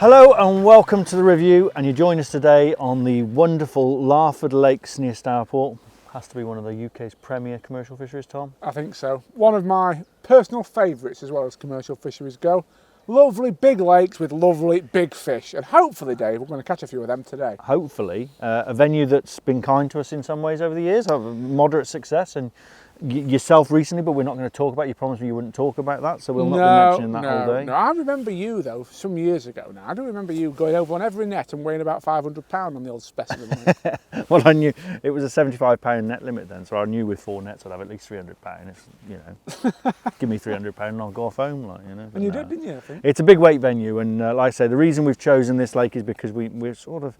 Hello and welcome to the review, and you join us today on the wonderful Larford Lakes near Stourport. Has to be one of the UK's premier commercial fisheries, Tom. I think so. One of my personal favourites as well as commercial fisheries go. Lovely big lakes with lovely big fish, and hopefully, Dave, we're going to catch a few of them today. Hopefully, a venue that's been kind to us in some ways over the years, of moderate success, and yourself recently, but we're not going to talk about. You promised me you wouldn't talk about that, so we'll not be mentioning that all day. No, I remember you though, some years ago now. I do remember you going over on every net and weighing about 500 pounds on the old specimen. Well, I knew it was a 75 pound net limit then, so I knew with 4 nets I'd have at least 300 pound. It's, you know, give me 300 pound and I'll go off home, like, you know. And you did, didn't you? I think it's a big weight venue, and like I say, the reason we've chosen this lake is because we're sort of.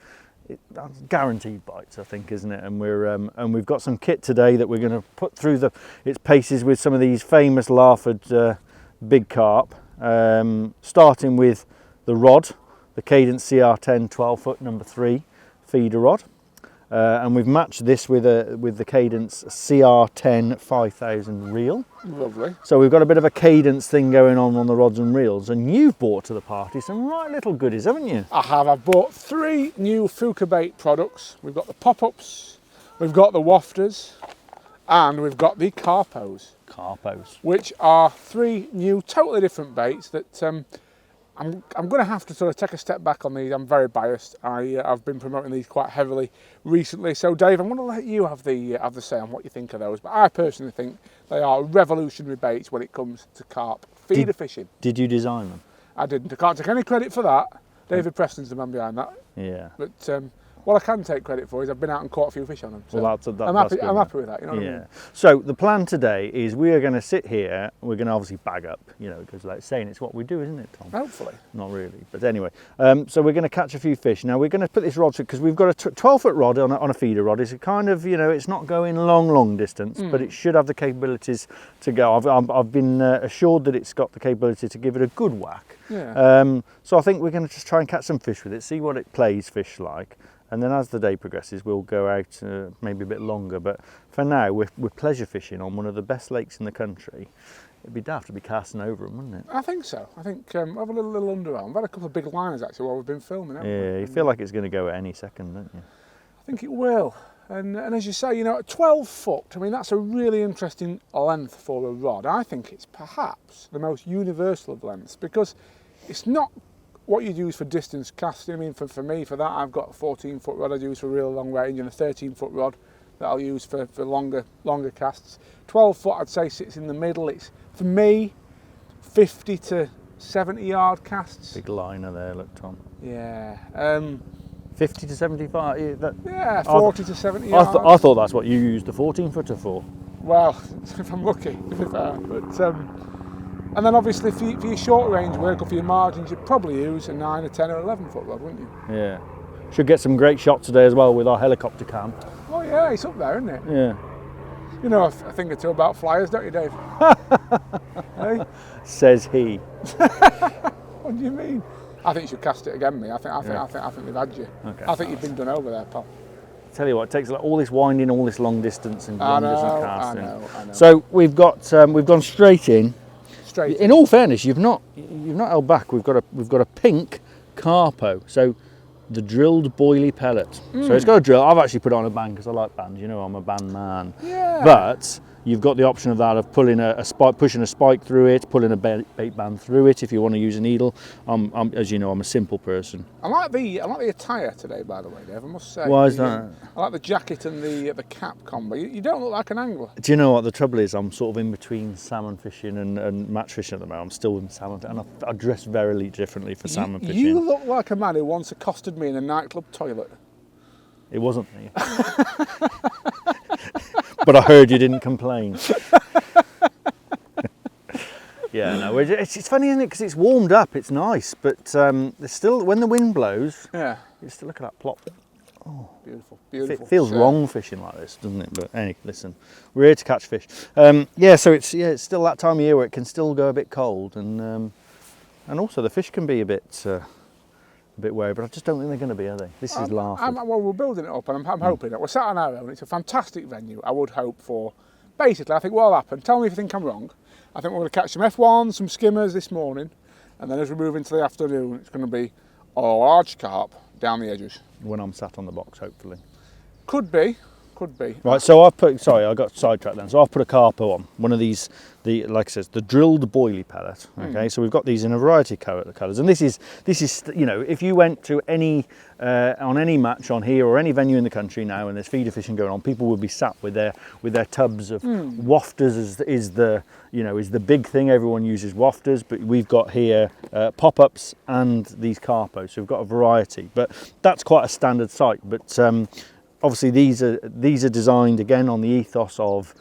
That's guaranteed bites, I think, isn't it? And we've got some kit today that we're going to put through its paces with some of these famous Larford big carp, starting with the rod, the Cadence CR10 12-foot number 3 feeder rod, and we've matched this with the Cadence CR10 5000 reel. Lovely. So we've got a bit of a Cadence thing going on the rods and reels, and you've brought to the party some right little goodies, haven't you? I have. I've bought 3 new Fjuka Bait products. We've got the pop-ups, we've got the wafters, and we've got the Carpos. Carpos. Which are 3 new, totally different baits that I'm going to have to sort of take a step back on these. I'm very biased. I've been promoting these quite heavily recently. So Dave, I'm going to let you have the say on what you think of those. But I personally think they are revolutionary baits when it comes to carp feeder fishing. Did you design them? I didn't. I can't take any credit for that. David Preston's the man behind that. Yeah. But what I can take credit for is I've been out and caught a few fish on them. So well, I'm happy with that. You know what I mean? So the plan today is we are going to sit here. We're going to obviously bag up, you know, because like saying it's what we do, isn't it, Tom? Hopefully. Not really, but anyway. So we're going to catch a few fish. Now we're going to put this rod through because we've got a 12-foot rod on a feeder rod. It's a kind of, you know, it's not going long distance, but it should have the capabilities to go. I've been assured that it's got the capability to give it a good whack. Yeah. So I think we're going to just try and catch some fish with it, see what it plays fish like. And then as the day progresses, we'll go out maybe a bit longer. But for now, we're pleasure fishing on one of the best lakes in the country. It'd be daft to be casting over them, wouldn't it? I think so. I think we have a little underarm. We've had a couple of big liners actually while we've been filming, haven't we? Yeah, you feel like it's going to go at any second, don't you? I think it will. And as you say, you know, at 12 foot, I mean, that's a really interesting length for a rod. I think it's perhaps the most universal of lengths because it's not what you'd use for distance casting. I mean, for me, for that, I've got a 14-foot rod I'd use for real long range and a 13-foot rod that I'll use for longer casts. 12 foot, I'd say, sits in the middle. It's, for me, 50 to 70 yard casts. Big liner there, look, Tom. Yeah. 50 to 75? Yeah, 40 to 70 yards. I thought that's what you used the 14-footer for. Well, if I'm lucky, to be fair. But, and then obviously for your short range work or for your margins, you'd probably use a 9, a 10 or 11-foot rod, wouldn't you? Yeah. Should get some great shots today as well with our helicopter cam. Oh yeah, it's up there, isn't it? Yeah. You know a thing or two about flyers, don't you, Dave? Hey? Says he. What do you mean? I think you should cast it again, me. I think they've had you. Okay. I think you've been done over there, pal. Tell you what, it takes like all this winding, all this long distance and long distance casting. I know. So we've gone straight in. Straight in all fairness, you've not held back. We've got a pink Carpo, so the drilled boilie pellet. So it's got a drill. I've actually put it on a band because I like bands. You know, I'm a band man. Yeah. But you've got the option of that of pulling a spike, pushing a spike through it, pulling a bait band through it if you want to use a needle. As you know, I'm a simple person. I like the attire today, by the way, Dave. I must say. Why is that? I like the jacket and the cap combo. You don't look like an angler. Do you know what the trouble is? I'm sort of in between salmon fishing and match fishing at the moment. I'm still in salmon, and I dress very differently for salmon fishing. You look like a man who once accosted me in a nightclub toilet. It wasn't me. But I heard you didn't complain. Yeah, no, it's funny, isn't it? Because it's warmed up, it's nice, but there's still, when the wind blows, yeah, you still look at that plop. Oh, beautiful. It feels wrong fishing like this, doesn't it? But anyway, listen, we're here to catch fish. Yeah, so it's still that time of year where it can still go a bit cold, and also the fish can be a bit wary, but I just don't think they're going to be, are they? This is Larford. Well, we're building it up, and I'm hoping that we're sat on our own. It's a fantastic venue. I would hope for. Basically, I think what'll happen. Tell me if you think I'm wrong. I think we're going to catch some F1s, some skimmers this morning, and then as we move into the afternoon, it's going to be or a large carp down the edges. when I'm sat on the box, hopefully. Could be, could be. Right, so I've put, sorry, I got sidetracked then. So I've put a Carpo on, one of these, like I said, the drilled boilie pellet. Okay, so we've got these in a variety of colours, and this is, you know, if you went to any on any match on here or any venue in the country now, and there's feeder fishing going on, people would be sat with their tubs of wafters. Is the big thing. Everyone uses wafters, but we've got here pop-ups and these Carpos. So we've got a variety, but that's quite a standard sight. But obviously these are designed again on the ethos of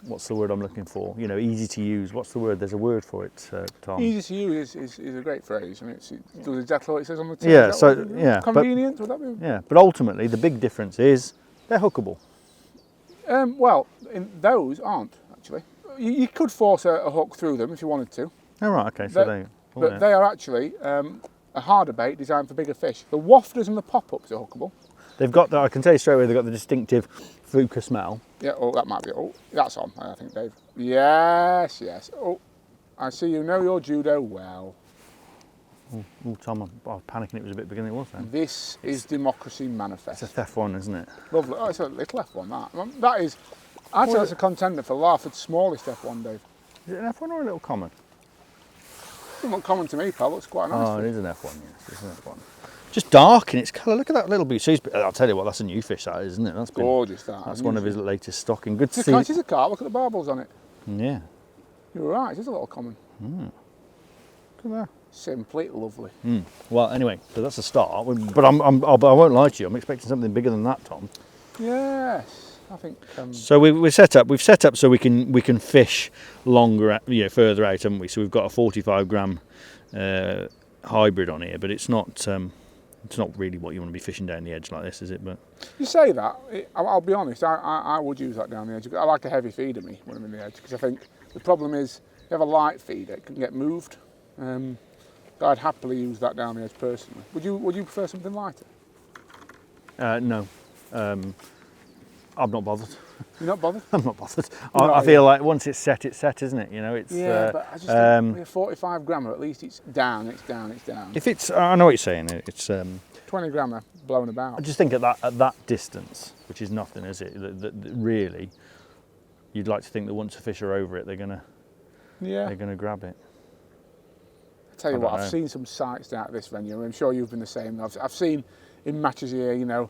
what's the word I'm looking for? You know, easy to use. What's the word? There's a word for it, Tom. Easy to use is a great phrase. I mean, it does exactly what it says on the tin. Yeah. So yeah. Convenient. Would that be? Yeah. But ultimately, the big difference is they're hookable. Well, those aren't actually. You could force a hook through them if you wanted to. Oh right. Okay. So they are actually a harder bait designed for bigger fish. The wafters and the pop-ups are hookable. They've got I can tell you straight away, they've got the distinctive Fjuka smell. Yeah, oh, that might be, oh, that's on, I think, Dave. Yes, yes. Oh, I see you know your judo well. Oh, Tom, I was panicking it was a bit bigger than it was then. This is democracy manifest. It's a theft one, isn't it? Lovely. Oh, it's a little F1, that. That is, I'd say that's a contender for Larford's smallest F1, Dave. Is it an F1 or a little common? Doesn't look common to me, pal. Looks quite nice. Oh, it is an F1, yes, it's an F1. Just dark in its colour. Look at that little bit. So I'll tell you what, that's a new fish, that is, isn't it? That's gorgeous. That's one of his latest stocking. Good to see. It's a carp. Look at the barbels on it. Yeah. You're right. It is a little common. Look at that. Simply lovely. Well, anyway, so that's a start. But I won't lie to you. I'm expecting something bigger than that, Tom. Yes, I think. So we've set up so we can fish longer, further out, haven't we? So we've got a 45 gram hybrid on here, but it's not really what you want to be fishing down the edge like this, is it? But you say that. I'll be honest. I would use that down the edge. I like a heavy feeder me when I'm in the edge, because I think the problem is if you have a light feeder, it can get moved. I'd happily use that down the edge personally. Would you prefer something lighter? No. I'm not bothered. You're not bothered? I'm not bothered. I feel like once it's set, isn't it? You know, it's. Yeah, but I just think with a 45 grammer, at least it's down. If it's, I know what you're saying. It's 20 grammer blown about. I just think at that distance, which is nothing, is it? That really, you'd like to think that once the fish are over it, they're gonna grab it. I tell you what, I've seen some sights out at this venue. I'm sure you've been the same. I've seen in matches here, you know,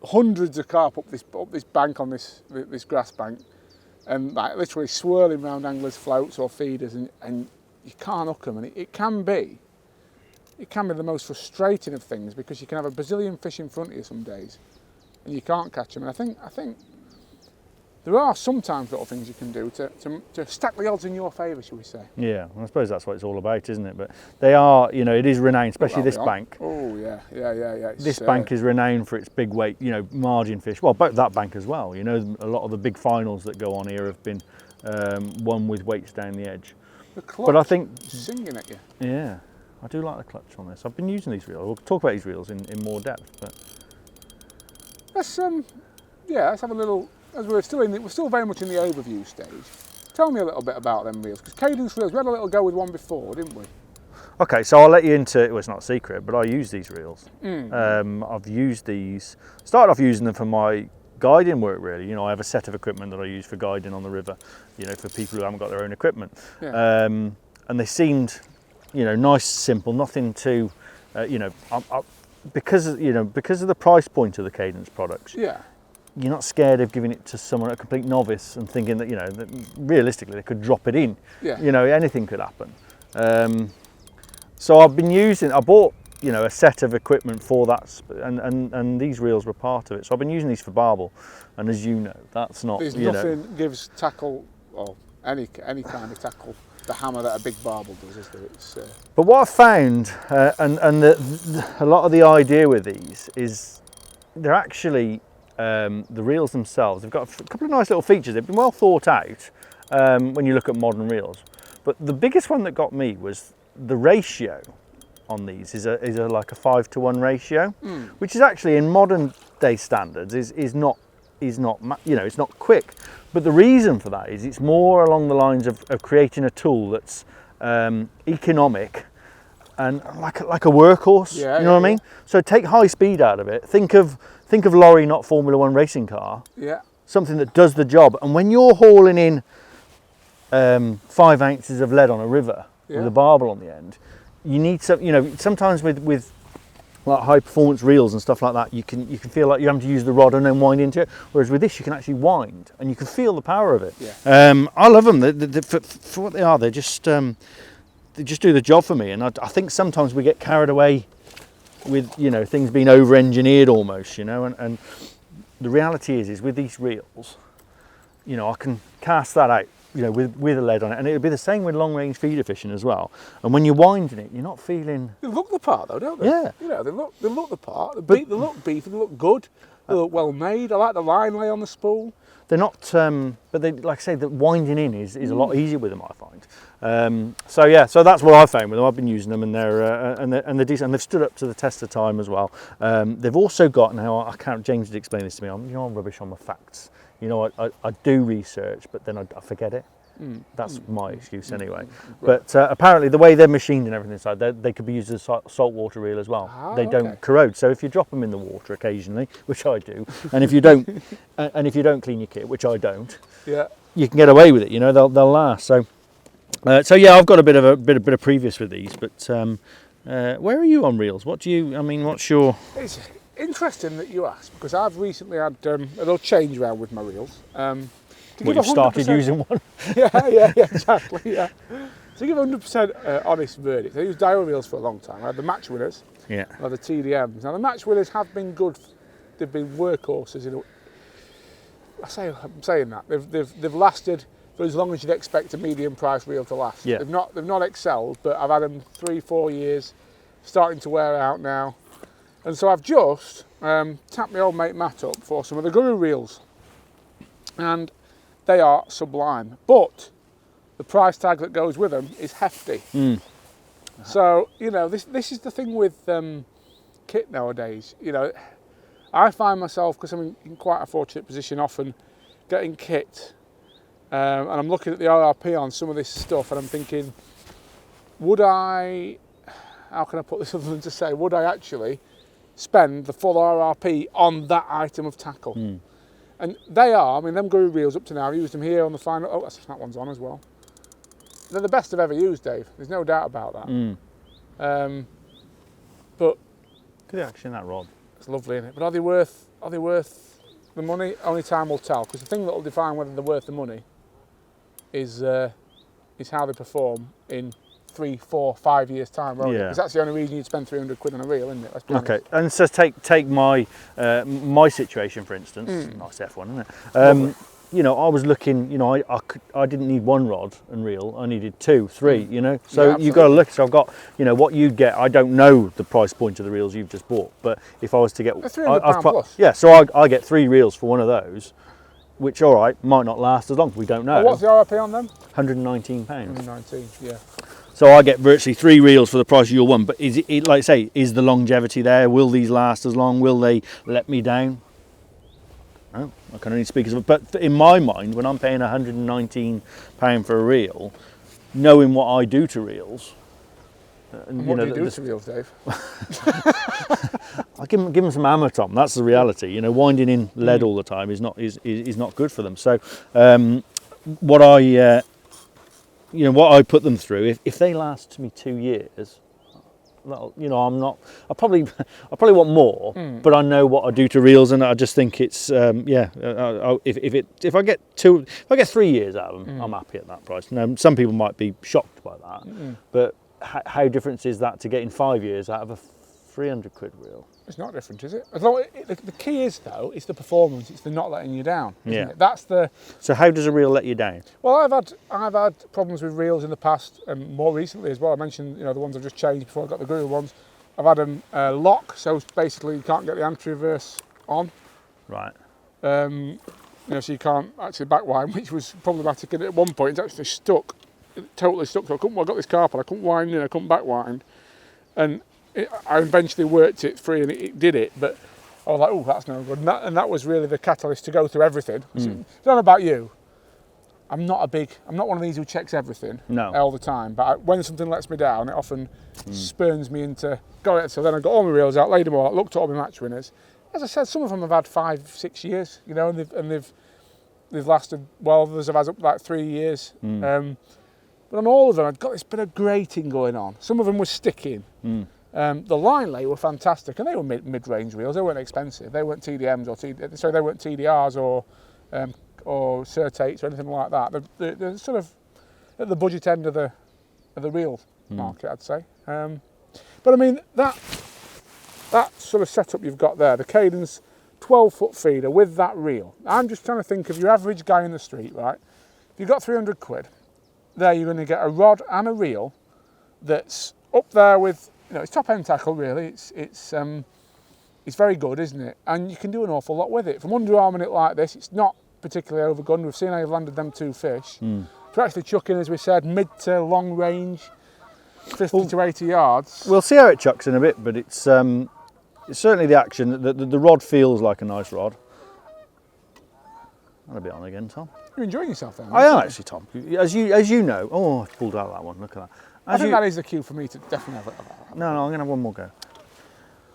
hundreds of carp up this bank on this grass bank, and like literally swirling around anglers' floats or feeders, and you can't hook them. And it can be the most frustrating of things, because you can have a Brazilian fish in front of you some days, and you can't catch them. And I think there are sometimes little things you can do to stack the odds in your favour, shall we say? Yeah, well, I suppose that's what it's all about, isn't it? But they are, it is renowned, especially this bank. Oh yeah. This bank is renowned for its big weight, margin fish. Well, both that bank as well. A lot of the big finals that go on here have been won with weights down the edge. The clutch, but I think singing at you. Yeah, I do like the clutch on this. I've been using these reels. We'll talk about these reels in more depth, but let's have a little. As we're still very much in the overview stage. Tell me a little bit about them reels, because Cadence reels, we had a little go with one before, didn't we? Okay, so I'll let you into, well, it's not a secret, but I use these reels. I've used these, started off using them for my guiding work, really. I have a set of equipment that I use for guiding on the river, for people who haven't got their own equipment. Yeah. And they seemed, nice, simple, nothing too, because of the price point of the Cadence products. Yeah. You're not scared of giving it to someone, a complete novice, and thinking that, that realistically they could drop it in. Yeah. Anything could happen. So I bought, a set of equipment for that, and these reels were part of it. So I've been using these for barbel, and as you know, that's not, there's nothing gives tackle, or any kind of tackle, the hammer that a big barbel does, is there? But what I found, and a lot of the idea with these is they're actually, the reels themselves, they've got a couple of nice little features. They've been well thought out when you look at modern reels. But the biggest one that got me was the ratio on these is like a 5-to-1 ratio, which is actually in modern day standards is not it's not quick. But the reason for that is it's more along the lines of creating a tool that's economic and like a workhorse. Yeah, you know what I mean? So take high speed out of it. Think of lorry, not Formula One racing car. Yeah. Something that does the job. And when you're hauling in 5 ounces of lead on a river with a barbel on the end, you need some. You know, sometimes with like high performance reels and stuff like that, you can feel like you're having to use the rod and then wind into it. Whereas with this, you can actually wind and you can feel the power of it. Yeah. I love them. For what they are, they just do the job for me. And I think sometimes we get carried away with things being over engineered almost. And the reality is with these reels, I can cast that out. With a lead on it, and it'll be the same with long-range feeder fishing as well. And when you're winding it, you're not feeling. They look the part, though, don't they? Yeah. They look the part. They look beefy. They look good. They look well made. I like the line lay on the spool. They're not, but they, like I say, the winding in is a lot easier with them, I find. So that's what I found with them. I've been using them, and they're decent, and they've stood up to the test of time as well. They've also got now. James did explain this to me. I'm rubbish on the facts. I do research, but then I forget it. That's my excuse anyway. But apparently the way they're machined and everything inside, they could be used as a saltwater reel as well. They don't corrode. So if you drop them in the water occasionally, which I do, and if you don't clean your kit, which I don't, you can get away with it. They'll last. So yeah, I've got a bit of previous with these. But where are you on reels? What's your? It's interesting that you asked, because I've recently had a little change around with my reels. You've started using one? yeah, exactly, yeah. To give 100% honest verdict, I used dial reels for a long time. I had the match winners, or the TDMs. Now the match winners have been good. They've been workhorses. I'm saying that they've lasted for as long as you'd expect a medium price reel to last. Yeah. They've not excelled, but I've had them 3-4 years, starting to wear out now. And so I've just tapped my old mate Matt up for some of the Guru reels. And they are sublime. But the price tag that goes with them is hefty. So, this is the thing with kit nowadays. I find myself, because I'm in quite a fortunate position often, getting kit. And I'm looking at the RRP on some of this stuff and I'm thinking, how can I put this other than to say, would I actually spend the full RRP on that item of tackle? And they are, them Guru reels up to now, I've used them here on the final. Oh, that one's on as well. They're the best I've ever used, Dave. There's no doubt about that. But good action, that rod. It's lovely, isn't it? But are they worth the money? Only time will tell. Because the thing that will define whether they're worth the money is how they perform in 3, 4, 5 years time, won't it? Because that's the only reason you'd spend 300 quid on a reel, isn't it? Let's be honest. Okay, and so take my my situation for instance. Nice F1, isn't it? I was looking. I didn't need one rod and reel. I needed 2, 3. So you've got to look. So I've got what you'd get. I don't know the price point of the reels you've just bought, but if I was to get, £300 plus. Yeah, so I get 3 reels for one of those, which might not last as long. We don't know. Well, what's the RRP on them? £119. 119, yeah. So I get virtually 3 reels for the price of your one. But is it like I say, is the longevity there? Will these last as long? Will they let me down? Oh, I can only speak as a, but in my mind, when I'm paying £119 for a reel, knowing what I do to reels. And what do you do to reels, Dave? I give them some hammer, Tom. That's the reality. Winding in lead all the time is not good for them. So what I put them through, if they last me 2 years, I probably want more, but I know what I do to reels, and I just think it's if I get 3 years out of them, I'm happy at that price. Now some people might be shocked by that, but how different is that to getting 5 years out of a 300 quid reel? It's not different, is it? As long the key is though, it's the performance. It's the not letting you down. Isn't it? That's the. So how does a reel let you down? Well, I've had problems with reels in the past, and more recently as well. I mentioned the ones I've just changed before I got the Guru ones. I've had them lock, so basically you can't get the anti-reverse on. Right. So you can't actually back wind, which was problematic. And at one point, it's actually stuck, totally stuck. So I got this carp and I couldn't wind in, I couldn't back wind, and I eventually worked it free and it did it, but I was like, oh, that's no good. And that was really the catalyst to go through everything. It's not about you. I'm not one of these who checks everything No. all the time. But when something lets me down, it often spurns me into going. So then I got all my reels out, laid them all out, looked at all my match winners. As I said, some of them have had 5-6 years, you know, and they've lasted. Well, others have had up like 3 years. But on all of them, I'd got this bit of grating going on. Some of them were sticking. The line lay were fantastic, and they were mid-range reels. They weren't expensive. They weren't TDMs or they weren't TDRs or Certates or anything like that. They're sort of at the budget end of the reel market, I'd say. But I mean that sort of setup you've got there, the Cadence 12-foot feeder with that reel. I'm just trying to think of your average guy in the street, right? If you've got 300 quid, there you're going to get a rod and a reel that's up there with, you know, it's top end tackle really. It's very good, isn't it? And you can do an awful lot with it. From underarming it like this, it's not particularly overgunned. We've seen how you've landed them 2 fish. To actually chuck in, as we said, mid to long range, 50 to 80 yards. We'll see how it chucks in a bit, but it's certainly the action. The rod feels like a nice rod. I'll be on again, Tom. You're enjoying yourself then? I am actually, Tom. As you know. Oh, I pulled out that one. Look at that. I think that is the cue for me to definitely have it. No, I'm going to have one more go.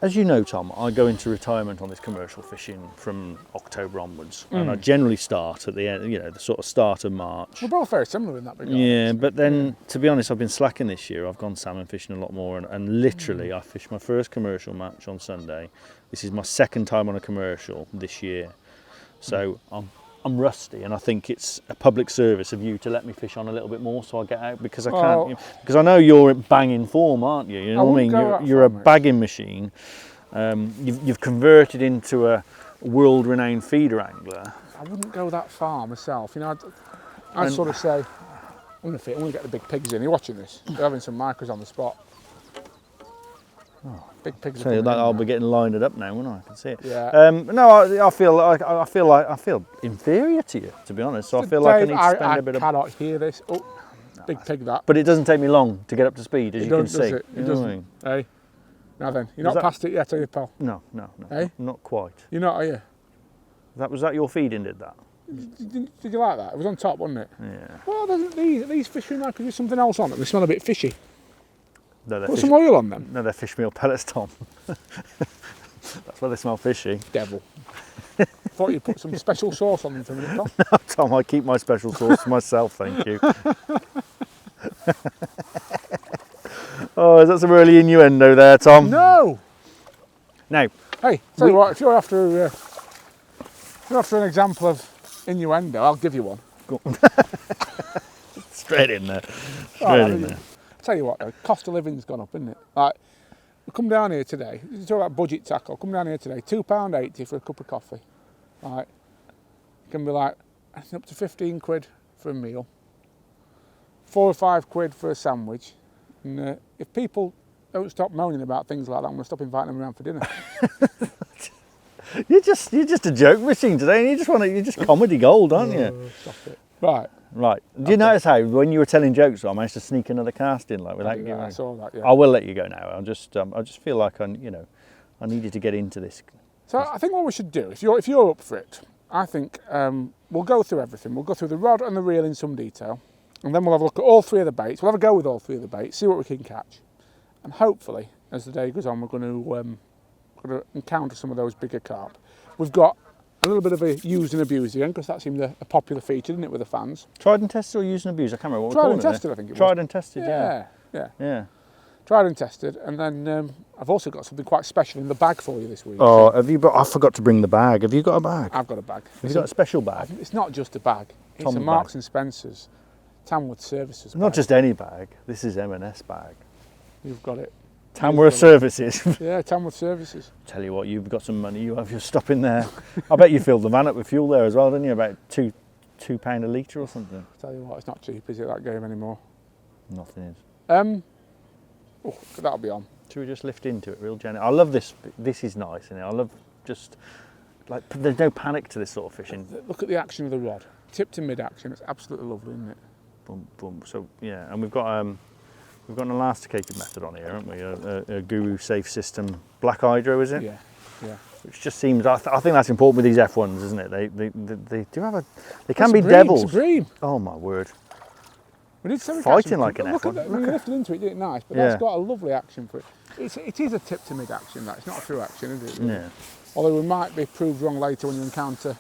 As you know, Tom, I go into retirement on this commercial fishing from October onwards, and I generally start at the end, you know, the sort of start of March. We're both very similar in that regard. Yeah, but then, to be honest, I've been slacking this year. I've gone salmon fishing a lot more, and literally, I fished my first commercial match on Sunday. This is my second time on a commercial this year, so I'm rusty, and I think it's a public service of you to let me fish on a little bit more, so I get out, because I can't. Because I know you're in banging form, aren't you? You know what I mean? You're a bagging machine. You've converted into a world-renowned feeder angler. I wouldn't go that far myself. You know, I'd sort of say, I'm going to get the big pigs in. You're watching this? They're having some micros on the spot. Oh, big pigs. So I'll be getting lined up now, won't I? I can see it. Yeah. No, I feel inferior to you, to be honest. So I feel like I need to spend a bit of. I cannot hear this. Oh, big pig that. But it doesn't take me long to get up to speed, as you can see. It doesn't. Hey. Now then, you're not past it yet, are you, pal? No, hey? Not quite. You're not, are you? Was that your feeding did that? Did you like that? It was on top, wasn't it? Yeah. Well, these fish meal now, because there's something else on them. They smell a bit fishy. No, Put some oil on them. No, they're fish meal pellets, Tom. That's why they smell fishy. Devil. Thought you'd put some special sauce on them for a minute, Tom. No, Tom, I keep my special sauce to myself, thank you. Oh, is that some early innuendo there, Tom? No! Now, hey, tell you what, if you're after an example of innuendo, I'll give you one. Go on. Straight in there. Straight in there. Tell you what, the cost of living's gone up, isn't it? Like, we come down here today, you talk about budget tackle, come down here today, £2.80 for a cup of coffee. Right? It can be like up to 15 quid for a meal, 4 or 5 quid for a sandwich. And if people don't stop moaning about things like that, I'm going to stop inviting them around for dinner. You're just a joke machine today, and you're just comedy gold, aren't you? Stop it. Right. Do you notice how when you were telling jokes, I managed to sneak another cast in, like without you? I saw that. Yeah. I will let you go now. I just feel like I needed to get into this. So I think what we should do, if you're up for it, I think we'll go through everything. We'll go through the rod and the reel in some detail. And then we'll have a look at all 3 of the baits. We'll have a go with all 3 of the baits, see what we can catch. And hopefully, as the day goes on, we're going to encounter some of those bigger carp. We've got a little bit of a used and abused again, because that seemed a popular feature, didn't it, with the fans? Tried and tested or used and abused? I can't remember what Tried and tested, I think it was. Tried and tested, yeah. Tried and tested, and then I've also got something quite special in the bag for you this week. Oh, I forgot to bring the bag. Have you got a bag? I've got a bag. Have you got a special bag? It's not just a bag. It's a Marks and Spencer's Tamworth Services bag. Not just any bag. This is M&S bag. You've got it. Tamworth Services. Yeah, Tamworth Services. Tell you what, you've got some money. You have your stop in there. I bet you filled the van up with fuel there as well, didn't you? About £2 a litre or something. Tell you what, it's not cheap, is it, that game anymore? Nothing is. Oh, that'll be on. Should we just lift into it, real genuine? I love this. This is nice, isn't it? I love just like there's no panic to this sort of fishing. Look at the action of the rod. Tip to mid action. It's absolutely lovely, isn't it? Boom, boom. So yeah, and we've got an elasticated method on here, haven't we? A Guru Safe System Black Hydro, is it? Yeah. which just seems, I think that's important with these F1s, isn't it? They do have they can be It's devils. a bream. Oh my word. We did some Fighting like an Look F1. at that. We lifted into it, did it nice, but Yeah. that's got a lovely action for it. It is a tip to mid action, that. It's not a true action, is it? Really? Yeah. Although we might be proved wrong later when you encounter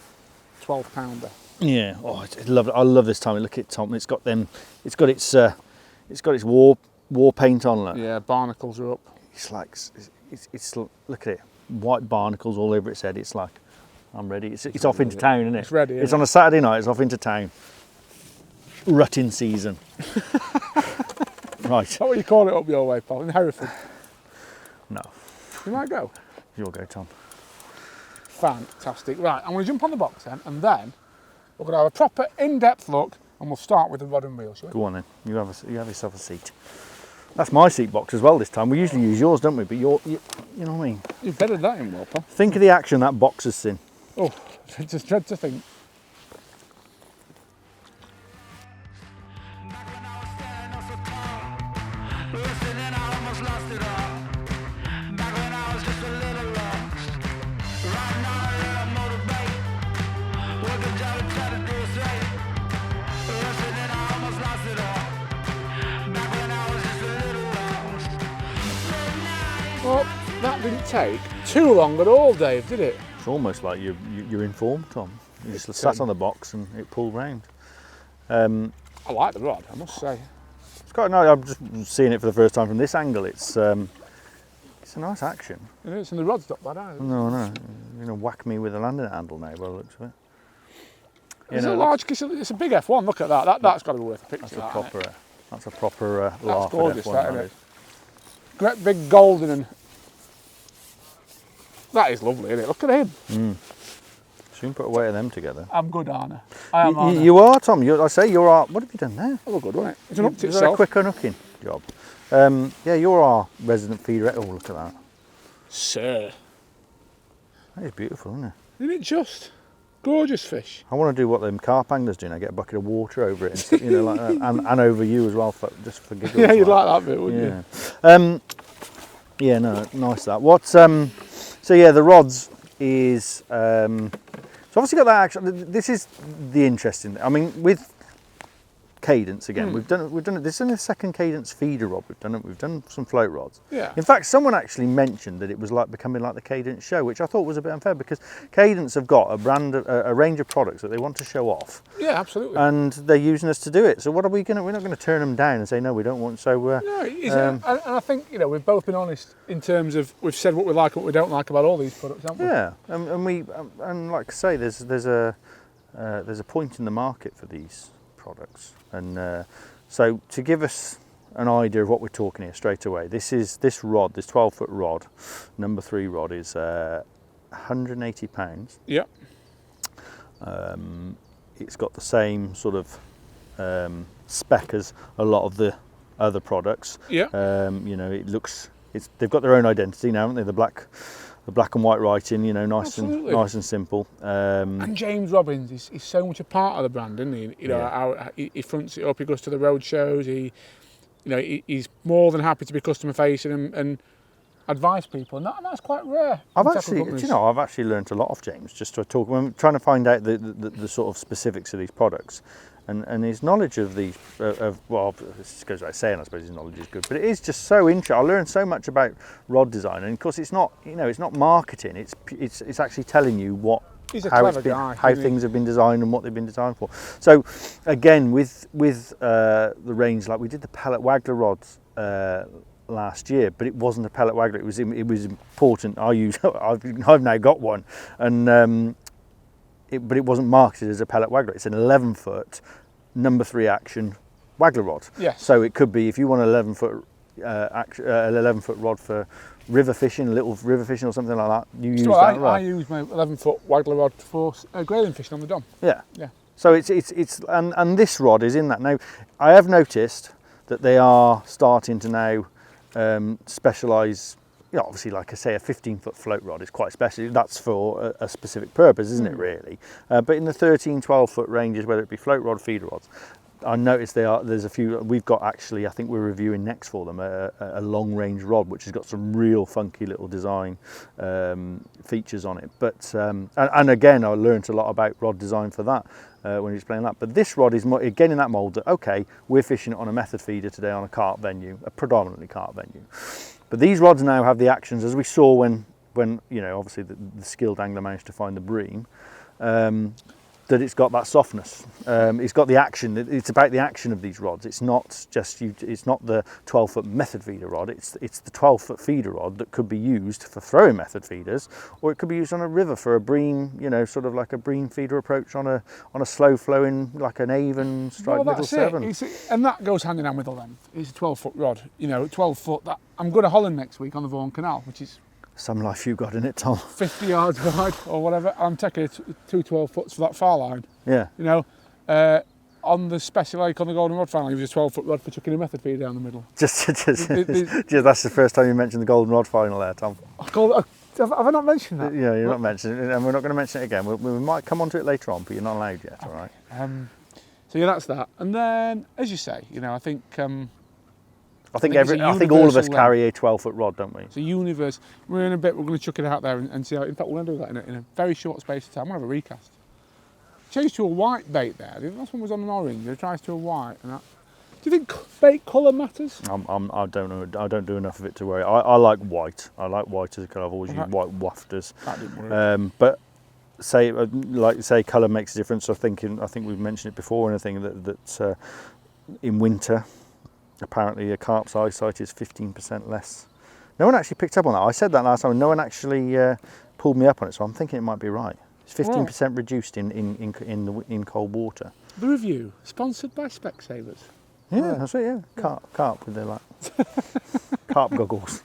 12-pounder. Yeah. Oh, I love it. I love this time. Look at Tom. It's got them. It's got its war paint on. Look. Yeah, barnacles are up. It's like it's look at it. White barnacles all over its head. It's like I'm ready. It's off into town, isn't it? It's ready. It's on a Saturday night. It's off into town. Rutting season. Right. Is that what you call it up your way, pal? In Hereford? No. You might go. You'll go, Tom. Fantastic. Right, I'm going to jump on the box then, and then we're going to have a proper in-depth look, and we'll start with the rod and reel, shall we? Go on then. You have yourself a seat. That's my seat box as well this time. We usually use yours, don't we? But you know what I mean. You've bedded that in well, pal. Think of the action that box has seen. Oh, just dread to think. Well, that didn't take too long at all, Dave, did it? It's almost like you're informed, Tom. You just sat on the box and it pulled round. I like the rod, I must say. It's quite nice. I'm just seeing it for the first time from this angle. It's a nice action. It is, and the rod's not bad either. No, you're gonna whack me with a landing handle now. By the looks of it. It's a large, it's a big F1. Look at that. That's got to be worth a picture. That's a proper Larford gorgeous, F1. that, isn't it? Great big golden and that is lovely, isn't it? Look at him. Soon put a weight of them together. I'm good, Anna. I am. Anna. You are, Tom. I say you're our. What have you done there? That was good, wasn't it? It's an up to Is that a itself. quick unhooking job? Yeah, you're our resident feeder. Oh, look at that. Sir. That is beautiful, isn't it? Isn't it just? Gorgeous fish. I want to do what them carp anglers do now, get a bucket of water over it, and stuff, you know, like that, and over you as well, just for giggles. Yeah, you'd like that bit, wouldn't you? Yeah, no, nice that. What? So yeah, the rods is. So obviously got that action. This is the interesting. I mean, with Cadence again, we've done it. This is only the second Cadence feeder rod we've done. We've done some float rods. Yeah. In fact, someone actually mentioned that it was like becoming like the Cadence show, which I thought was a bit unfair because Cadence have got a range of products that they want to show off. Yeah, absolutely. And they're using us to do it. So what are we going to? We're not going to turn them down and say no, we don't want. So no, and I think we've both been honest in terms of we've said what we like and what we don't like about all these products, haven't we? Yeah, and like I say, there's a point in the market for these products, and so to give us an idea of what we're talking here straight away, this 12-foot rod, number 3 rod, is 180 pounds. Yeah. It's got the same sort of spec as a lot of the other products. Yeah. They've got their own identity now, haven't they? The black and white writing, nice and simple. And James Robbins is so much a part of the brand, isn't he? How he fronts it up. He goes to the road shows. He's more than happy to be customer facing and advise people, and that's quite rare. I've actually learnt a lot off James just to talk when I'm trying to find out the sort of specifics of these products. And his knowledge of these, this goes without saying, I suppose his knowledge is good, but it is just so interesting. I learned so much about rod design, and of course it's not, it's not marketing. It's actually telling you how things have been designed and what they've been designed for. So again, with the range, like we did the pellet waggler rods last year, but it wasn't a pellet waggler. It was important. I've now got one, and but it wasn't marketed as a pellet waggler. It's an 11-foot number 3 action waggler rod. Yes. So it could be, if you want an 11-foot rod for river fishing, little river fishing or something like that, you use that rod. I use my 11-foot waggler rod for grayling fishing on the Dom. Yeah. Yeah. So it's and this rod is in that. Now, I have noticed that they are starting to now specialise. Obviously, like I say, a 15-foot float rod is quite special. That's for a specific purpose, isn't it, really? But in the 13, 12-foot ranges, whether it be float rod, feeder rods, I noticed there's a few. We've got actually. I think we're reviewing next for them a long range rod, which has got some real funky little design features on it. But and again, I learned a lot about rod design for that when you explain that. But this rod is more, again in that mould that okay, we're fishing it on a method feeder today on a carp venue, a predominantly carp venue. But these rods now have the actions, as we saw when you know, obviously the skilled angler managed to find the bream. That it's got that softness. It's got the action. It's about the action of these rods. It's not just it's not the 12-foot method feeder rod. It's the 12-foot feeder rod that could be used for throwing method feeders, or it could be used on a river for a bream. You know, sort of like a bream feeder approach on a slow flowing, like an Avon striped middle seven. And that goes hand in hand with the length. It's a 12-foot rod. You know, 12-foot. That I'm going to Holland next week on the Vaughan Canal, which is Some life you got in it, Tom. 50 yards wide or whatever. I'm taking two 12-foots for that far line. Yeah. You know, on the Special Lake on the Golden Rod final, it was a 12-foot rod for chucking a method feeder down the middle. Just that's the first time you mentioned the Golden Rod final there, Tom. Have I not mentioned that? Yeah, you're not mentioning it, and we're not going to mention it again. We might come onto it later on, but you're not allowed yet, all right? So yeah, that's that. And then, as you say, you know, I think I think all of us carry a 12-foot rod, don't we? It's a universe. We're in a bit. We're going to chuck it out there and see how. In fact, we're going to do that in a very short space of time. We'll have a recast. Changed to a white bait there. The last one was on an orange. It tries to a white. And that. Do you think bait colour matters? I don't know. I don't do enough of it to worry. I like white. I like white as a colour. I've always used white wafters. That didn't worry. But say colour makes a difference. I think we've mentioned it before. And I think that in winter, apparently a carp's eyesight is 15% less. No one actually picked up on that. I said that last time. And no one actually pulled me up on it. So I'm thinking it might be right. It's 15% reduced in cold water. The review sponsored by Specsavers. Yeah, that's it. Yeah, carp with their like carp goggles.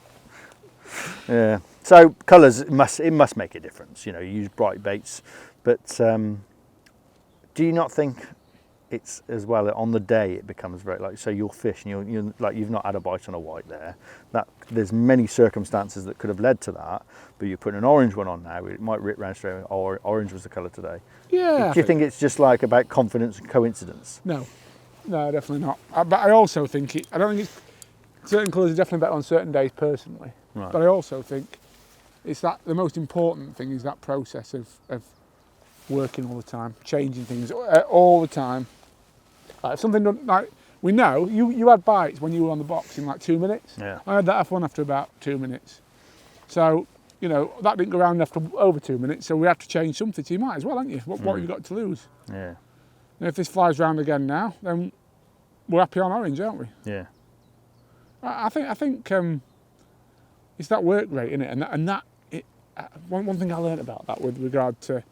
Yeah. So colours it must make a difference. You know, you use bright baits, but do you not think it's as well on the day it becomes very like so you'll fish and you're like you've not had a bite on a white there. That there's many circumstances that could have led to that, but you put an orange one on now, it might rip round straight away. Or orange was the colour today. Yeah. Do you think it's just like about confidence and coincidence? No, definitely not. But I also think I don't think certain colours are definitely better on certain days personally. Right. But I also think it's that the most important thing is that process of working all the time, changing things all the time. Like if something like we know you had bites when you were on the box in like 2 minutes. Yeah. I had that F1 after about 2 minutes. So you know that didn't go round after over 2 minutes. So we had to change something. So you might as well, haven't you? What have you got to lose? Yeah. And if this flies round again now, then we're happy on orange, aren't we? Yeah. I think it's that work rate, isn't it? And that one thing I learned about that with regard to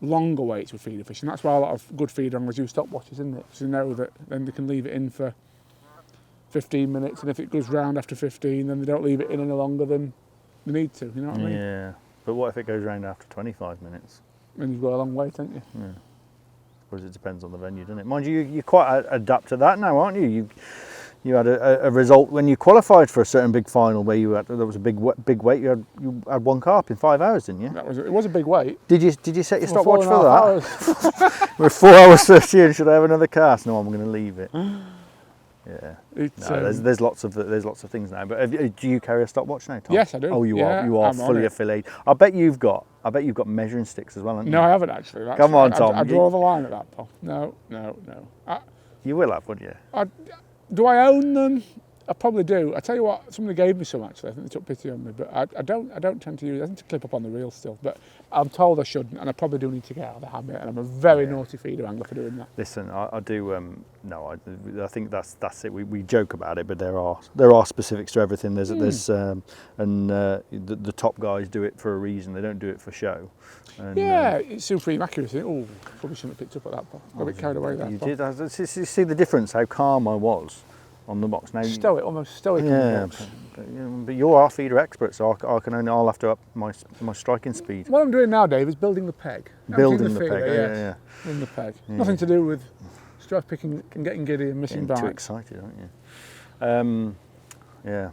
longer weights with feeder fishing. That's why a lot of good feeder anglers use stopwatches, isn't it? Because they know that then they can leave it in for 15 minutes, and if it goes round after 15, then they don't leave it in any longer than they need to. You know what I mean? Yeah. But what if it goes round after 25 minutes? Then you've got a long wait, haven't you? Yeah. I suppose it depends on the venue, doesn't it? Mind you, you're quite adept to that now, aren't you? You had a result when you qualified for a certain big final where there was a big weight. You had one carp in 5 hours, didn't you? It was a big weight. Did you set your stopwatch for that? We're 4 hours 30 in. Should I have another cast? No, I'm going to leave it. Yeah. There's lots of things now. But do you carry a stopwatch now, Tom? Yes, I do. Oh, you are fully affiliated. I bet you've got measuring sticks as well, haven't you? No, I haven't actually. Come on, Tom. I draw the line at that, Paul. No. You will have, wouldn't you? Do I own them? I probably do. I tell you what, somebody gave me some actually. I think they took pity on me, but I don't tend to use. I tend to clip up on the reel still, but I'm told I shouldn't, and I probably do need to get out of the habit. And I'm a very naughty feeder angler for doing that. Listen, I do. No, I think that's it. We joke about it, but there are specifics to everything. There's the top guys do it for a reason. They don't do it for show. And, it's supreme accuracy. Oh, probably shouldn't have picked up at that point. Got a bit carried away there. You did. You see the difference? How calm I was on the box. Now, almost stoic. Yeah, but you're our feeder expert, so I'll have to up my striking speed. What I'm doing now, Dave, is building the peg. Building the peg. Yeah. Building the peg. Yeah. Nothing to do with strap picking and getting giddy and missing bites. Too excited, aren't you? Yeah.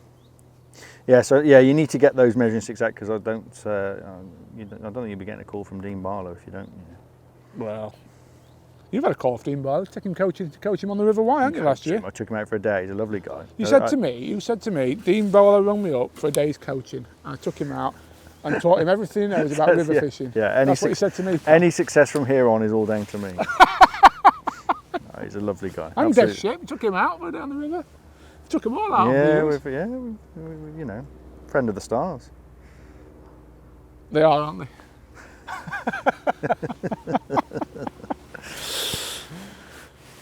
Yeah, so you need to get those measuring sticks out because I don't think you'll be getting a call from Dean Barlow if you don't. Well, You've had a call off Dean Boyle. Take him to coach him on the River Wye, haven't you, last year? I took him out for a day. He's a lovely guy. You said to me, Dean Boyle rung me up for a day's coaching. I took him out and taught him everything he knows about river fishing. Yeah, that's what he said to me. Any success from here on is all down to me. No, he's a lovely guy. I'm dead shit. We took him out down the river. Took them all out. You know, friend of the stars. They are, aren't they?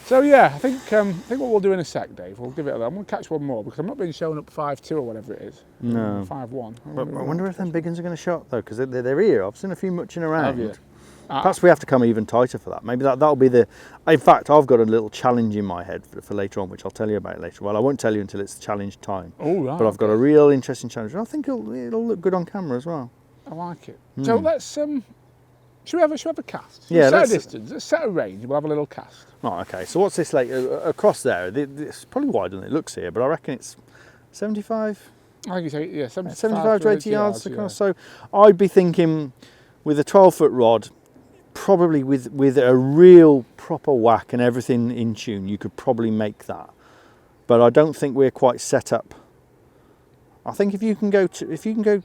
So yeah, I think what we'll do in a sec, Dave, we'll give it I'm going to catch one more because I'm not being shown up 5-2 or whatever it is. No. 5-1. I wonder if them big ones are going to show up though, because they're here. I've seen a few muching around. Have you? Perhaps we have to come even tighter for that. Maybe that'll be the. In fact, I've got a little challenge in my head for later on, which I'll tell you about later. Well, I won't tell you until it's challenge time. Oh right. But I've got a real interesting challenge. I think it'll look good on camera as well. I like it. So let's should we have a cast? Yeah, set a distance. Let's set a range. We'll have a little cast. Oh, okay. So what's this lake across there? It's probably wider than it looks here, but I reckon it's 75. I think it's 75 to 80 yards across. Yeah. So I'd be thinking with a 12-foot rod, probably with a real proper whack and everything in tune, you could probably make that. But I don't think we're quite set up. I think if you can go 2/3,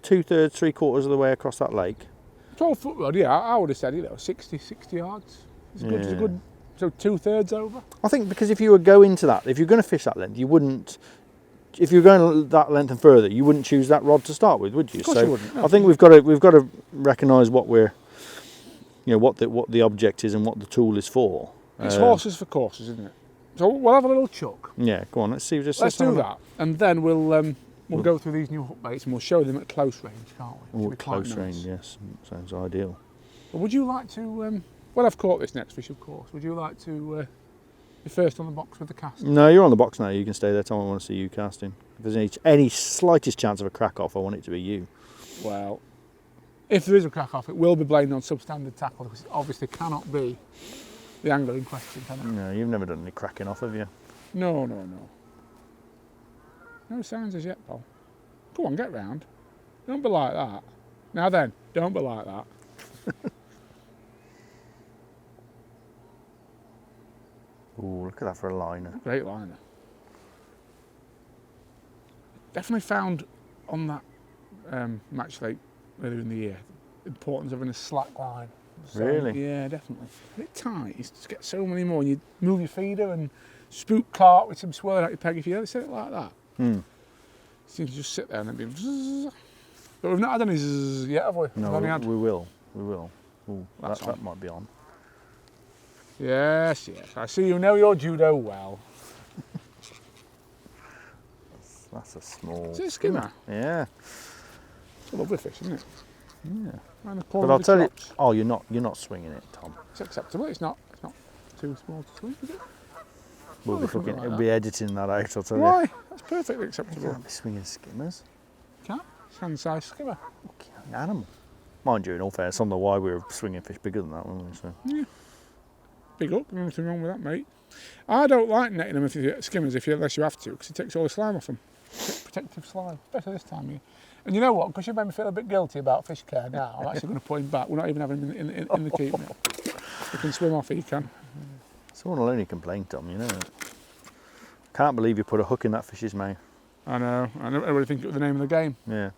3/4 of the way across that lake. 12-foot rod, yeah, I would have said 60 yards. It's good. It's a good. So 2/3 over. I think because if you were going to that, if you're going to fish that length, you wouldn't. If you're going that length and further, you wouldn't choose that rod to start with, would you? Of course you wouldn't. No. I think we've got to recognise what we're, what the object is and what the tool is for. It's horses for courses, isn't it? So we'll have a little chuck. Yeah, go on. Let's see. Let's do that, and then we'll go through these new hook baits and we'll show them at close range, can't we? Oh, close range, yes. Sounds ideal. But would you like to? Well, I've caught this next fish, of course. Would you like to be first on the box with the cast? No, you're on the box now. You can stay there, Tom. I want to see you casting. If there's any slightest chance of a crack off, I want it to be you. Well, if there is a crack off, it will be blamed on substandard tackle because it obviously cannot be the angler in question, can it? No, you've never done any cracking off, have you? No. No signs as yet, Paul. Come on, get round. Don't be like that. Now then, don't be like that. Ooh, look at that for a liner. Great liner. Definitely found on that match lake earlier in the year the importance of having a slack line. So, Really? Yeah, definitely. A bit tight. You just get so many more. You move your feeder and spook carp with some swirling out your peg if you ever said it like that. So you can just sit there and then be zzz. But we've not had any zzz yet, have we? No, we will. Ooh, that might be on. Yes. I see you know your judo well. That's a small. Is it a skimmer? Yeah. It's a lovely fish, isn't it? Yeah. And But I'll tell you. Oh, you're not swinging it, Tom. It's acceptable. It's not too small to swing, is it? We'll be editing that out. I'll tell you. Why? That's perfectly You acceptable. can't be swinging skimmers. Can't? Hand-sized skimmer. An animal. Mind you, in all fairness, on the Wye we were swinging fish bigger than that, weren't we? So. Yeah. Big up. Nothing wrong with that, mate. I don't like netting them skimmers unless you have to, because it takes all the slime off them. Protective slime, especially this time of year. And you know what? Because you made me feel a bit guilty about fish care now, I'm actually going to put him back. We're not even having him in the keep now. He can swim off, he can. Someone will only complain, Tom, you know. Can't believe you put a hook in that fish's mouth. I know. I really think it was the name of the game. Yeah.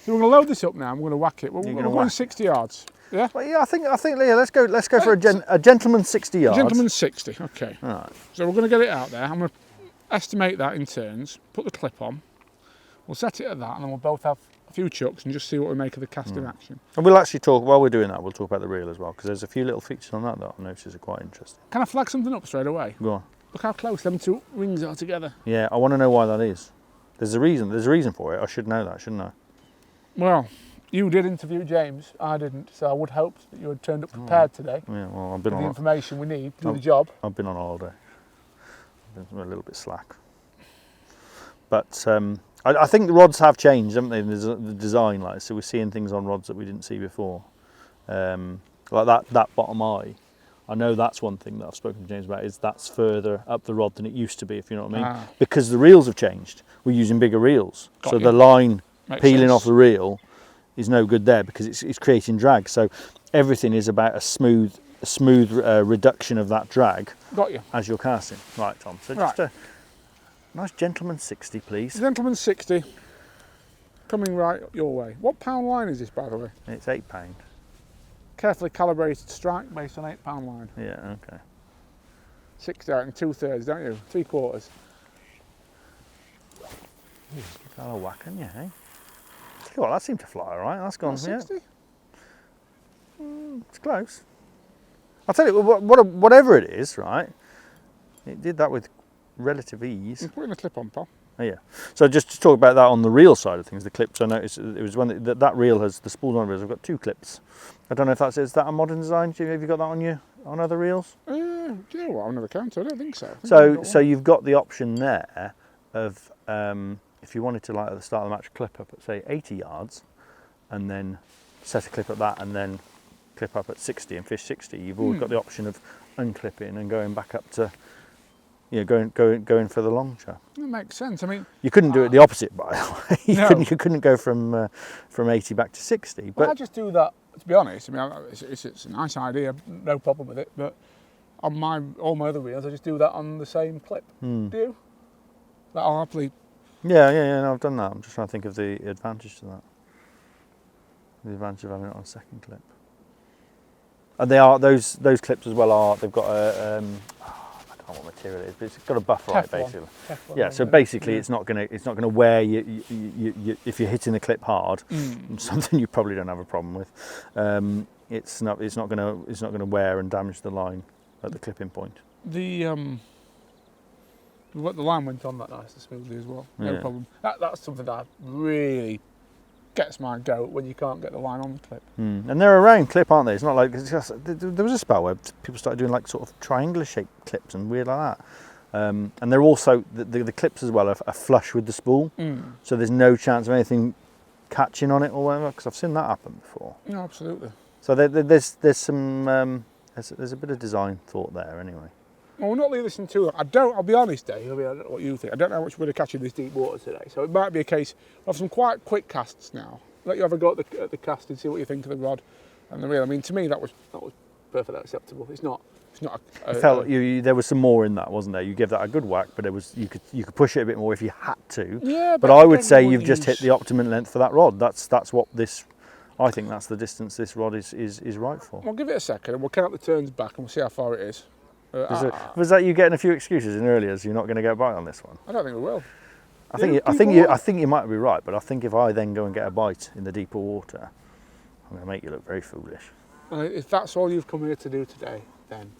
So we're going to load this up now and we're going to whack it. We're going 60 yards. Yeah? Well, yeah, I think, Leah, let's go for a gentleman's 60 yards. Gentleman's 60, okay. All right. So we're going to get it out there. I'm going to estimate that in turns, put the clip on. We'll set it at that and then we'll both have a few chucks and just see what we make of the cast in action. And we'll actually talk, while we're doing that, we'll talk about the reel as well, because there's a few little features on that I've noticed are quite interesting. Can I flag something up straight away? Go on. Look how close them two rings are together. Yeah, I want to know why that is. There's a reason for it. I should know that, shouldn't I? Well, you did interview James, I didn't, so I would hope that you had turned up prepared today. Yeah, well, I've been with on the information we need to do the job. I've been on holiday. I've been a little bit slack. But I think the rods have changed, haven't they? The design, like, so we're seeing things on rods that we didn't see before. Like that bottom eye. I know that's one thing that I've spoken to James about, is that's further up the rod than it used to be, if you know what I mean. Because the reels have changed. We're using bigger reels. Got so you. the line Makes peeling sense. off the reel is no good there because it's creating drag. So everything is about a smooth smooth reduction of that drag Got you. as you're casting. Right, Tom. So just a nice gentleman 60, please. Gentleman 60. Coming right your way. What pound line is this, by the way? It's £8. Carefully calibrated strike based on £8 line. Yeah, okay. 60 out in 2/3, don't you? 3/4. Give that a whack on you, eh? Tell you what, that seemed to fly all right. That's gone. 60? Yeah. It's close. I'll tell you, whatever it is, right? It did that with relative ease. I'm putting the clip on, pal. Oh, yeah. So just to talk about that on the reel side of things, the clips. I noticed it was when that reel has the spools on reels. I've got 2 clips. I don't know if is that a modern design. Have you got that on other reels? Do you know what? I've never counted. I don't think so. So you've got the option there of if you wanted to, like at the start of the match, clip up at say 80 yards, and then set a clip at that, and then clip up at 60 and fish 60. You've always got the option of unclipping and going back up to, going for the long shot. That makes sense. I mean, you couldn't do it the opposite, by the way. No. You couldn't go from 80 back to 60. But I just do that. To be honest, I mean, it's a nice idea, no problem with it. But on all my other reels, I just do that on the same clip. Do you? Like, I'll happily. Yeah. No, I've done that. I'm just trying to think of the advantage to that. The advantage of having it on second clip. And they are those clips as well. They've got a I don't know what material it is, but it's got a buffer on it basically. Teflon, yeah. So basically, it's not gonna wear you if you're hitting the clip hard. Something you probably don't have a problem with. It's not gonna wear and damage the line at the clipping point. The line went on that nice and smoothly as well. No problem. That's something that really gets my goat when you can't get the line on the clip. And they're a round clip, aren't they? It's not like there was a spell where people started doing like sort of triangular shaped clips and weird like that. And they're also the clips as well are flush with the spool, so there's no chance of anything catching on it or whatever. Because I've seen that happen before. No, absolutely. So there's some there's a bit of design thought there anyway. Well, we're not leaving this in too long. I'll be honest, Dave. I don't know what you think. I don't know how much we're going to catch in this deep water today. So it might be a case of some quite quick casts now. Let you have a go at the cast and see what you think of the rod and the reel. I mean, to me, that was perfectly acceptable. It's not. I felt there was some more in that, wasn't there? You gave that a good whack, but you could push it a bit more if you had to. Yeah, but I would say you've just hit the optimum length for that rod. That's what this. I think that's the distance this rod is right for. We'll give it a second and we'll count the turns back and we'll see how far it is. Was that you getting a few excuses in earlier? So you're not going to get a bite on this one? I don't think we will. I think you might be right, but I think if I then go and get a bite in the deeper water, I'm going to make you look very foolish. If that's all you've come here to do today, then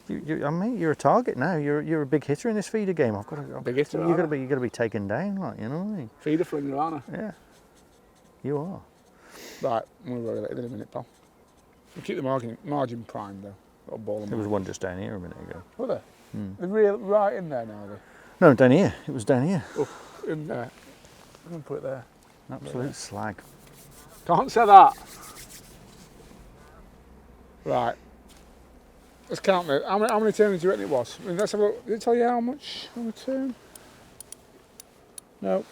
you're a target now. You're a big hitter in this feeder game. Big hitter. You're going to be taken down, like, you know what I mean? Feeder flinger, aren't I? Yeah, you are. Right, we'll worry about it in a minute, pal. We'll keep the margin primed though. There was one just down here a minute ago. Were there? They're right in there now, are they? No, down here. It was down here. Oh, in there. I'm going to put it there. Absolute slag. Can't say that. Right. Let's count it. How many turns do you reckon it was? I mean, let's have a look. Did it tell you how much on a turn? No.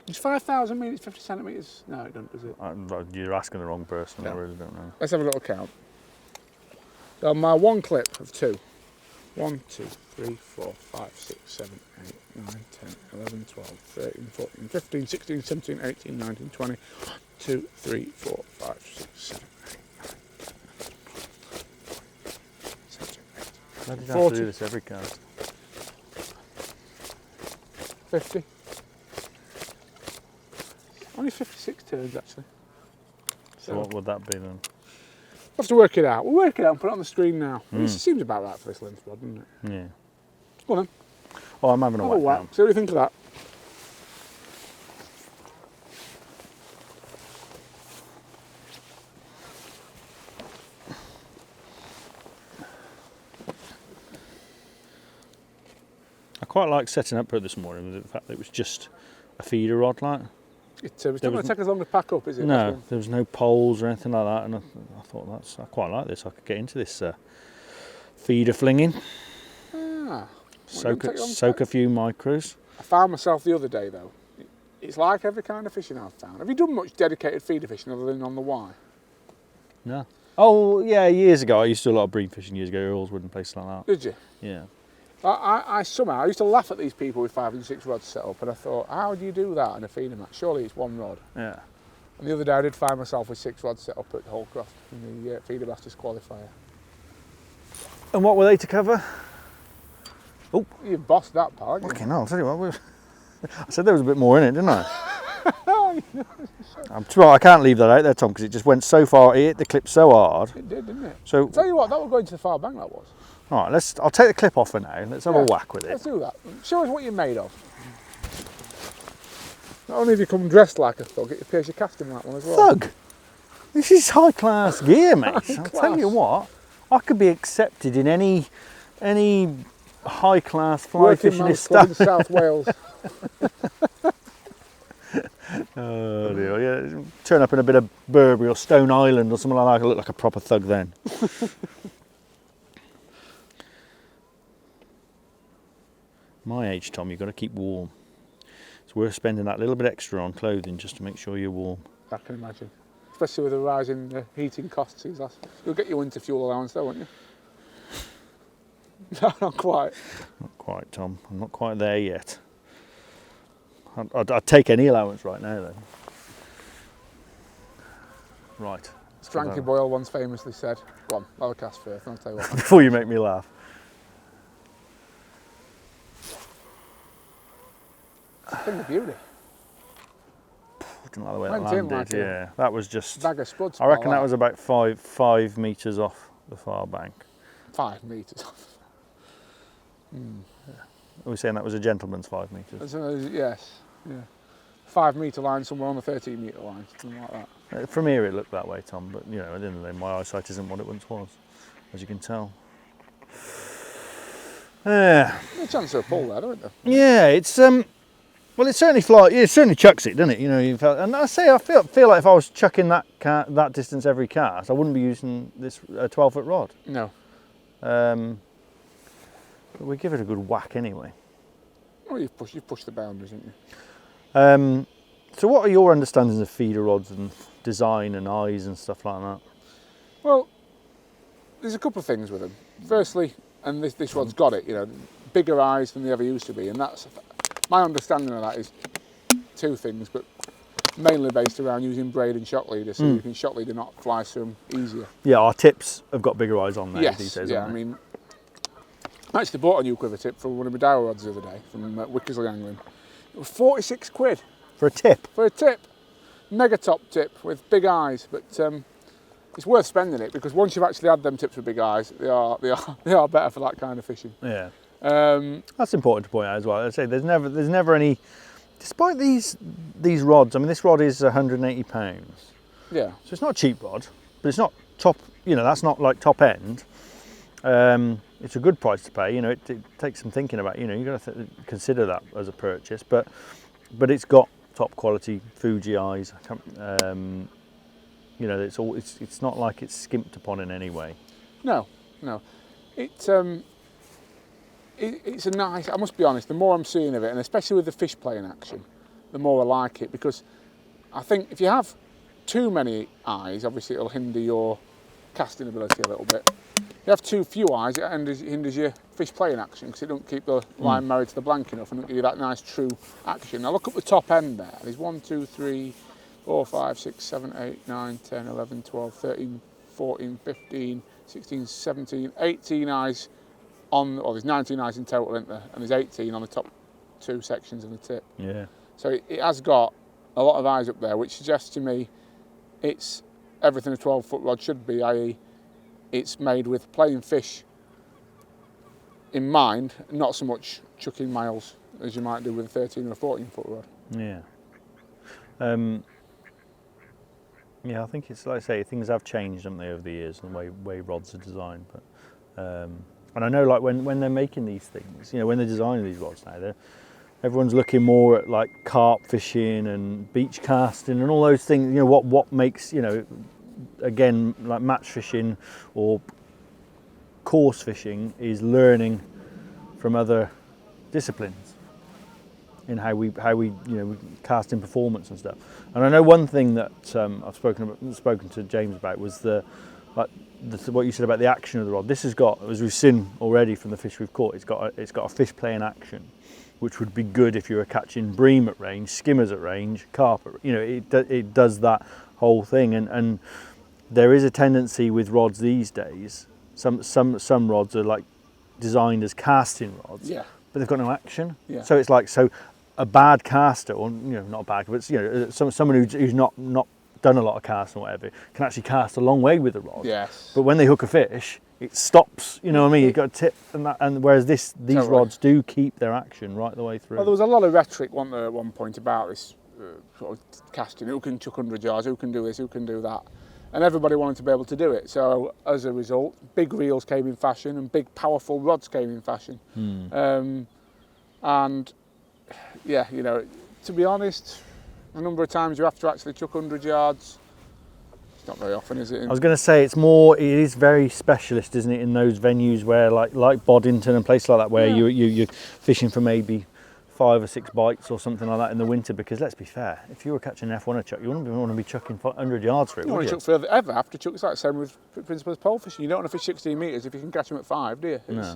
It's 5,000 metres, 50 centimetres. No, it doesn't, does it? You're asking the wrong person. Yeah. I really don't know. Let's have a little count. So my one clip of 2. 1, 2, 3, 4, 5, 6, 7, 8, 9, 10, 11, 12, 13, 14, 15, 16, 17, 18, 19, 20, 1, 2, 3, 4, 5, 6, 7, 8, 9, 10, 11, 12, 13, 14, 15, 16, 17, 18, 19, 20. Why did you have to do this every cast? 50. Only 56 turns actually. So what would that be then? We'll have to work it out. We'll work it out and put it on the screen now. It seems about right for this length rod, doesn't it? Yeah. Go on then. Oh, I'm having a whack now. See what you think of that. I quite like setting up for this morning with the fact that it was just a feeder rod, like. It's not going to take as long to pack up, is it? No, there was no poles or anything like that, and I thought I quite like this. I could get into this feeder flinging. Soak a few micros. I found myself the other day though. It's like every kind of fishing I've found. Have you done much dedicated feeder fishing other than on the Y? No. Oh yeah, years ago I used to do a lot of bream fishing years ago, Earlswood and places like that. Did you? Yeah. I somehow, I used to laugh at these people with 5 and 6 rods set up, and I thought, how do you do that on a feeder mat? Surely it's one rod. Yeah. And the other day I did find myself with 6 rods set up at Holcroft in the feeder masters qualifier. And what were they to cover? Oh, You bossed that, pal, haven't you? fucking hell, I'll tell you what, I said there was a bit more in it, didn't I? I can't leave that out there, Tom, because it just went so far, it hit the clip so hard. It did, didn't it? So, I'll tell you what, that was going to the far bank, that was. all right, I'll take the clip off for now. Let's have a whack with it. Let's do that. Show us what you're made of. Not only have you come dressed like a thug, it appears you're casting like one as well. Thug? This is high class gear, mate. I'll tell you what, I could be accepted in any high class fly Working fishing man's club in establishment. South Wales. Oh dear, yeah. Turn up in a bit of Burberry or Stone Island or something like that, I look like a proper thug then. My age, Tom, you've got to keep warm. It's worth spending that little bit extra on clothing just to make sure you're warm. I can imagine. Especially with the rise in heating costs these last. You'll get your winter fuel allowance though, won't you? No, not quite. Not quite, Tom. I'm not quite there yet. I'd take any allowance right now, though. Right. Stranky Boyle once famously said, "Go on, I'll cast first, and I'll tell you what." Before you make me laugh. Thing of beauty. I didn't like the way Went that in landed. like a Yeah, that was just. Bag of spuds. I reckon that was about five metres off the far bank. 5 metres. Are we saying that was a gentleman's 5 metres? Yes. Yeah. 5 metre line somewhere on the 13 metre line, something like that. From here it looked that way, Tom, but you know, at the end of the day, my eyesight isn't what it once was, as you can tell. Yeah. There's a chance of a pull there, don't there? Yeah, it's well, it certainly chucks it, doesn't it? You know, I feel like if I was chucking that distance every cast, I wouldn't be using this 12-foot rod. No. But we give it a good whack anyway. Well, you've pushed the boundaries, haven't you? So what are your understandings of feeder rods and design and eyes and stuff like that? Well, there's a couple of things with them. Firstly, and this rod's got it, you know, bigger eyes than they ever used to be, and that's my understanding of that is 2 things, but mainly based around using braid and shock leader, so you can shock leader not fly through them easier. Yeah, our tips have got bigger eyes on there Yes, these days. yeah, I mean, I actually bought a new quiver tip for one of my dowel rods the other day from Wickersley Angling. It was 46 quid for a tip. for a tip. Mega top tip with big eyes, but it's worth spending it because once you've actually had them tips with big eyes, they are better for that kind of fishing. Yeah. That's important to point out as well. I say there's never any, despite these rods. I mean, this rod is £180. Yeah. So it's not a cheap rod, but it's not top. You know, that's not like top end. It's a good price to pay. You know, it takes some thinking about. You know, you've got to consider that as a purchase. But it's got top quality Fuji eyes. You know, it's not like it's skimped upon in any way. No. It's a nice. I must be honest. The more I'm seeing of it, and especially with the fish playing action, the more I like it because I think if you have too many eyes, obviously it'll hinder your casting ability a little bit. If you have too few eyes, it hinders your fish playing action because it don't keep the line married to the blank enough and don't give you that nice true action. Now look up the top end there. There's 1, 2, 3, 4, 5, 6, 7, 8, 9, 10, 11, 12, 13, 14, 15, 16, 17, 18 eyes on, or there's 19 eyes in total, isn't there? And there's 18 on the top 2 sections of the tip. Yeah. So it has got a lot of eyes up there, which suggests to me it's everything a 12-foot rod should be, i.e. it's made with playing fish in mind, not so much chucking miles as you might do with a 13 or a 14-foot rod. Yeah. Yeah, I think it's like I say, things have changed, haven't they, over the years, and the way rods are designed. But and I know, like when they're making these things, you know, when they're designing these rods now, everyone's looking more at like carp fishing and beach casting and all those things. You know, what makes, you know, again, like match fishing or course fishing is learning from other disciplines in how we you know, cast in performance and stuff. And I know one thing that I've spoken to James about was the like what you said about the action of the rod. This has got, as we've seen already from the fish we've caught, it's got a fish playing action, which would be good if you were catching bream at range, skimmers at range, carp at, it does that whole thing. And there is a tendency with rods these days, some rods are like designed as casting rods, Yeah. but they've got no action. Yeah. So it's like, so a bad caster, or not a bad, but someone who's not done a lot of casting or whatever, can actually cast a long way with the rod. Yes. But when they hook a fish, it stops. You know what I mean? You've got a tip, and whereas these Totally. rods do keep their action right the way through. Well, there was a lot of rhetoric, wasn't there, at one point about this sort of casting. Who can chuck 100 yards? Who can do this? Who can do that? And everybody wanted to be able to do it. So as a result, big reels came in fashion and big powerful rods came in fashion. And yeah, to be honest, the number of times you have to actually chuck 100 yards, it's not very often, is it? I was going to say it is very specialist, isn't it, in those venues where like Boddington and places like that, where you're fishing for maybe 5 or 6 bites or something like that in the winter. Because let's be fair, if you were catching an F1 chuck, you wouldn't want to be chucking 100 yards for it. You don't want to chuck further ever after chuck. It's like the same with principles of pole fishing. You don't want to fish 16 metres if you can catch them at 5, do you? It's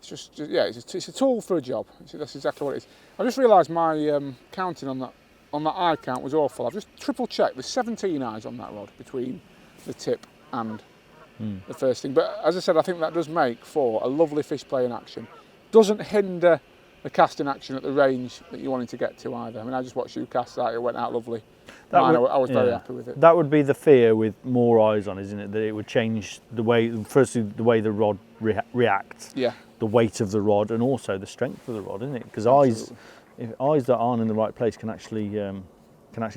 just it's a tool for a job. That's exactly what it is. I just realised my counting on that eye count was awful. I've just triple checked. There's 17 eyes on that rod between the tip and the first thing. But as I said, I think that does make for a lovely fish playing action. Doesn't hinder the casting action at the range that you're wanting to get to either. I mean, I just watched you cast that. It went out lovely. I was very happy with it. That would be the fear with more eyes on, isn't it? That it would change the way, firstly, the way the rod reacts. Yeah. The weight of the rod and also the strength of the rod, isn't it? Because eyes that aren't in the right place can actually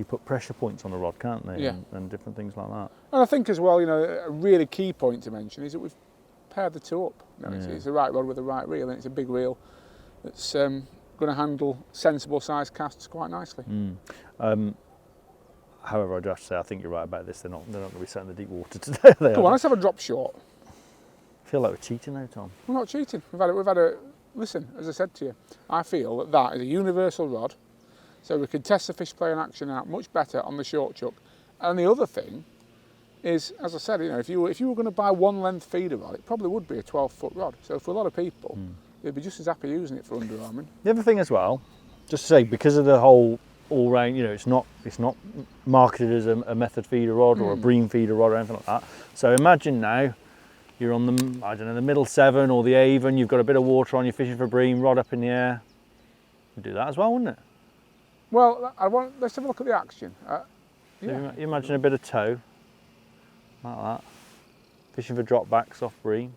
put pressure points on the rod, can't they? Yeah. And different things like that. And I think as well, a really key point to mention is that we've paired the two up. It's the right rod with the right reel, and it's a big reel that's going to handle sensible sized casts quite nicely. However, I'd have to say I think you're right about this. They're not going to be set in the deep water today. Come on, let's have a drop short. I feel like we're cheating though, Tom. We're not cheating. We've had a listen, as I said to you, I feel that is a universal rod, so we can test the fish playing action out much better on the short chuck. And the other thing is, as I said, if you were going to buy one length feeder rod, it probably would be a 12-foot rod. So for a lot of people, they'd be just as happy using it for underarming. The other thing as well, just to say, because of the whole all-round, it's not marketed as a method feeder rod or a bream feeder rod or anything like that. So imagine now you're on the middle Severn or the Avon, you've got a bit of water on, you're fishing for bream, rod up in the air. You'd do that as well, wouldn't it? Well, let's have a look at the action. So you imagine a bit of tow, like that, fishing for drop backs off bream.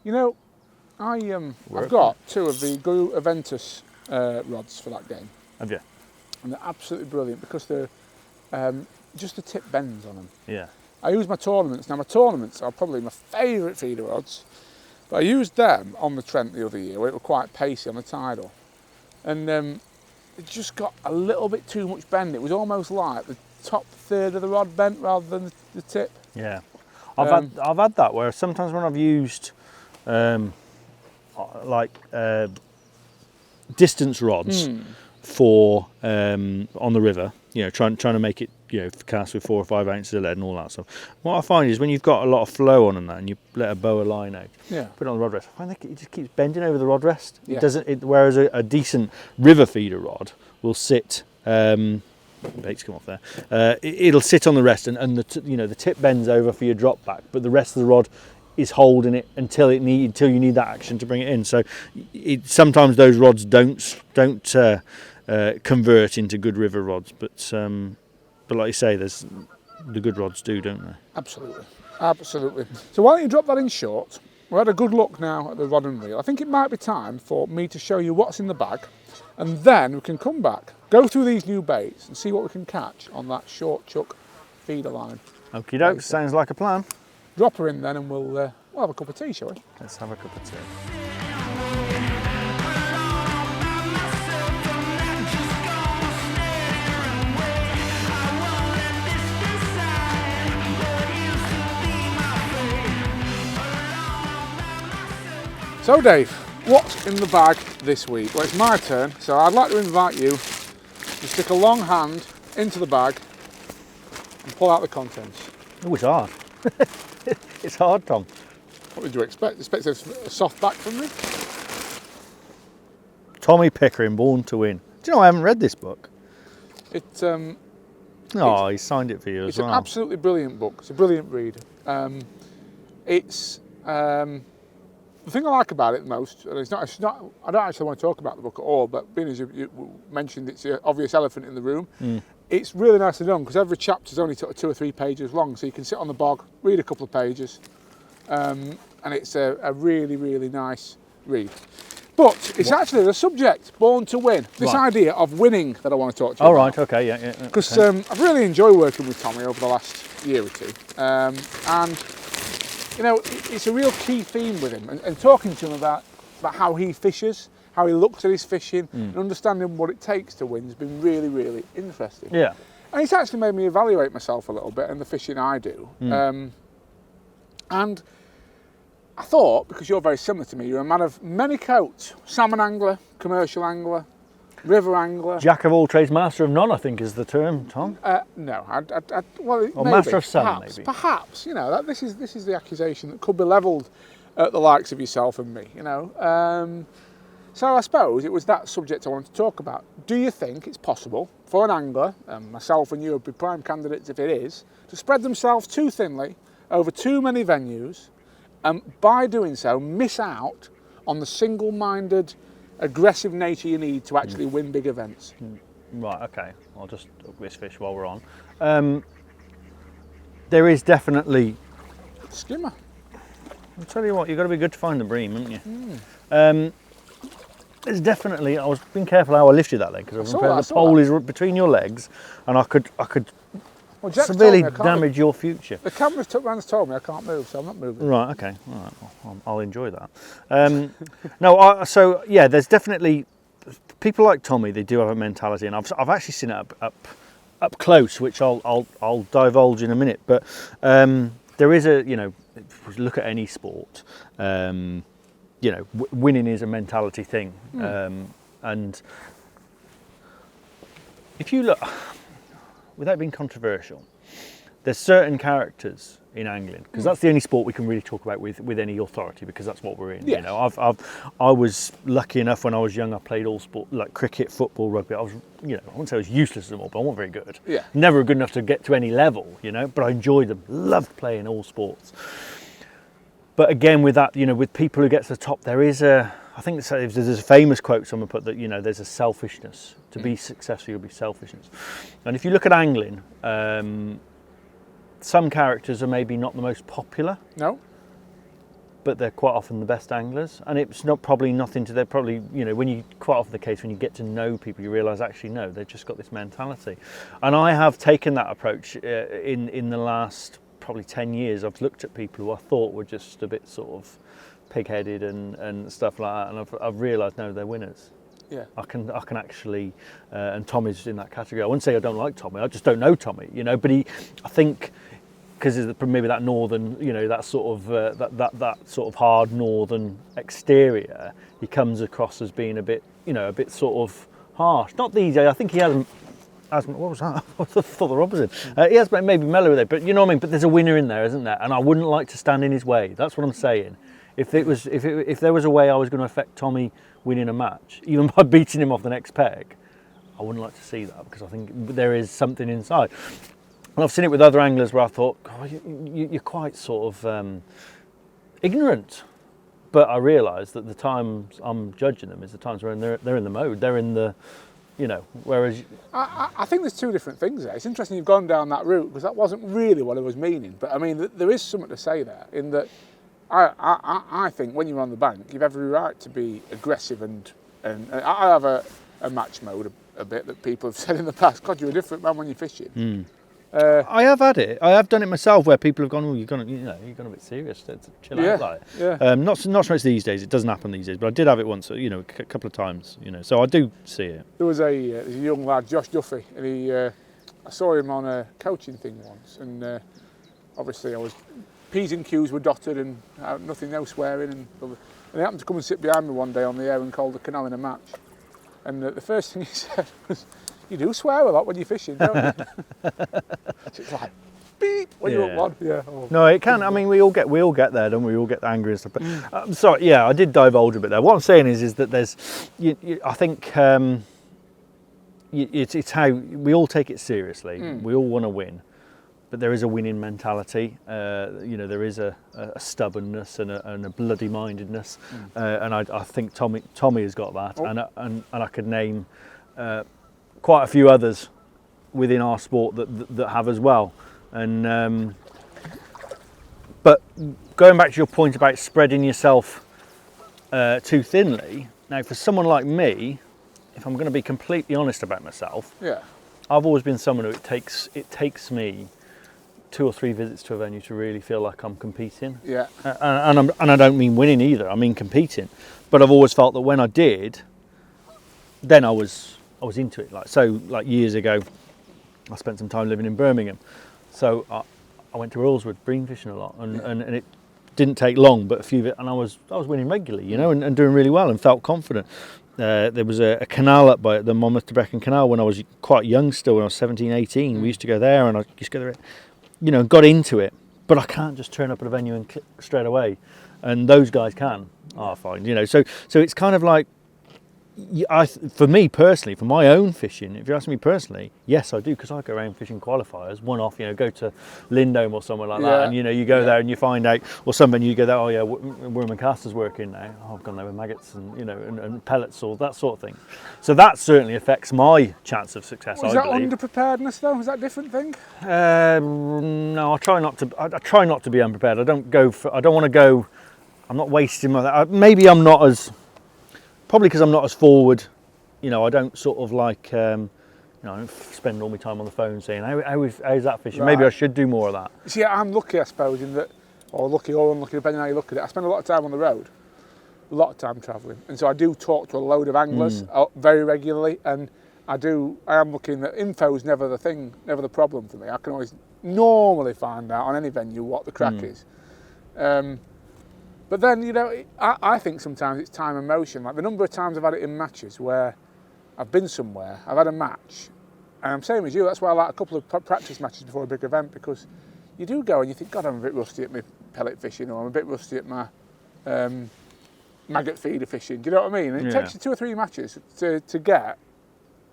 I've got 2 of the Guru Aventus rods for that game. Have you? And they're absolutely brilliant because they're just the tip bends on them. Yeah. I use my tournaments. Now my tournaments are probably my favourite feeder rods, but I used them on the Trent the other year where it was quite pacey on the tidal. And it just got a little bit too much bend. It was almost like the top third of the rod bent rather than the tip. Yeah. I've had that where sometimes when I've used distance rods for on the river, trying to make it cast with 4 or 5 ounces of lead and all that stuff. What I find is when you've got a lot of flow on and that, and you let a bow a line out, put it on the rod rest, I find that it just keeps bending over the rod rest. Yeah. It doesn't. Whereas a decent river feeder rod will sit. Bait's come off there. It'll sit on the rest, and the tip bends over for your drop back, but the rest of the rod is holding it until you need that action to bring it in. So sometimes those rods don't convert into good river rods, but like you say, there's the good rods do, don't they? Absolutely. So why don't you drop that in short? We've had a good look now at the rod and reel. I think it might be time for me to show you what's in the bag, and then we can come back, go through these new baits and see what we can catch on that short chuck feeder line. Okie doke, sounds like a plan. Drop her in then and we'll have a cup of tea, shall we? Let's have a cup of tea. So Dave, what's in the bag this week? Well, it's my turn, so I'd like to invite you to stick a long hand into the bag and pull out the contents. Oh, it's hard. It's hard, Tom. What did you expect? Expect a soft back from me? Tommy Pickering, Born to Win. Do you know I haven't read this book? Oh, he signed it for you as well. It's an absolutely brilliant book. It's a brilliant read. The thing I like about it most, and it's not. I don't actually want to talk about the book at all, but being as you mentioned, it's the obvious elephant in the room. It's really nicely done because every chapter's only sort of 2 or 3 pages long, so you can sit on the bog, read a couple of pages, and it's a really, really nice read. But it's actually the subject, Born to Win. This idea of winning that I want to talk to you about. Right, okay, yeah. Because I've really enjoyed working with Tommy over the last year or two. And, you know, it's a real key theme with him. And talking to him about how he fishes, how he looks at his fishing, and understanding what it takes to win has been really, really interesting. Yeah. And it's actually made me evaluate myself a little bit and the fishing I do. And I thought, because you're very similar to me, you're a man of many coats. Salmon angler, commercial angler, river angler. Jack of all trades, master of none, I think is the term, Tom. No, well, or maybe, master of some, perhaps, maybe. Perhaps, you know, this is the accusation that could be levelled at the likes of yourself and me, you know. So I suppose it was that subject I wanted to talk about. Do you think it's possible for an angler, and myself and you would be prime candidates if it is, to spread themselves too thinly over too many venues, and by doing so miss out on the single-minded, aggressive nature you need to actually win big events? Right, okay. I'll just hook this fish while we're on. There is definitely... Skimmer. I'll tell you what, you've got to be good to find the bream, haven't you? There's definitely... I was being careful how I lifted that leg, because the pole is between your legs, and I could severely damage your future. The cameraman's told me I can't move, so I'm not moving. Right, okay. All right, well, I'll enjoy that. So yeah, there's definitely people like Tommy. They do have a mentality, and I've actually seen it up close, which I'll divulge in a minute. But there is a, you know, if you look at any sport, you know, winning is a mentality thing, and if you look. Without being controversial, there's certain characters in angling, because that's the only sport we can really talk about with any authority, because that's what we're in. Yes. You know, I was lucky enough when I was young. I played all sport, like cricket, football, rugby. I was, you know, I wouldn't say I was useless at them all, but I wasn't very good. Yeah. Never good enough to get to any level, you know. But I enjoyed them, loved playing all sports. But again, with that, you know, with people who get to the top, there is I think there's a famous quote someone put that, you know, there's a selfishness. To be successful, you'll be selfishness. And if you look at angling, some characters are maybe not the most popular. No. But they're quite often the best anglers. And it's not probably nothing to, they're probably, you know, when you, quite often the case, when you get to know people, you realise actually, no, they've just got this mentality. And I have taken that approach in the last probably 10 years. I've looked at people who I thought were just a bit sort of pig-headed and stuff like that, and I've realised no, they're winners. Yeah, I can actually, and Tommy's in that category. I wouldn't say I don't like Tommy. I just don't know Tommy, you know. But I think, because maybe that northern, you know, that sort of that sort of hard northern exterior, he comes across as being a bit, you know, a bit sort of harsh. Not these days. I think he hasn't. What was that? I thought the opposite. He has maybe mellow with it, but you know what I mean. But there's a winner in there, isn't there? And I wouldn't like to stand in his way. That's what I'm saying. If there was a way I was going to affect Tommy winning a match, even by beating him off the next peg, I wouldn't like to see that, because I think there is something inside. And I've seen it with other anglers where I thought, God, you're quite sort of ignorant. But I realise that the times I'm judging them is the times when they're in the mode, they're in the, you know, whereas... I think there's two different things there. It's interesting you've gone down that route, because that wasn't really what I was meaning. But I mean, there is something to say there, in that I think when you're on the bank, you've every right to be aggressive, and I have a match mode a bit that people have said in the past, God, you're a different man when you're fishing. I have had it. I have done it myself, where people have gone, "Oh, you've gone a bit serious. To chill out, like." Yeah. Not so much these days. It doesn't happen these days, but I did have it once. You know, a couple of times. You know, so I do see it. There was a young lad, Josh Duffy, and I saw him on a coaching thing once, and obviously I was. P's and Q's were dotted, and nothing, no swearing, and he happened to come and sit behind me one day on the air and called the canal in a match. And the first thing he said was, You do swear a lot when you're fishing, don't you? It's like beep when you're up one. Yeah. Oh. No, it can. I mean, we all get there, don't we? We all get angry and stuff. But sorry, yeah, I did divulge a bit there. What I'm saying is that there's, I think it's how we all take it seriously. We all want to win, but there is a winning mentality. There is a stubbornness and a bloody mindedness, and I think Tommy has got that, and I could name quite a few others within our sport that have as well. And but going back to your point about spreading yourself too thinly, now for someone like me, if I'm going to be completely honest about myself, I've always been someone who it takes me 2 or 3 visits to a venue to really feel like I'm competing. Yeah. And I don't mean winning either. I mean competing. But I've always felt that when I did, then I was into it. Like years ago, I spent some time living in Birmingham. So I went to Earlswood bream fishing a lot, and it didn't take long, but and I was winning regularly, and doing really well and felt confident. There was a canal up by the Monmouth to Brecon Canal when I was quite young still, when I was 17, 18. We used to go there, and I used to go there, got into it. But I can't just turn up at a venue and click straight away, and those guys can. I find, So it's kind of like, for me personally, for my own fishing, if you ask me personally, yes, I do, because I go around fishing qualifiers, one-off, go to Lindome or somewhere like that, and you go there and you find out, or somewhere you go there, oh yeah, Worm and Caster's working now. Oh, I've gone there with maggots and and pellets or that sort of thing. So that certainly affects my chance of success. Was that underpreparedness though? Was that a different thing? No, I try not to be unprepared. I don't want to go. I'm not wasting my. Maybe I'm not as. Probably because I'm not as forward, I don't sort of like, I don't spend all my time on the phone saying, how's that fishing? Right. Maybe I should do more of that. See, I'm lucky, I suppose, in that, or lucky or unlucky, depending on how you look at it. I spend a lot of time on the road, a lot of time travelling. And so I do talk to a load of anglers very regularly. And I am looking that info's never the problem for me. I can always normally find out on any venue what the crack is. But then, I think sometimes it's time and motion. Like the number of times I've had it in matches where I've been somewhere, I've had a match, and I'm same as you, that's why I like a couple of practice matches before a big event, because you do go and you think, God, I'm a bit rusty at my pellet fishing, or I'm a bit rusty at my maggot feeder fishing. Do you know what I mean? And it takes you 2 or 3 matches to get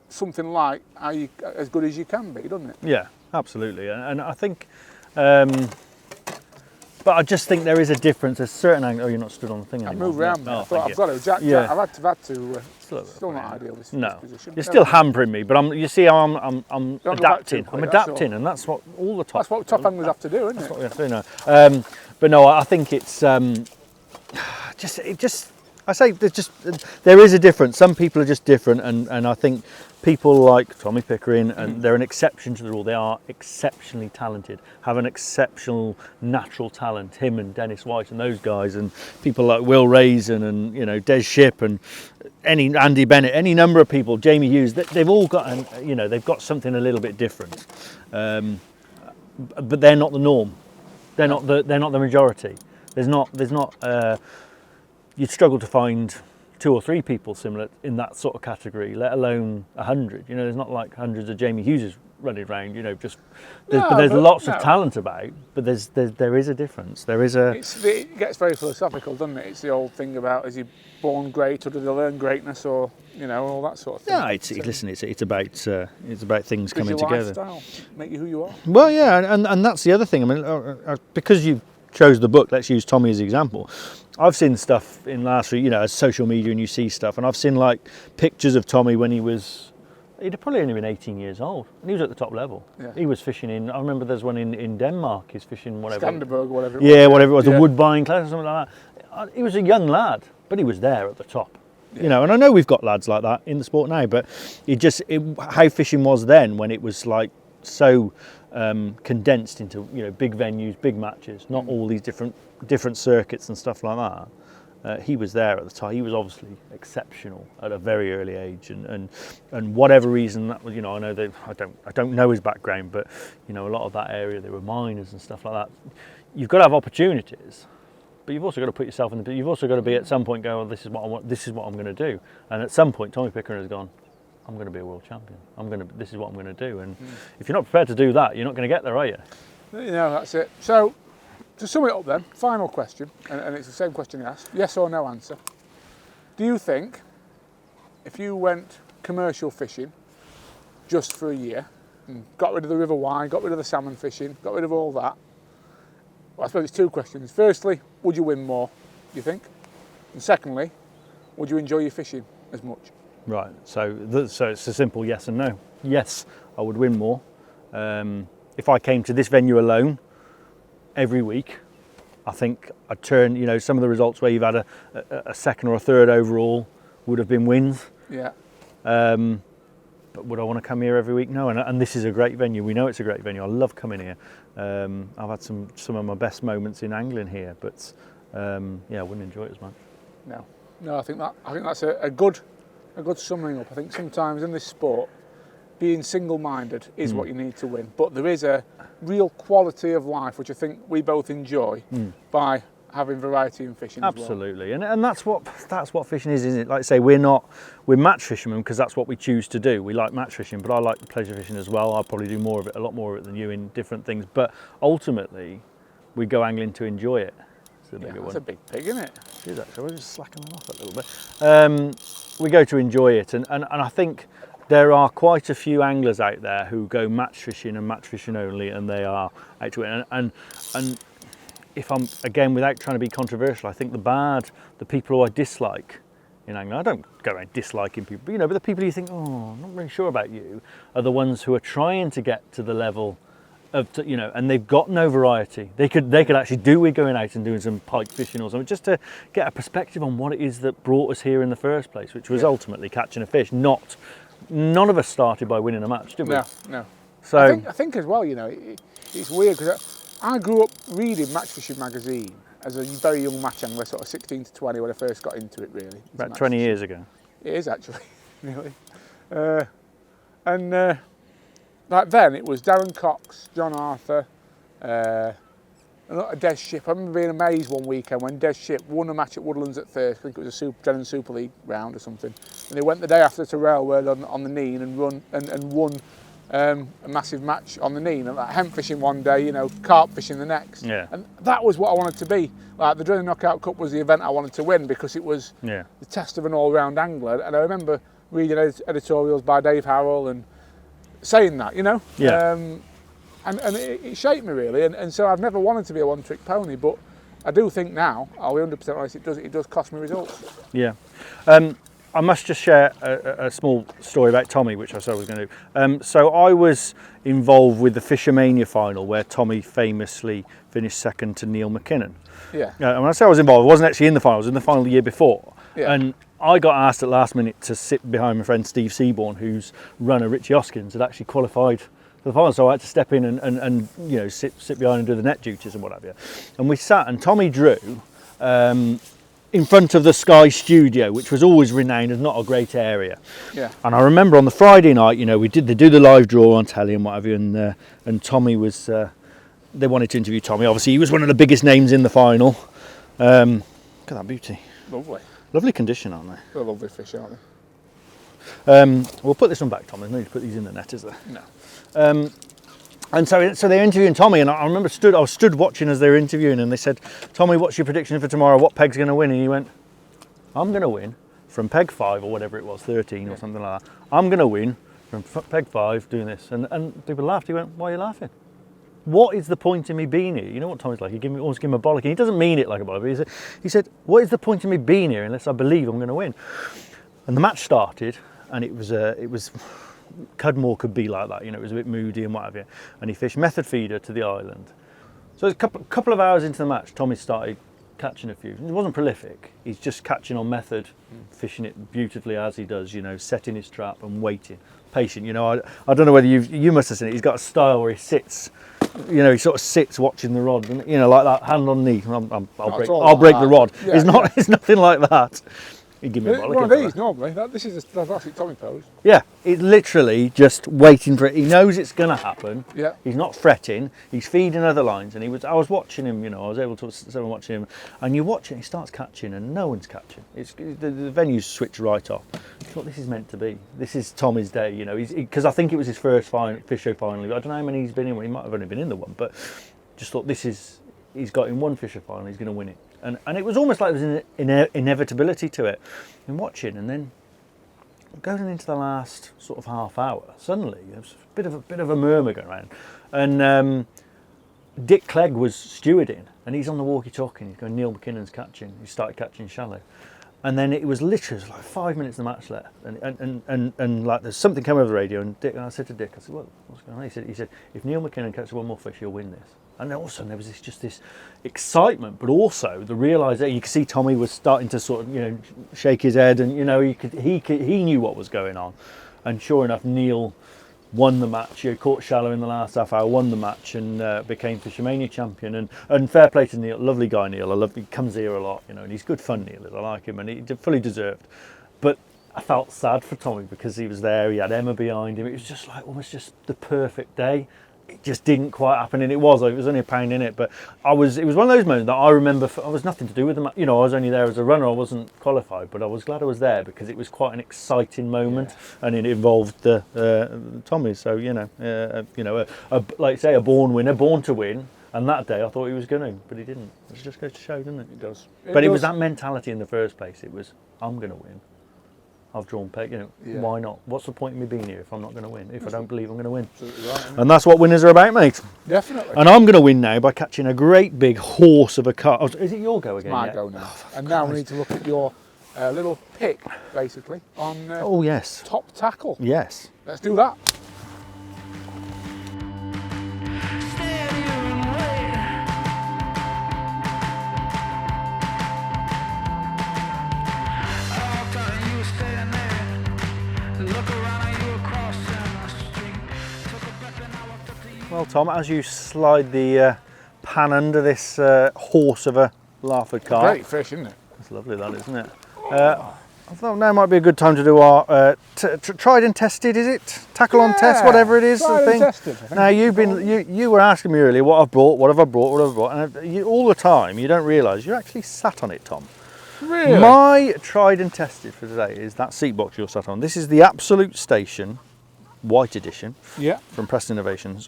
something like as good as you can be, doesn't it? Yeah, absolutely. And I think... but I just think there is a difference. There's certain angle. Oh, you're not stood on the thing anymore. I moved around. Oh, I've got to. I've had to. Still not ideal. This position. You're still hampering me, but I'm adapting. I'm adapting, and that's what all the top. That's what top anglers have to do, isn't it? That's what we have to do now. But no, I think it's I say there is a difference. Some people are just different, and I think people like Tommy Pickering, and they're an exception to the rule. They are exceptionally talented, have an exceptional natural talent. Him and Dennis White and those guys, and people like Will Raisin and Des Shipp and Andy Bennett, any number of people, Jamie Hughes. They've all got they've got something a little bit different, but they're not the norm. They're not the majority. There's not. You'd struggle to find 2 or 3 people similar in that sort of category, let alone 100. There's not like hundreds of Jamie Hugheses running around. But there's lots of talent about. But there is a difference. There is a. It gets very philosophical, doesn't it? It's the old thing about, is he born great, or do they learn greatness, or all that sort of thing. No, it's about things coming together. Lifestyle make you who you are. Well, yeah, and that's the other thing. I mean, because you chose the book, let's use Tommy as an example. I've seen stuff in last week, as social media, and you see stuff, and I've seen like pictures of Tommy when he'd probably only been 18 years old, and he was at the top level. Yeah. He was fishing I remember there's one in Denmark, he's fishing whatever. Skanderborg or whatever it was. Yeah, whatever it was, a Woodbine class or something like that. He was a young lad, but he was there at the top. Yeah. And I know we've got lads like that in the sport now, but how fishing was then, when it was like so condensed into big venues, big matches, not all these different circuits and stuff like that. He was there at the time. He was obviously exceptional at a very early age, and whatever reason that was, I know that I don't know his background, but a lot of that area, there were miners and stuff like that. You've got to have opportunities, but you've also got to put yourself in you've also got to be at some point go, well, this is what I want, this is what I'm going to do. And at some point, Tommy Pickering has gone, I'm going to be a world champion. This is what I'm going to do. And if you're not prepared to do that, you're not going to get there, are you? You know, that's it. So, to sum it up then, final question, and it's the same question you asked, yes or no answer. Do you think if you went commercial fishing just for a year, and got rid of the river wine, got rid of the salmon fishing, got rid of all that, well, I suppose it's two questions. Firstly, would you win more, do you think? And secondly, would you enjoy your fishing as much? Right, so it's a simple yes and no. Yes, I would win more. If I came to this venue alone every week, I think I'd turn, you know, some of the results where you've had a second or a third overall would have been wins. Yeah. But would I want to come here every week? No, and this is a great venue. We know it's a great venue. I love coming here. I've had some of my best moments in angling here, but yeah, I wouldn't enjoy it as much. No, I think that's a good summing up. I think sometimes in this sport, being single-minded is what you need to win, but there is a real quality of life which I think we both enjoy by having variety in fishing. Absolutely, as well. And that's what fishing is, isn't it? Like I say, we're match fishermen because that's what we choose to do. We like match fishing, but I like pleasure fishing as well. I'll probably do a lot more of it than you in different things. But ultimately, we go angling to enjoy it. It's a bigger one. That's a big pig, isn't it? It is actually. We'll just slacken them off a little bit. We go to enjoy it, and I think there are quite a few anglers out there who go match fishing and match fishing only, and they are out to it. And if I'm, again, without trying to be controversial, I think the people who I dislike in angling, I don't go around disliking people, but, you know, but the people you think, oh, I'm not really sure about you, are the ones who are trying to get to the level of, you know, and they've got no variety. They could actually do with going out and doing some pike fishing or something, just to get a perspective on what it is that brought us here in the first place, which was ultimately catching a fish. None of us started by winning a match, did we? No. So I think as well, you know, it's weird because I grew up reading Match Fishing magazine as a very young match angler, sort of 16 to 20 when I first got into it, really. About 20 years ago. It is actually, really. Like then it was Darren Cox, John Arthur, and a Des Ship. I remember being amazed one weekend when Des Ship won a match at Woodlands at Thirsk. I think it was a Drennan Super League round or something. And they went the day after to Railway on the Neen and won a massive match on the Neen. And like hemp fishing one day, you know, carp fishing the next. Yeah. And that was what I wanted to be. Like the Drennan Knockout Cup was the event I wanted to win because it was the test of an all-round angler. And I remember reading editorials by Dave Harrell and saying that, you know. Yeah. And it shaped me really, and so I've never wanted to be a one-trick pony, but I do think now, I'll be 100% honest, it does cost me results. Yeah. I must just share a small story about Tommy, which I said I was going to do. So I was involved with the Fishermania final, where Tommy famously finished second to Neil McKinnon. Yeah. And when I say I was involved, I wasn't actually in the final, I was in the final the year before. Yeah. And I got asked at last minute to sit behind my friend Steve Seaborn, whose runner Richie Hoskins had actually qualified for the final, so I had to step in and you know, sit behind and do the net duties and what have you. And we sat, and Tommy drew in front of the Sky Studio, which was always renowned as not a great area. Yeah. And I remember on the Friday night, you know, they do the live draw on telly and what have you, and Tommy was, they wanted to interview Tommy. Obviously, he was one of the biggest names in the final. Look at that beauty. Lovely. Lovely condition, aren't they? They're lovely fish, aren't they? We'll put this one back, Tom. There's no need to put these in the net, is there? No. And so they're interviewing Tommy, and I remember I was stood watching as they were interviewing, and they said, Tommy, what's your prediction for tomorrow? What peg's going to win? And he went, I'm going to win from peg 5 or whatever it was, 13 or something like that. I'm going to win from peg 5 doing this. And people laughed. He went, why are you laughing? What is the point in me being here? You know what Tommy's like, he always give him a bollock. And he doesn't mean it like a bollock, but he said, what is the point in me being here unless I believe I'm going to win? And the match started, and it was Cudmore could be like that, you know, it was a bit moody and what have you. And he fished method feeder to the island. So a couple of hours into the match, Tommy started catching a few. He wasn't prolific, he's just catching on method, fishing it beautifully as he does, you know, setting his trap and waiting. Patient, you know, I don't know whether you must have seen it, he's got a style where he sits, you know, he sort of sits watching the rod, and, you know, like that, hand on knee, I'll break the rod. Yeah, it's nothing like that. He'd give me a bollock. One of these normally. This is the classic Tommy pose. Yeah, it's literally just waiting for it. He knows it's going to happen. Yeah. He's not fretting. He's feeding other lines, and I was watching him. I was able to watching him, and you watch it. He starts catching, and no one's catching. The venue's switched right off. I thought this is meant to be. This is Tommy's day. Because I think it was his first fish show final. I don't know how many he's been in. He might have only been in the one, but just thought he's got in one Fisher final. He's going to win it. And it was almost like there was an inevitability to it. And watching, and then going into the last sort of half hour, suddenly there was a bit of a murmur going around, and Dick Clegg was stewarding, and he's on the walkie-talkie. He's going, Neil McKinnon's catching. He started catching shallow, and then it was literally like 5 minutes of the match left, and like there's something came over the radio, and I said to Dick, I said, what's going on? He said, if Neil McKinnon catches one more fish, he'll win this. And then all of a sudden there was this excitement, but also the realisation. You could see Tommy was starting to sort of shake his head, and he knew what was going on. And sure enough, Neil won the match. He caught shallow in the last half hour, won the match, and became Fishermania champion. And fair play to Neil, lovely guy Neil. He comes here a lot, and he's good fun. Neil, I like him, and he fully deserved. But I felt sad for Tommy because he was there. He had Emma behind him. It was just like almost just the perfect day. It just didn't quite happen, and it was only a pound in it, but it was one of those moments that I remember. I was nothing to do with them, I was only there as a runner. I wasn't qualified, but I was glad I was there because it was quite an exciting moment, and it involved Tommy. So like say a born winner, born to win. And that day I thought he was going to, but he didn't. It just goes to show, doesn't it? It does. But it was that mentality in the first place. It was, I'm going to win. I've drawn peg, why not? What's the point in me being here if I'm not going to win? If I don't believe I'm going to win? Absolutely right, and that's what winners are about, mate. Definitely. And I'm going to win now by catching a great big horse of a carp. Oh, is it your go again? It's my go now. And now we need to look at your little pick, basically, on yes. top tackle. Yes. Let's do that. Well, Tom, as you slide the pan under this horse of a Larford carp. Great fish, isn't it? It's lovely, that, isn't it? I thought now might be a good time to do our tried and tested, is it? Tackle on test, whatever it is. Tried and tested. Now you were asking me earlier what I've brought, and all the time you don't realise you actually sat on it, Tom. Really? My tried and tested for today is that seat box you're sat on. This is the Absolute Station White Edition from Preston Innovations.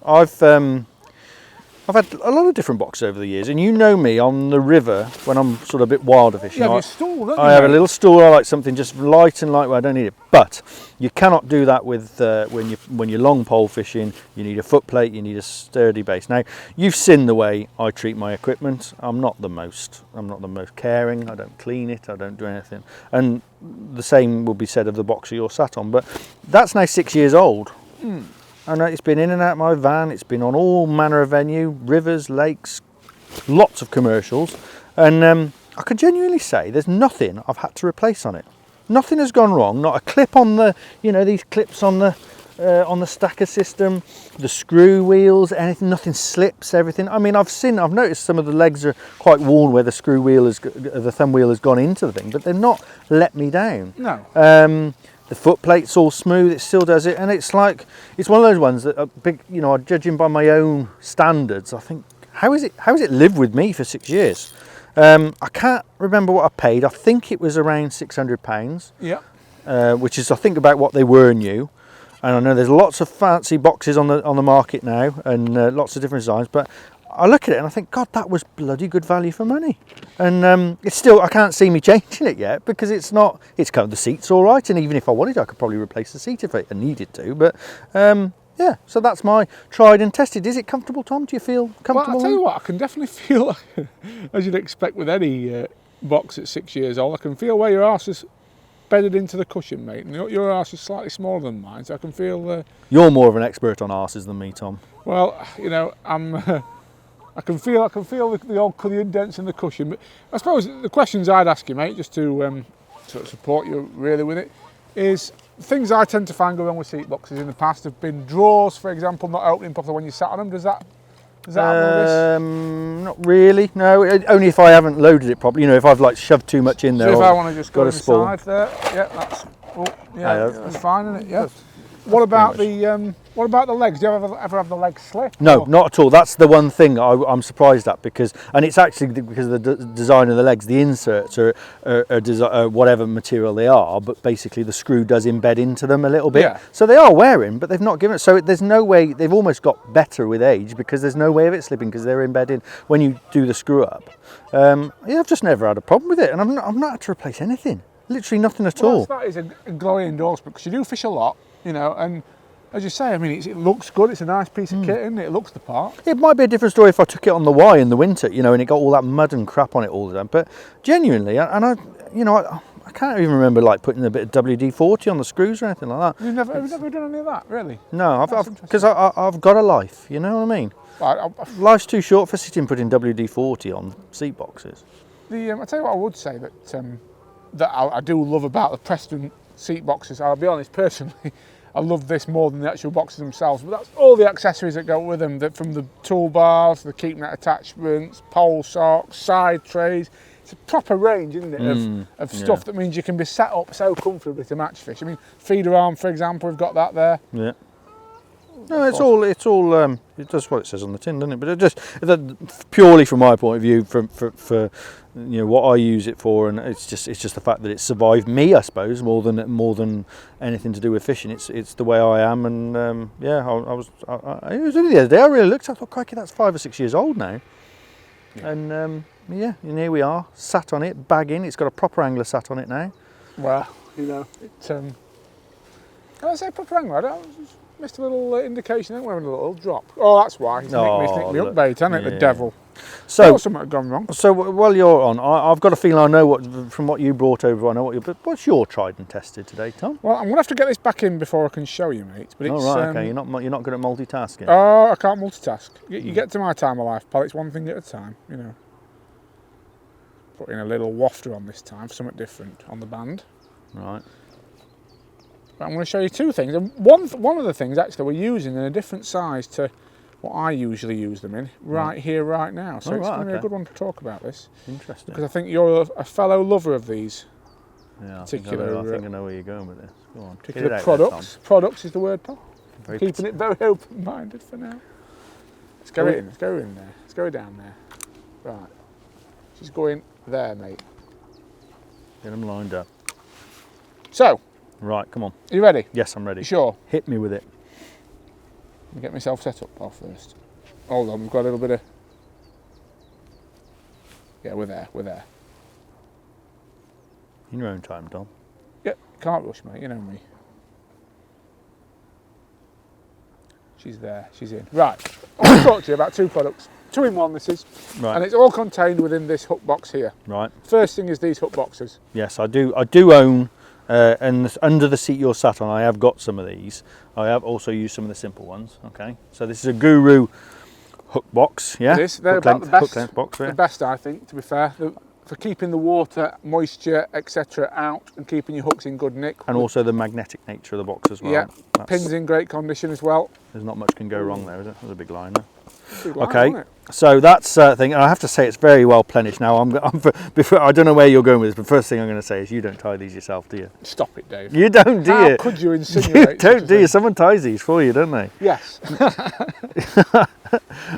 I've had a lot of different boxes over the years, and you know me on the river when I'm sort of a bit wilder fishing. You have your stool, don't you? I have a little stool. I like something just light and lightweight. I don't need it, but you cannot do that with when you're long pole fishing. You need a foot plate. You need a sturdy base. Now you've seen the way I treat my equipment. I'm not the most caring. I don't clean it. I don't do anything. And the same will be said of the boxer you're sat on. But that's now 6 years old. And it's been in and out of my van. It's been on all manner of venue, rivers, lakes, lots of commercials. And I can genuinely say there's nothing I've had to replace on it. Nothing has gone wrong. Not a clip on the, these clips on the stacker system, the screw wheels, anything. Nothing slips. Everything. I mean, I've noticed some of the legs are quite worn where the screw wheel the thumb wheel has gone into the thing, but they've not let me down. No. The foot plate's all smooth, it still does it, and it's one of those ones that are big, judging by my own standards, I think, how has it lived with me for 6 years? I can't remember what I paid. I think it was around £600. Yeah. Which is, I think, about what they were new. And I know there's lots of fancy boxes on the market now, and lots of different designs, but I look at it and I think, God, that was bloody good value for money. And it's still, I can't see me changing it yet because it's kind of, the seat's all right. And even if I wanted, I could probably replace the seat if I needed to. But yeah, so that's my tried and tested. Is it comfortable, Tom? Do you feel comfortable? Well, I'll tell you what, I can definitely feel, as you'd expect with any box at 6 years old, I can feel where your arse is bedded into the cushion, mate. And your arse is slightly smaller than mine, so I can feel... You're more of an expert on arses than me, Tom. Well, I can feel the old indents in the cushion. But I suppose the questions I'd ask you, mate, just to sort of support you really with it, is things I tend to find go wrong with seat boxes in the past have been drawers, for example, not opening properly when you sat on them. Does that Does that happen with this? Not really. No, only if I haven't loaded it properly. You know, if I've like shoved too much in there. So if I want to just go got a spool. inside there, yeah, that's that's fine, isn't it? Yeah. What about the legs? Do you ever have the legs slip? No, or? not at all. That's the one thing I'm surprised at, because, and it's actually because of the design of the legs. The inserts are whatever material they are, but basically the screw does embed into them a little bit. Yeah. So they are wearing, but they've not given it. So there's no way, they've almost got better with age, because there's no way of it slipping because they're embedded when you do the screw up. Yeah, I've just never had a problem with it, and I'm not had to replace anything. Literally nothing at all. That is a glowing endorsement, because you do fish a lot, you know, and as you say, I mean, it looks good. It's a nice piece of kit, isn't it? It looks the part. It might be a different story if I took it on the Y in the winter, you know, and it got all that mud and crap on it all the time. But genuinely, I can't even remember like putting a bit of WD-40 on the screws or anything like that. You've never done any of that, really? No, because I've got a life. You know what I mean? Life's too short for sitting putting WD-40 on seat boxes. I tell you what, I would say that I do love about the Preston seat boxes. I'll be honest, personally, I love this more than the actual boxes themselves, but that's all the accessories that go with them, from the toolbars, the keep net attachments, pole socks, side trays. It's a proper range, isn't it, of stuff that means you can be set up so comfortably to match fish. I mean, feeder arm, for example, we've got that there. Yeah. No, it's all. It does what it says on the tin, doesn't it? But it just purely from my point of view, for you know what I use it for, and it's just the fact that it survived me, I suppose, more than anything to do with fishing. It's the way I am, and yeah, it was only the other day I really looked. I thought, crikey, that's 5 or 6 years old now, yeah. And yeah, and here we are, sat on it, bagging. It's got a proper angler sat on it now. Well, you know, I say proper angler. I don't. Missed a little indication, ain't we, having a little drop? Oh, that's why. He's nicked me up bait, hasn't it? The devil. So something had gone wrong. So while you're on, I've got a feeling I know from what you brought over. I know but what's your tried and tested today, Tom? Well, I'm gonna have to get this back in before I can show you, mate. But it's, right, okay. You're not good at multitasking. Oh, I can't multitask. You get to my time of life, pal. It's one thing at a time, you know. Putting a little wafter on this time, something different on the band. Right. I'm going to show you two things. And one of the things actually we're using in a different size to what I usually use them in here, right now. So it's going to be a good one to talk about this. Interesting. Because I think you're a fellow lover of these particular. I think I know where you're going with this. Go on. Particular products. Products is the word, pal. Keeping it very open-minded for now. Let's go in. Let's go in there. Let's go down there. Right. She's going there, mate. Get them lined up. So. Right, come on. Are you ready? Yes, I'm ready. You sure? Hit me with it. Let me get myself set up, pal, first. Hold on, we've got a little bit of... Yeah, we're there. In your own time, Dom. Yep, can't rush, mate, you know me. She's there, she's in. Right, I want to talk to you about two products. 2-in-1 this is. Right. And it's all contained within this hook box here. Right. First thing is these hook boxes. Yes, I do own... and under the seat you're sat on, I have got some of these. I have also used some of the simple ones. Okay, so this is a Guru hook box. Yeah, they're about the best. Hook length box, the best, I think. To be fair, for keeping the water, moisture, etc., out and keeping your hooks in good nick. And also the magnetic nature of the box as well. Yeah, pins in great condition as well. There's not much can go wrong there, is it? There's a big line there. Okay, so that's thing, and I have to say it's very well plenished. Now, before I don't know where you're going with this, but first thing I'm going to say is you don't tie these yourself, do you? Stop it, Dave. You don't, do you? How could you insinuate? Do you? Someone ties these for you, don't they? Yes.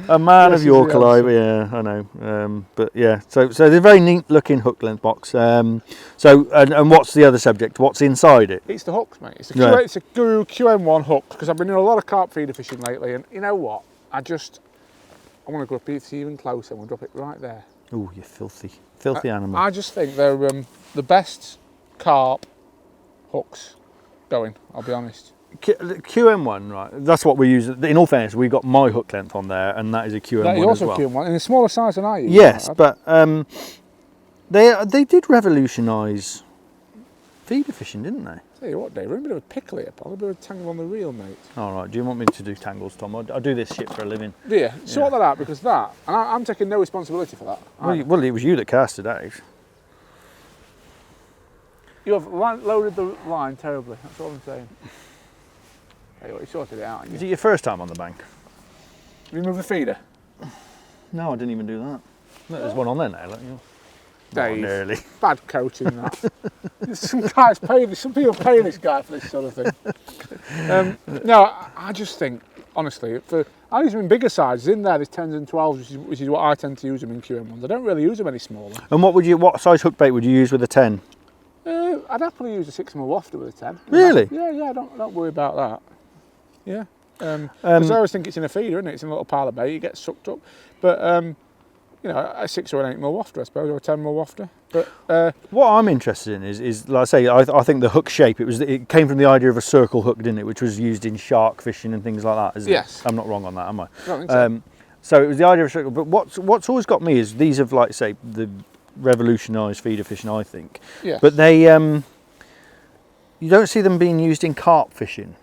A man of your caliber, yeah, I know. But yeah, so they're a very neat looking hook length box. And what's the other subject? What's inside it? It's the hooks, mate. It's a Guru QM1 hook, because I've been doing a lot of carp feeder fishing lately, and you know what? I want to go up even closer. I'm going to drop it right there. Oh, you filthy animal. I just think they're the best carp hooks going, I'll be honest. QM1, right, that's what we use. In all fairness, we got my hook length on there, and that is a QM1 that is also as well. QM1, in a smaller size than I use. Yes, but they did revolutionise feeder fishing, didn't they? Tell you what, Dave, we're in a bit of a pickle here, pal. A bit of a tangle on the reel, mate. All right, do you want me to do tangles, Tom? I do this shit for a living. Do you? Sort that out, because and I'm taking no responsibility for that. Well, it was you that cast it out. You have loaded the line terribly, that's all I'm saying. Tell you what, you sorted it out, haven't you? Is it your first time on the bank? Have you moved the feeder? No, I didn't even do that. Look, there's one on there now. Look, Dave, not nearly. bad coaching that. Some people pay this guy for this sort of thing. No, I just think, honestly, I use them in bigger sizes. In there, there's 10s and 12s, which is what I tend to use them in QM1s. I don't really use them any smaller. And what size hook bait would you use with a 10? I'd happily use a 6mm wafter with a 10. Really? Yeah, don't worry about that. Yeah. Because I always think it's in a feeder, isn't it? It's in a little pile of bait, it gets sucked up. But, a 6 or an 8mm wafter, I suppose, or a 10mm wafter. But what I'm interested in is like I say, I think the hook shape, it came from the idea of a circle hook, didn't it? Which was used in shark fishing and things like that, isn't yes. it? I'm not wrong on that, am I? I don't think so. So it was the idea of a circle. But what's always got me is these have, like say, the revolutionised feeder fishing, I think. Yes. But they, you don't see them being used in carp fishing.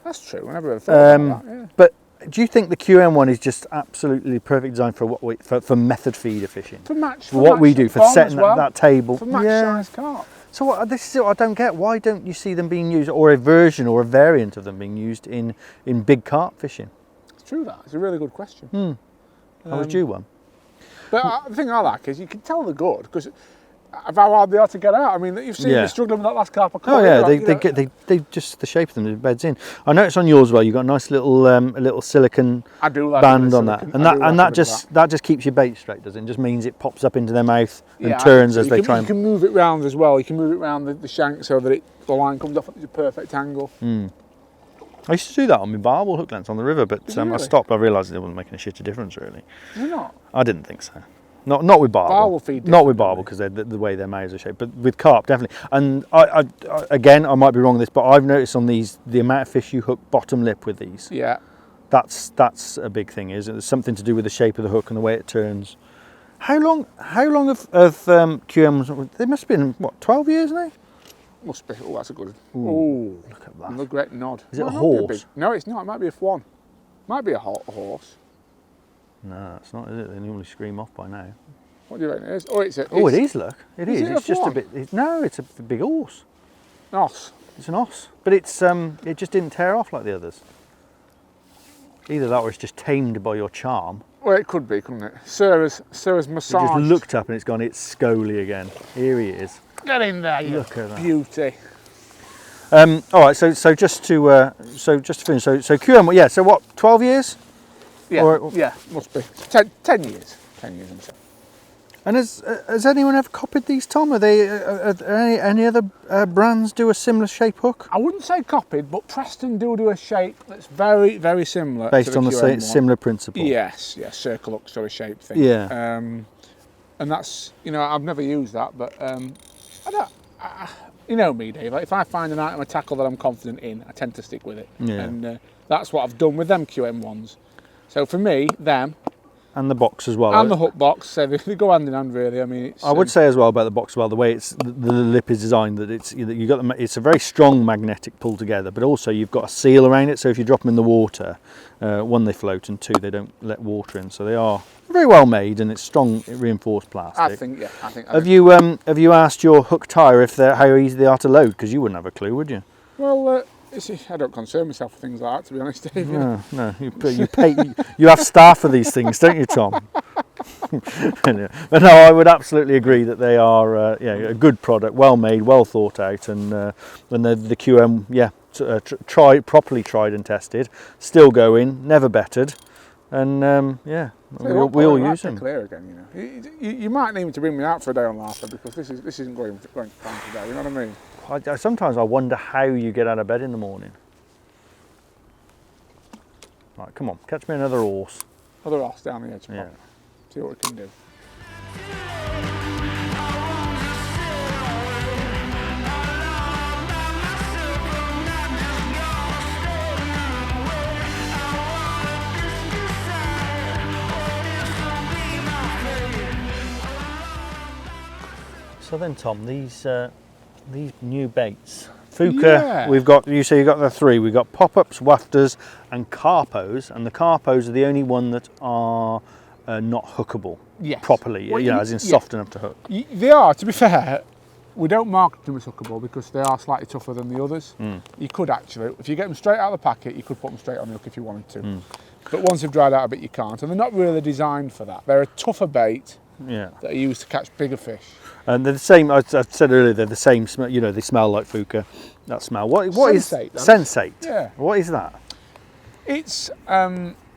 That's true. I never really thought about that. Yeah. But do you think the QM one is just absolutely perfect design for for method feeder fishing? For match. For what we do, for setting that table. For match size carp. So this is what I don't get. Why don't you see them being used, or a version or a variant of them being used in big carp fishing? It's true that. It's a really good question. I was due one. But the thing I like is you can tell they're good because of how hard they are to get out. I mean, you've seen me struggling with that last carp I caught. Oh yeah, they just the shape of them, the beds in. I noticed on yours as well. You got a nice little silicon band on that, and that just keeps your bait straight, does it? It just means it pops up into their mouth and turns as they try. You can move it round as well. You can move it round the shank so that the line comes off at a perfect angle. I used to do that on my barbel hook lengths on the river, but really? I stopped. I realised it wasn't making a shit of difference really. Is it not? I didn't think so. Not with barbel. Barbel feed not with barbel because the way their mouths are shaped, but with carp definitely. And I again, I might be wrong on this, but I've noticed on these the amount of fish you hook bottom lip with these. Yeah. That's a big thing, isn't it? There's something to do with the shape of the hook and the way it turns. How long of QMs? They must have been what, 12 years now? Must be. Oh, that's a good. Oh, look at that. A great nod. Is it a horse? No, it's not. It might be a fawn. Might be a horse. No, it's not, is it? They normally scream off by now. What do you reckon it is? Oh, it is, look. It is. It's just a bit... No, it's a big horse. An os. It's an os. But it just didn't tear off like the others. Either that or it's just tamed by your charm. Well, it could be, couldn't it? Sarah's massage. It just looked up and it's gone, it's Scholey again. Here he is. Get in there, you look at that. Beauty. All right, so just to finish, so QM, yeah, so what, 12 years? Yeah, yeah, must be. 10 years. 10 years, I'm sure. And has anyone ever copied these, Tom? Are any other brands do a similar shape hook? I wouldn't say copied, but Preston do a shape that's very, very similar. Based on the similar principle. Yes, circle hook sort of shape thing. Yeah. And that's, I've never used that, but you know me, Dave. Like if I find an item of tackle that I'm confident in, I tend to stick with it. Yeah. And that's what I've done with them QM1s. So for me, them. And the box as well. And the hook box, so they go hand in hand really. I mean, I would say as well about the box as well, the way the lip is designed, that it's a very strong magnetic pull together, but also you've got a seal around it, so if you drop them in the water, one, they float, and two, they don't let water in, so they are very well made, and it's strong reinforced plastic. I think. Have you asked your hook tire how easy they are to load? Because you wouldn't have a clue, would you? Well, I don't concern myself with things like that, to be honest, Dave. No, you have staff for these things, don't you, Tom? But no, I would absolutely agree that they are a good product, well made, well thought out, and the QM, properly tried and tested, still going, never bettered, and we all use them. Clear again, you might need to bring me out for a day on Larford because this isn't going to plan today. You know what I mean? Sometimes I wonder how you get out of bed in the morning. Right, come on, catch me another horse. Another horse down the edge. Yeah. See what we can do. So then, Tom, these new baits. Fjuka, we've got, you got the three. We've got pop-ups, wafters and carpos, and the carpos are the only one that are not hookable properly, well, as in soft enough to hook. They are, to be fair, we don't market them as hookable because they are slightly tougher than the others. You could actually, if you get them straight out of the packet, you could put them straight on the hook if you wanted to. But once they've dried out a bit, you can't. And they're not really designed for that. They're a tougher bait that are used to catch bigger fish. And they're the same, I said earlier, they're the same smell, you know, they smell like Fjuka. That smell. What is Sensate? Yeah. What is that? It's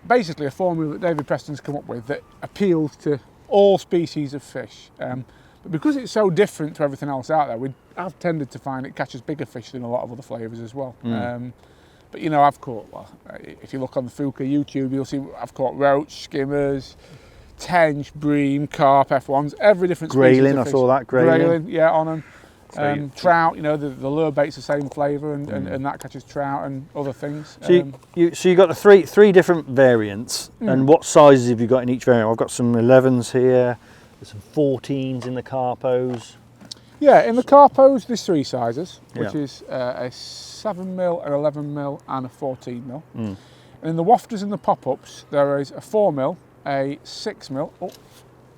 basically a formula that David Preston's come up with that appeals to all species of fish. But because it's so different to everything else out there, I've tended to find it catches bigger fish than a lot of other flavours as well. But you know, I've caught, well, if you look on the Fjuka YouTube, you'll see I've caught roach, skimmers, tench, bream, carp, F1s, every different species Grayling, of fish. I saw that, grayling. Yeah, on them. Trout, you know, the lure bait's the same flavour and that catches trout and other things. So you got the three different variants, and what sizes have you got in each variant? I've got some 11s here, there's some 14s in the Carpos. Yeah, in the Carpos there's 3 sizes, which is a 7mm, an 11mm and a 14mm. And in the wafters and the pop-ups there is a 4mm, a 6mm,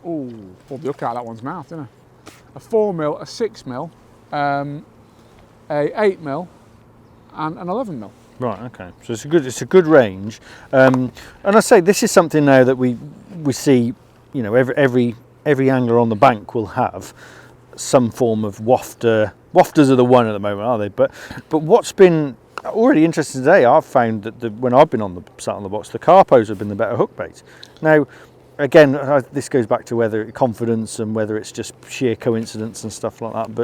pulled the hook out of that one's mouth, didn't I? A 4mm, a 6mm, a 8mm and an 11mm. Right, okay. So it's a good range. And I say this is something now that we see, you know, every angler on the bank will have some form of wafter. Wafters are the one at the moment, are they? But what's been already interesting today, I've found that when I've been sat on the box, the Carpos have been the better hook bait. Now, again, this goes back to whether confidence and whether it's just sheer coincidence and stuff like that.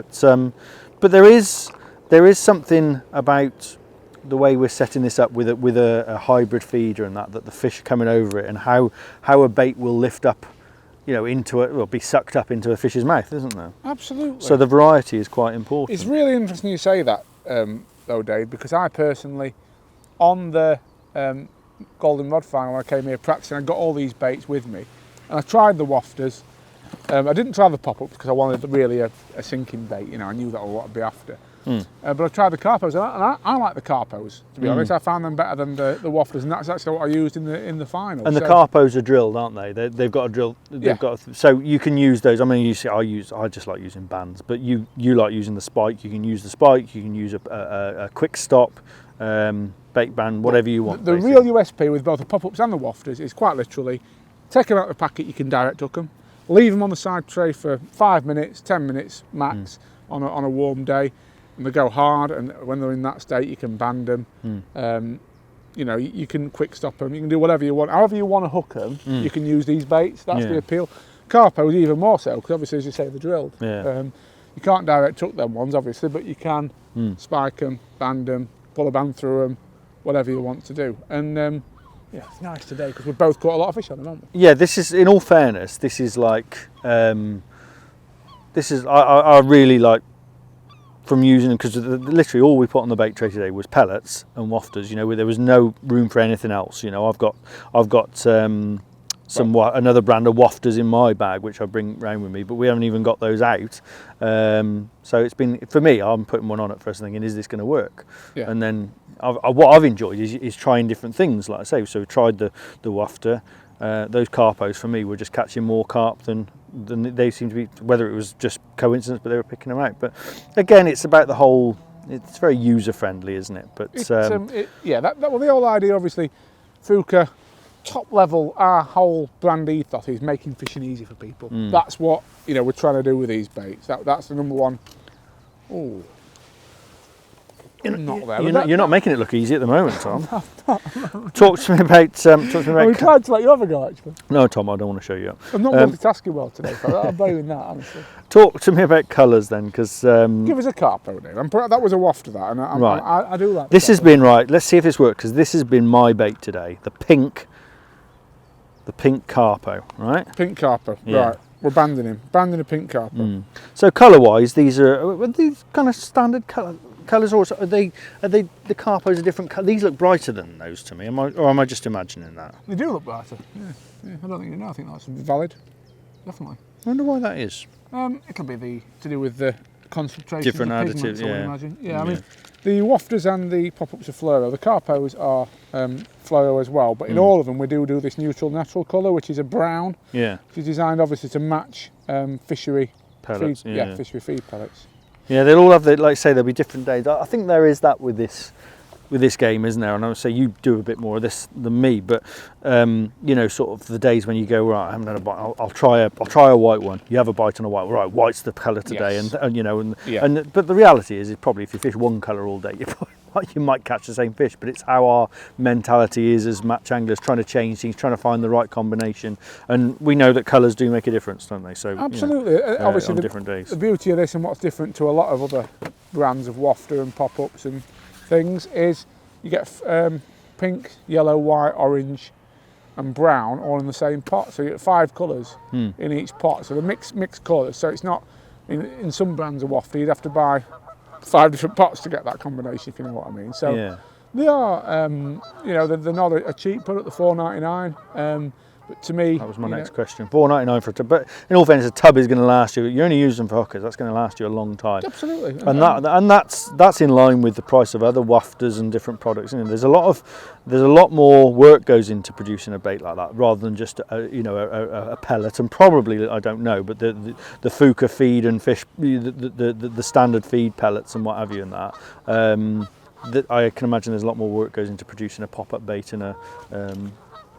But there is something about the way we're setting this up with a hybrid feeder and that the fish are coming over it, and how a bait will lift up, you know, into it, or be sucked up into a fish's mouth, isn't there? Absolutely. So the variety is quite important. It's really interesting you say that, though, Dave, because I personally, on the Golden Rod final, when I came here practicing, I got all these baits with me, and I tried the wafters. I didn't try the pop-ups because I wanted really a sinking bait. You know, I knew that was what I'd be after. But I tried the Carpos, and I like the Carpos, to be honest. I found them better than the wafters, and that's actually what I used in the final. And the Carpos are drilled, aren't they? They've got a drill. So you can use those. I mean, I just like using bands, but you like using the spike. You can use the spike. You can use a quick stop, bait band, whatever you want. The real USP with both the pop-ups and the wafters is quite literally, take them out of the packet. You can direct hook them, leave them on the side tray for 5 minutes, 10 minutes max on a warm day. And they go hard, and when they're in that state, you can band them. You know, you can quick stop them. You can do whatever you want. However you want to hook them, you can use these baits. That's the appeal. Carpos even more so, because obviously, as you say, they're drilled. You can't direct hook them ones, obviously, but you can spike them, band them, pull a band through them, whatever you want to do. And yeah, it's nice today because we've both caught a lot of fish on them, haven't we? Yeah, this is, in all fairness, this is like, I really like from using them, because literally all we put on the bait tray today was pellets and wafters. You know, there was no room for anything else. You know, I've got another brand of wafters in my bag which I bring round with me, but we haven't even got those out. So it's been, for me, I'm putting one on at first thinking, is this going to work? And then what I've enjoyed is trying different things, like I say. So we tried the wafter. Those Carpos for me were just catching more carp than they seem to be, whether it was just coincidence, but they were picking them out. But again, it's about the whole, it's very user friendly, isn't it? But well, the whole idea, obviously, Fjuka, top level, our whole brand ethos is making fishing easy for people. That's what, you know, we're trying to do with these baits. That's the number one. Oh, you're not making it look easy at the moment, Tom. Talk to me about. We tried to let you have a go, actually. No, Tom, I don't want to show you up. I'm not multitasking well today, so I'm blaming that, honestly. Talk to me about colours then, because give us a Carpo, Dave. That was a waft of that, and I do like. This has been right. Let's see if this works, because this has been my bait today. The pink Carpo, right? Pink Carpo, right. We're banding him. Banding a pink Carpo. So colour-wise, these are these kind of standard colours, or are they the Carpos are different colours? These look brighter than those to me. Am I just imagining that? They do look brighter. Yeah. I don't think you know. I think that's valid. Definitely. I wonder why that is. It'll be to do with the concentration. Different of additives, pigments, I would imagine. Yeah, I mean, the wafters and the pop-ups are fluoro. The Carpos are fluoro as well, but in all of them we do this neutral natural colour, which is a brown. Yeah. Which is designed obviously to match fishery pellets. Fishery feed pellets. Yeah, they'll all have, like I say, there'll be different days. I think there is that with this with this game, isn't there? And I would say you do a bit more of this than me, but you know, sort of the days when you go, right, I haven't had a bite, I'll try a white one. You have a bite on a white, right? White's the colour today, Yes. and you know, but the reality is probably if you fish one colour all day, you might catch the same fish. But it's how our mentality is as match anglers, trying to change things, trying to find the right combination, and we know that colours do make a difference, don't they? So absolutely, you know, obviously on different days. The beauty of this and what's different to a lot of other brands of wafter and pop-ups and things is you get pink, yellow, white, orange and brown all in the same pot, so you get 5 colours in each pot, so they're mixed colours, so it's not in some brands of wafter you'd have to buy 5 different pots to get that combination, if you know what I mean. So they are you know, they're not a cheap product, the $4.99, but to me, that was my next question. $4.99 for a tub, but in all fairness, a tub is going to last you. You only use them for hookers. That's going to last you a long time. Absolutely, and that's in line with the price of other wafters and different products. You know, there's a lot more work goes into producing a bait like that, rather than just a pellet. And probably, I don't know, but the Fjuka feed and fish, the standard feed pellets and what have you, and that I can imagine there's a lot more work goes into producing a pop-up bait and a.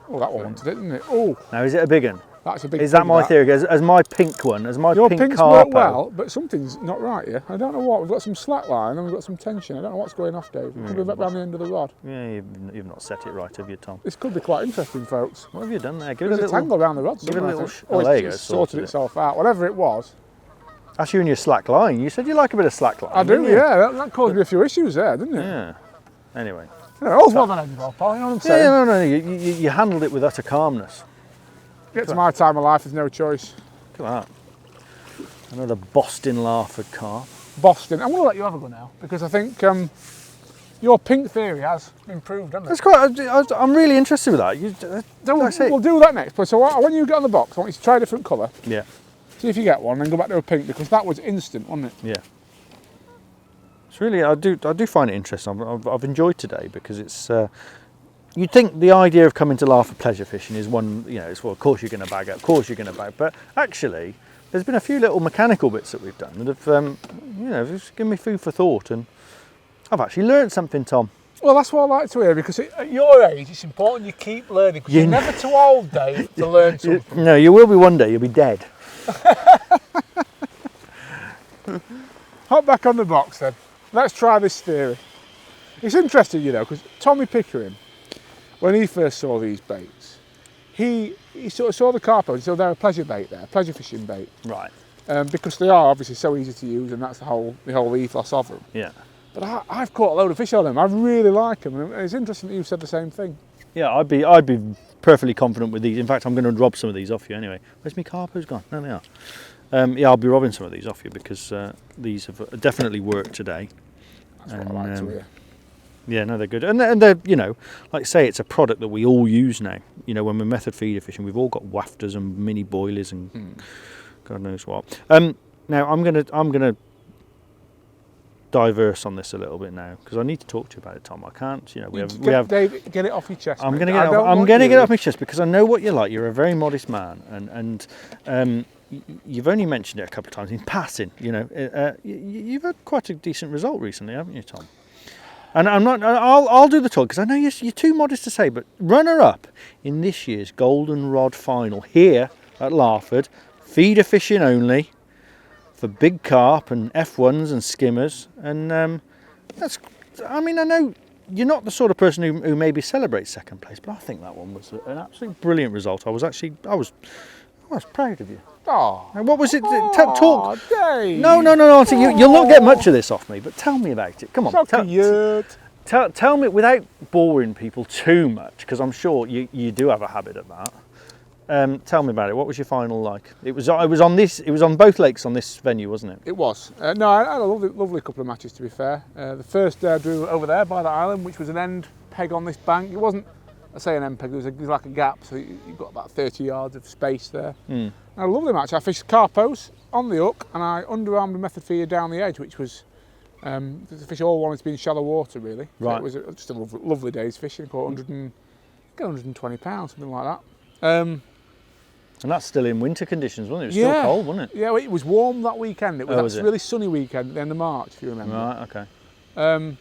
Oh, that one wanted it, didn't it? Oh, now is it a big one? That's a big. Is that my theory? As my pink one, as my your pink pinks carp. work well, but something's not right here. I don't know what. We've got some slack line and we've got some tension. I don't know what's going off, Dave. It could be around the end of the rod. Yeah, you've not set it right, have you, Tom? This could be quite interesting, folks. What have you done there? Give There's it a little tangle around the rod. Give it a little. There you go. Sorted itself out. Whatever it was. That's you and your slack line. You said you like a bit of slack line. I do, yeah. That caused me a few issues there, didn't it? Yeah. Anyway. Yeah, all's well done, Edinburgh, pal. You know what I'm saying? Yeah, no. You handled it with utter calmness. Get to my time of life, there's no choice. Look at that. Another Boston Larford carp. Boston. I'm going to let you have a go now, because I think your pink theory has improved, hasn't it? That's quite. I'm really interested with that. We'll do that next. But so when you get on the box, I want you to try a different colour. Yeah. See if you get one, and go back to a pink, because that was instant, wasn't it? Yeah. It's really. I do find it interesting. I've enjoyed today because it's. You'd think the idea of coming to Larford pleasure fishing is one, you know, it's, well, of course you're going to bag it, of course you're going to bag, but actually there's been a few little mechanical bits that we've done that have, you know, just given me food for thought, and I've actually learned something, Tom. Well, that's what I like to hear, because at your age it's important you keep learning, because you're never too old, Dave, to learn something. No, you will be one day, you'll be dead. Hop back on the box then. Let's try this theory. It's interesting, you know, because Tommy Pickering, when he first saw these baits, he sort of saw the carp, so they're a pleasure bait there, pleasure fishing bait. Right. Because they are obviously so easy to use, and that's the whole ethos of them. Yeah. But I've caught a load of fish on them. I really like them, and it's interesting that you said the same thing. Yeah, I'd be perfectly confident with these. In fact, I'm going to rob some of these off you anyway. Where's my carp? Who's gone? No, they are. Yeah, I'll be robbing some of these off you because these have definitely worked today. That's what I like to hear. Yeah, no, they're good, and they're, you know, like I say, it's a product that we all use now. You know, when we're method feeder fishing, we've all got wafters and mini boilers and God knows what. Now I'm gonna diverse on this a little bit now because I need to talk to you about it, Tom. I can't, you know, we have. Dave, get it off your chest. I'm gonna get it off my chest because I know what you're like. You're a very modest man, and you've only mentioned it a couple of times in passing. You know, you've had quite a decent result recently, haven't you, Tom? And I'll do the talk because I know you're too modest to say, but runner-up in this year's Golden Rod Final here at Larford, feeder fishing only for big carp and F1s and skimmers, and that's. I mean, I know you're not the sort of person who maybe celebrates second place, but I think that one was an absolutely brilliant result. I was proud of you. Oh, and what was it? Talk. Dave. No. You'll not get much of this off me, but tell me about it. Come on. Tell me without boring people too much, because I'm sure you do have a habit of that. Tell me about it. What was your final like? It was on both lakes on this venue, wasn't it? It was. No, I had a lovely couple of matches, to be fair. The first day I drew over there by the island, which was an end peg on this bank. It wasn't, I say an end peg, it was like a gap, so you've got about 30 yards of space there. I had a lovely match. I fished carpos on the hook, and I underarmed a method feeder down the edge, which was, the fish all wanted to be in shallow water, really. Right. So it was just a lovely day's fishing. I caught 120 pounds, something like that. And that's still in winter conditions, wasn't it? It was still cold, wasn't it? Yeah, well, it was warm that weekend. It was was a really sunny weekend at the end of March, if you remember. Right, okay.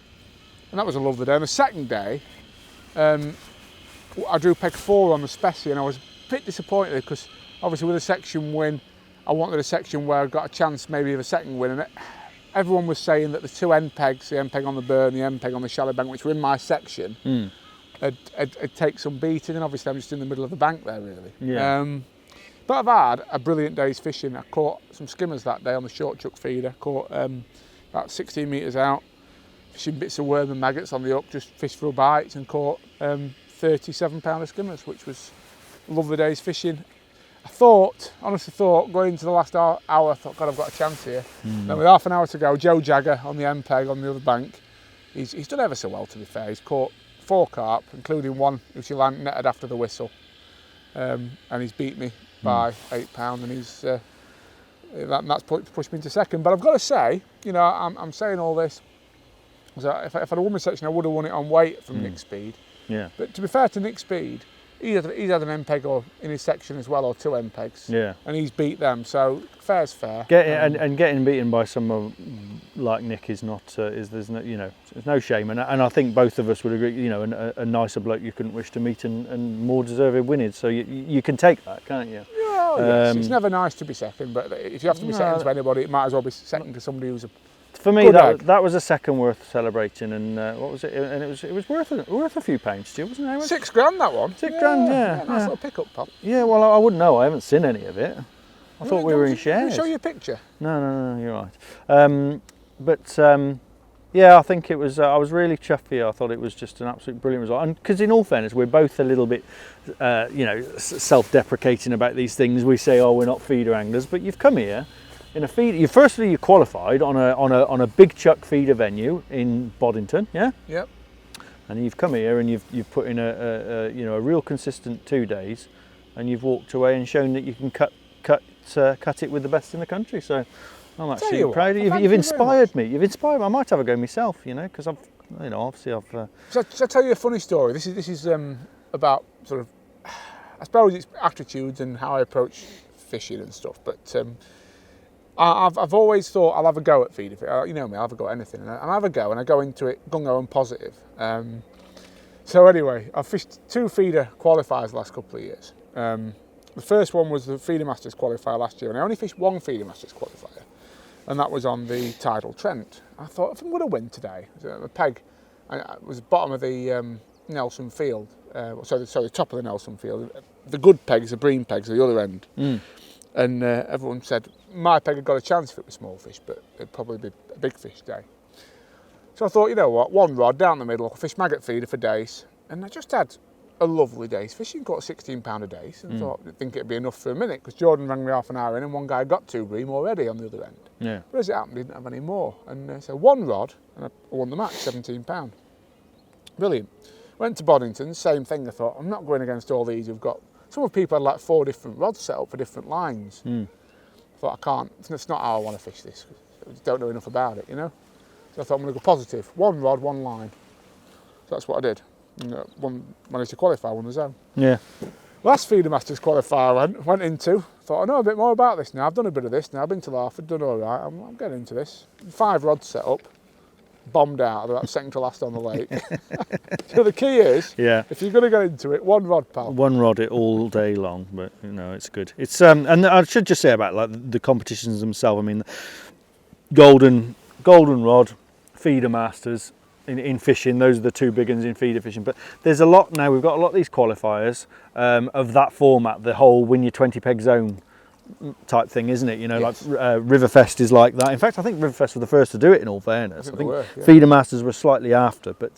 and that was a lovely day. And the second day, I drew peg 4 on the specie, and I was a bit disappointed because obviously with a section win, I wanted a section where I got a chance maybe of a second win, and everyone was saying that the 2 end pegs, the end peg on the burn, the end peg on the shallow bank, which were in my section, I'd take some beating, and obviously I'm just in the middle of the bank there really. Yeah. But I've had a brilliant day's fishing. I caught some skimmers that day on the short chuck feeder, caught about 16 metres out, fishing bits of worm and maggots on the hook, just fished for bites, and caught 37-pounder skimmers, which was a lovely day's fishing. Honestly thought, going into the last hour, I thought, God, I've got a chance here. Then with half an hour to go, Joe Jagger on the end peg on the other bank, he's done ever so well, to be fair. He's caught 4 carp, including one which he netted after the whistle, and he's beat me by £8, and he's that's pushed me into second. But I've got to say, you know, I'm saying all this, so if I'd won my section, I would have won it on weight from Nick Speed. Yeah. But to be fair to Nick Speed, he's had an end peg in his section as well, or 2 end pegs. Yeah. And he's beat them, so fair's fair. And getting beaten by someone like Nick is not there's no shame, and I think both of us would agree. You know, a nicer bloke you couldn't wish to meet, and more deserving winning. So you can take that, can't you? Yeah, yes. It's never nice to be second, but if you have to be second to anybody, it might as well be second to somebody who's a. For me, that was a second worth celebrating, and what was it? And it was worth a few pounds, Stu, wasn't it? £6 grand, that one. £6 grand, yeah. Nice little pickup, pal. Yeah, well, I wouldn't know. I haven't seen any of it. I thought we were in shares. Show you a picture. No, you're right. Yeah, I think it was. I was really chuffed here. I thought it was just an absolute brilliant result. And because, in all fairness, we're both a little bit, self-deprecating about these things. We say, "Oh, we're not feeder anglers," but you've come here. In a feed, you qualified on a big chuck feeder venue in Boddington, yeah. Yep. And you've come here and you've put in a real consistent 2 days, and you've walked away and shown that you can cut it with the best in the country. So I'm actually proud of you. You've inspired me. You've inspired me. I might have a go myself, because obviously I've. So I tell you a funny story. This is about sort of, I suppose it's attitudes and how I approach fishing and stuff, but. I've always thought I'll have a go at feeder. You know me, I'll have a go at anything. And I have a go, and I go into it gung-ho and positive. So anyway, I've fished 2 feeder qualifiers the last couple of years. The first one was the Feeder Masters qualifier last year, and I only fished 1 Feeder Masters qualifier, and that was on the tidal Trent. I thought, if I'm going to win today, the peg was bottom of the Nelson Field, the top of the Nelson Field. The good pegs, the bream pegs, are the other end. And everyone said my peg had got a chance if it was small fish, but it'd probably be a big fish day. So I thought, you know what, 1 rod down the middle, fish maggot feeder for days, and I just had a lovely day's fishing. Caught £16 a day, and thought I'd think it'd be enough for a minute, because Jordan rang me half an hour in, and one guy got 2 bream already on the other end. Yeah. But as it happened, he didn't have any more, and so 1 rod, and I won the match, £17. Brilliant. Went to Boddington, same thing. I thought, I'm not going against all these who've got. Some of people had like 4 different rods set up for different lines. I thought, I can't, it's not how I want to fish this. I don't know enough about it, So I thought, I'm going to go positive. 1 rod, 1 line. So that's what I did. And, managed to qualify, won the zone. Yeah. Last Feeder Masters qualifier I went into, thought, I know a bit more about this now. I've done a bit of this now. I've been to Larford, done all right. I'm getting into this. 5 rods set up. Bombed out about second to last on the lake. So the key is, if you're going to get into it, 1 rod, pal. 1 rod it all day long, but it's good. It's and I should just say about like the competitions themselves. I mean, golden rod, Feeder Masters in fishing. Those are the 2 big ones in feeder fishing. But there's a lot now. We've got a lot of these qualifiers of that format. The whole win your 20 peg zone type thing, isn't it? Yes. Like Riverfest is like that. In fact, I think Riverfest were the first to do it, in all fairness. I think Feeder Masters were slightly after, but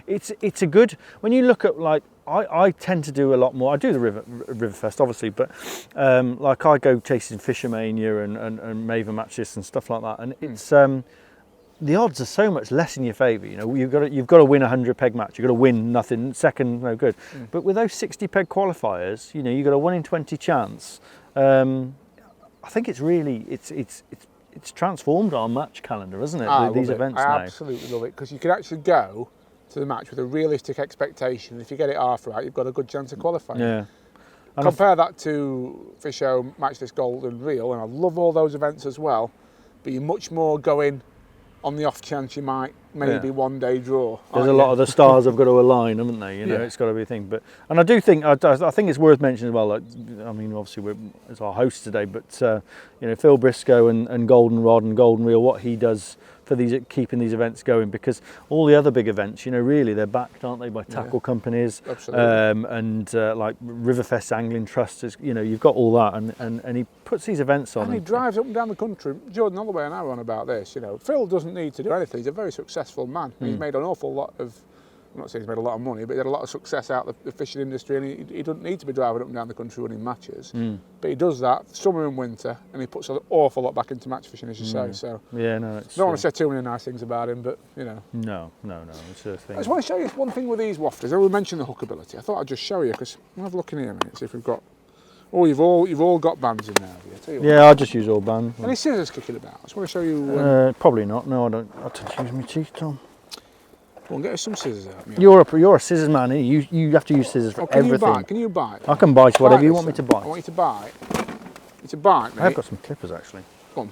it's a good, when you look at, like, I tend to do a lot more. I do the Riverfest obviously, but like I go chasing Fishermania and Maven matches and stuff like that, and it's the odds are so much less in your favour. You've got to win a 100 peg match. You've got to win nothing, second no good. But with those 60 peg qualifiers, you've got a 1 in 20 chance. I think it's really it's transformed our match calendar, hasn't it? These events now. I absolutely love it, because you can actually go to the match with a realistic expectation. If you get it half right, you've got a good chance of qualifying. Yeah. And compare that to Fisho, Match This Golden Reel, and I love all those events as well. But you're much more going on the off chance you might maybe one day draw. There's a lot of the stars have got to align, haven't they? You know, it's got to be a thing. But and I do think I think it's worth mentioning as well. Like, I mean, obviously it's our host today, but you know, Phil Briscoe and Golden Rod and Golden Reel, what he does for these, keeping these events going, because all the other big events, you know, really they're backed, aren't they, by tackle companies, and like Riverfest Angling Trust is, you know, you've got all that, and he puts these events on. And he drives up and down the country. Jordan Holloway and I were on about this. You know, Phil doesn't need to do anything. He's a very successful man. He's made an awful lot of, I'm not saying he's made a lot of money, but he had a lot of success out of the fishing industry, and he doesn't need to be driving up and down the country running matches. But he does that summer and winter, and he puts an awful lot back into match fishing, as you say. So yeah, no, it's, I don't want to say too many nice things about him, but you know. No, it's a thing. I just want to show you one thing with these wafters. I will mention the hook ability. I thought I'd just show you, because we'll have a look in here a minute, see if we've got. Oh, you've all got bands in there, have you? Tell you Yeah, I just use all bands. Any scissors kicking about? I just want to show you. Probably not. No, I don't. I tend to use my teeth, Tom. Well, get us some scissors out. You're a scissors man, eh? You have to use scissors for everything. Can you bite? I can bite whatever you want me to bite. I want you to bite. You to bite, mate. I've got some clippers actually. Come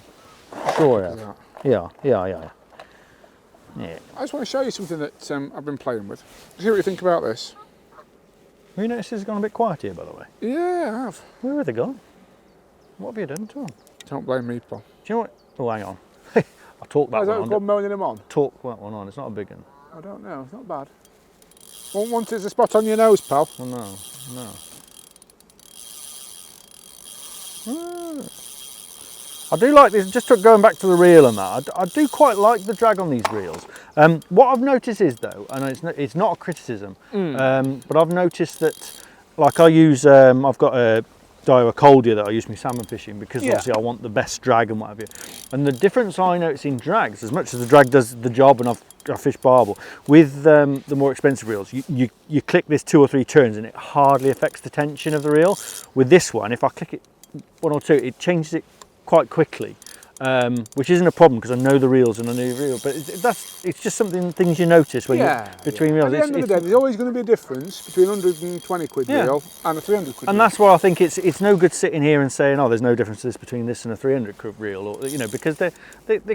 on. Sure, yeah. Yeah. I just want to show you something that I've been playing with. See what you think about this. Have you noticed it's gone a bit quiet here, by the way? Yeah, I have. Where have they gone? What have you done to them? Don't blame me, Paul. Do you know what? Oh, hang on. I'll talk that one on. Is that moaning them on? Talk that one on. It's not a big one. I don't know. It's not bad. Won't want it as a spot on your nose, pal. Oh, no. I do like this, just going back to the reel and that, I do quite like the drag on these reels. What I've noticed is though, and it's not a criticism, but I've noticed that, like I use, I've got a Daiwa Coldia that I use my salmon fishing, because obviously I want the best drag and what have you. And the difference I notice in drags, as much as the drag does the job and I fish barbel, with the more expensive reels, you click this 2 or 3 turns and it hardly affects the tension of the reel. With this one, if I click it 1 or 2, it changes it quite quickly, which isn't a problem because I know the reels and I know the reel. But it's just things you notice when between reels. At the end of the day, there's always going to be a difference between 120 quid reel and a 300 quid. And reel. that's why I think it's no good sitting here and saying, oh, there's no difference between this and a 300 quid reel, or you know, because there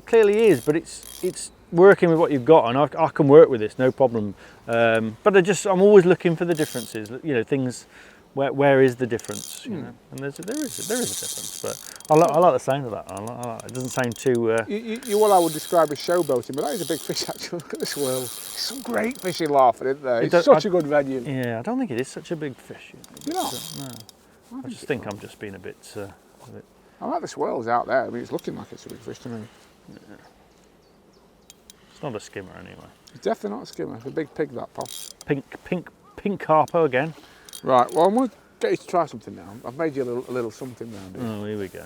clearly is. But it's working with what you've got, and I can work with this, no problem. But I'm always looking for the differences. You know, things. Where is the difference? You know, and there is a difference, but I like the sound of that. I like it. It doesn't sound too. What I would describe as showboating, but that is a big fish actually. Look at this world. There's some great fish in Larford, isn't there? It's such a good venue. Yeah, I don't think it is such a big fish. You know? No. I just think I'm just being a bit. I like the swirls out there. I mean, it's looking like it's a big fish to me. Yeah. It's not a skimmer anyway. It's definitely not a skimmer. It's a big pig, that, Paul. Pink carpo again. Right, well, I'm going to get you to try something now. I've made you a little something round here. Oh, here we go.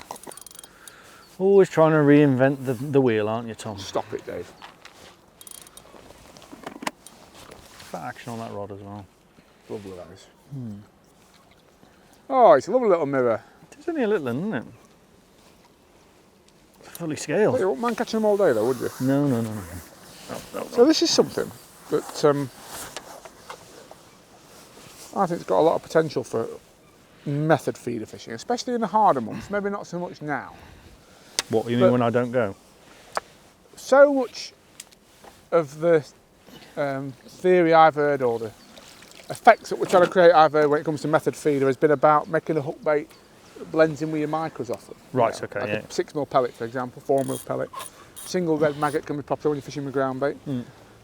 Always trying to reinvent the wheel, aren't you, Tom? Stop it, Dave. Fat action on that rod as well. Lovely, that is. Oh, it's a lovely little mirror. It's only a little one, isn't it? Fully scaled. You wouldn't mind catching them all day, though, would you? No. So this is something that I think it's got a lot of potential for method feeder fishing, especially in the harder months. Maybe not so much now. What do you mean when I don't go? So much of the theory I've heard, or the effects that we're trying to create, I've heard when it comes to method feeder, has been about making a hook bait that blends in with your micros often. Right, you know, okay, like a 6mm pellet, for example, 4mm pellet. Single red maggot can be popular when you're fishing with ground bait.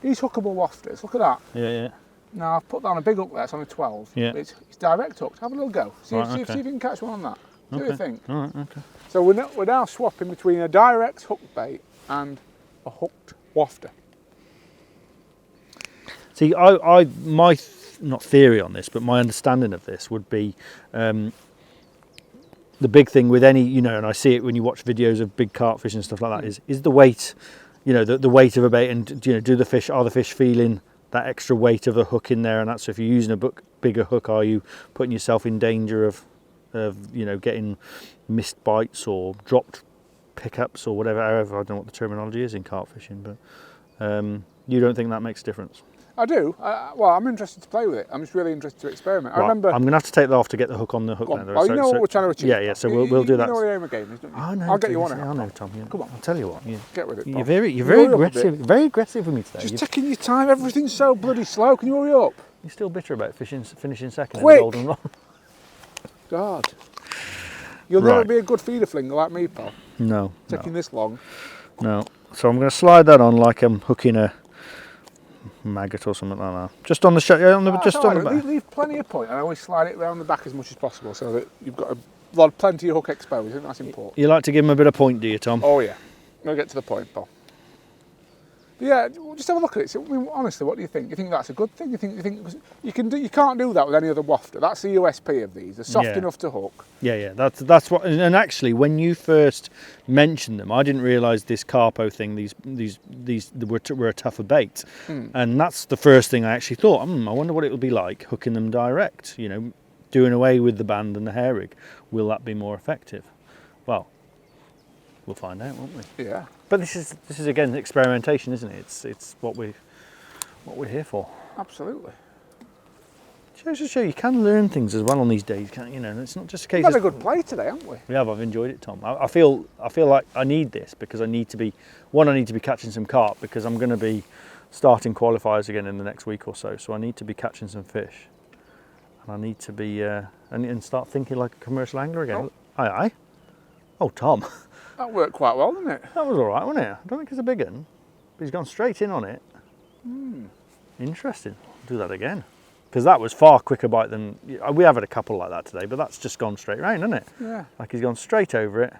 These hookable wafters, look at that. Yeah. Now I've put down a big hook there, it's on a 12. Yeah. It's direct hooked. Have a little go. See if you can catch one on that. See what you think. All right, okay. So we're now swapping between a direct hook bait and a hooked wafter. See, not theory on this, but my understanding of this would be the big thing with any, you know, and I see it when you watch videos of big carp fish and stuff like that, is the weight, you know, the weight of a bait, and you know, are the fish feeling that extra weight of the hook in there, and that's, so if you're using a bigger hook, are you putting yourself in danger of you know, getting missed bites or dropped pickups or whatever. However, I don't know what the terminology is in carp fishing, but you don't think that makes a difference? I do. Well, I'm interested to play with it. I'm just really interested to experiment. Right, I remember. I'm going to have to take that off to get the hook on the hook. Well, Now, you know what we're trying to achieve. Yeah, so we'll do that. You know what the aim of the game is, don't you? I know. I'll get you one. I know, Tom. Come on. I'll tell you what. Get with it. You're very aggressive. Very aggressive with me today. Just taking your time. Everything's so bloody slow. Can you hurry up? You're still bitter about finishing second Quick. in the golden rod. God. You'll never be a good feeder flinger like me, pal. No. Taking this long. No. So I'm going to slide that on like I'm hooking a maggot or something like that. Just on the back. Leave plenty of point, and I always slide it around the back as much as possible so that you've got plenty of hook exposed. I think that's important. You like to give him a bit of point, do you, Tom? Oh yeah. We'll get to the point, pal. But yeah, just have a look at it. So, I mean, honestly, what do you think? You think that's a good thing? You think you can't do that with any other wafter? That's the USP of these. They're soft enough to hook. Yeah. That's what. And actually, when you first mentioned them, I didn't realise this Carpo thing. These were a tougher bait, and that's the first thing I actually thought. I wonder what it will be like hooking them direct. You know, doing away with the band and the hair rig. Will that be more effective? Well, we'll find out, won't we? Yeah. But this is again experimentation, isn't it? It's what we're here for. Absolutely. Shows to show you can learn things as well on these days, can't you? Know, it's not just a case. We've had a good play today, haven't we? We have. I've enjoyed it, Tom. I feel like I need this because I need to be catching some carp because I'm going to be starting qualifiers again in the next week or so. So I need to be catching some fish, and I need to be and start thinking like a commercial angler again. Oh. Aye. Oh, Tom. That worked quite well, didn't it? That was all right, wasn't it? I don't think it's a big one, but he's gone straight in on it. Interesting. I'll do that again. Because that was far quicker bite than... We have had a couple like that today, but that's just gone straight round, hasn't it? Yeah. Like he's gone straight over it.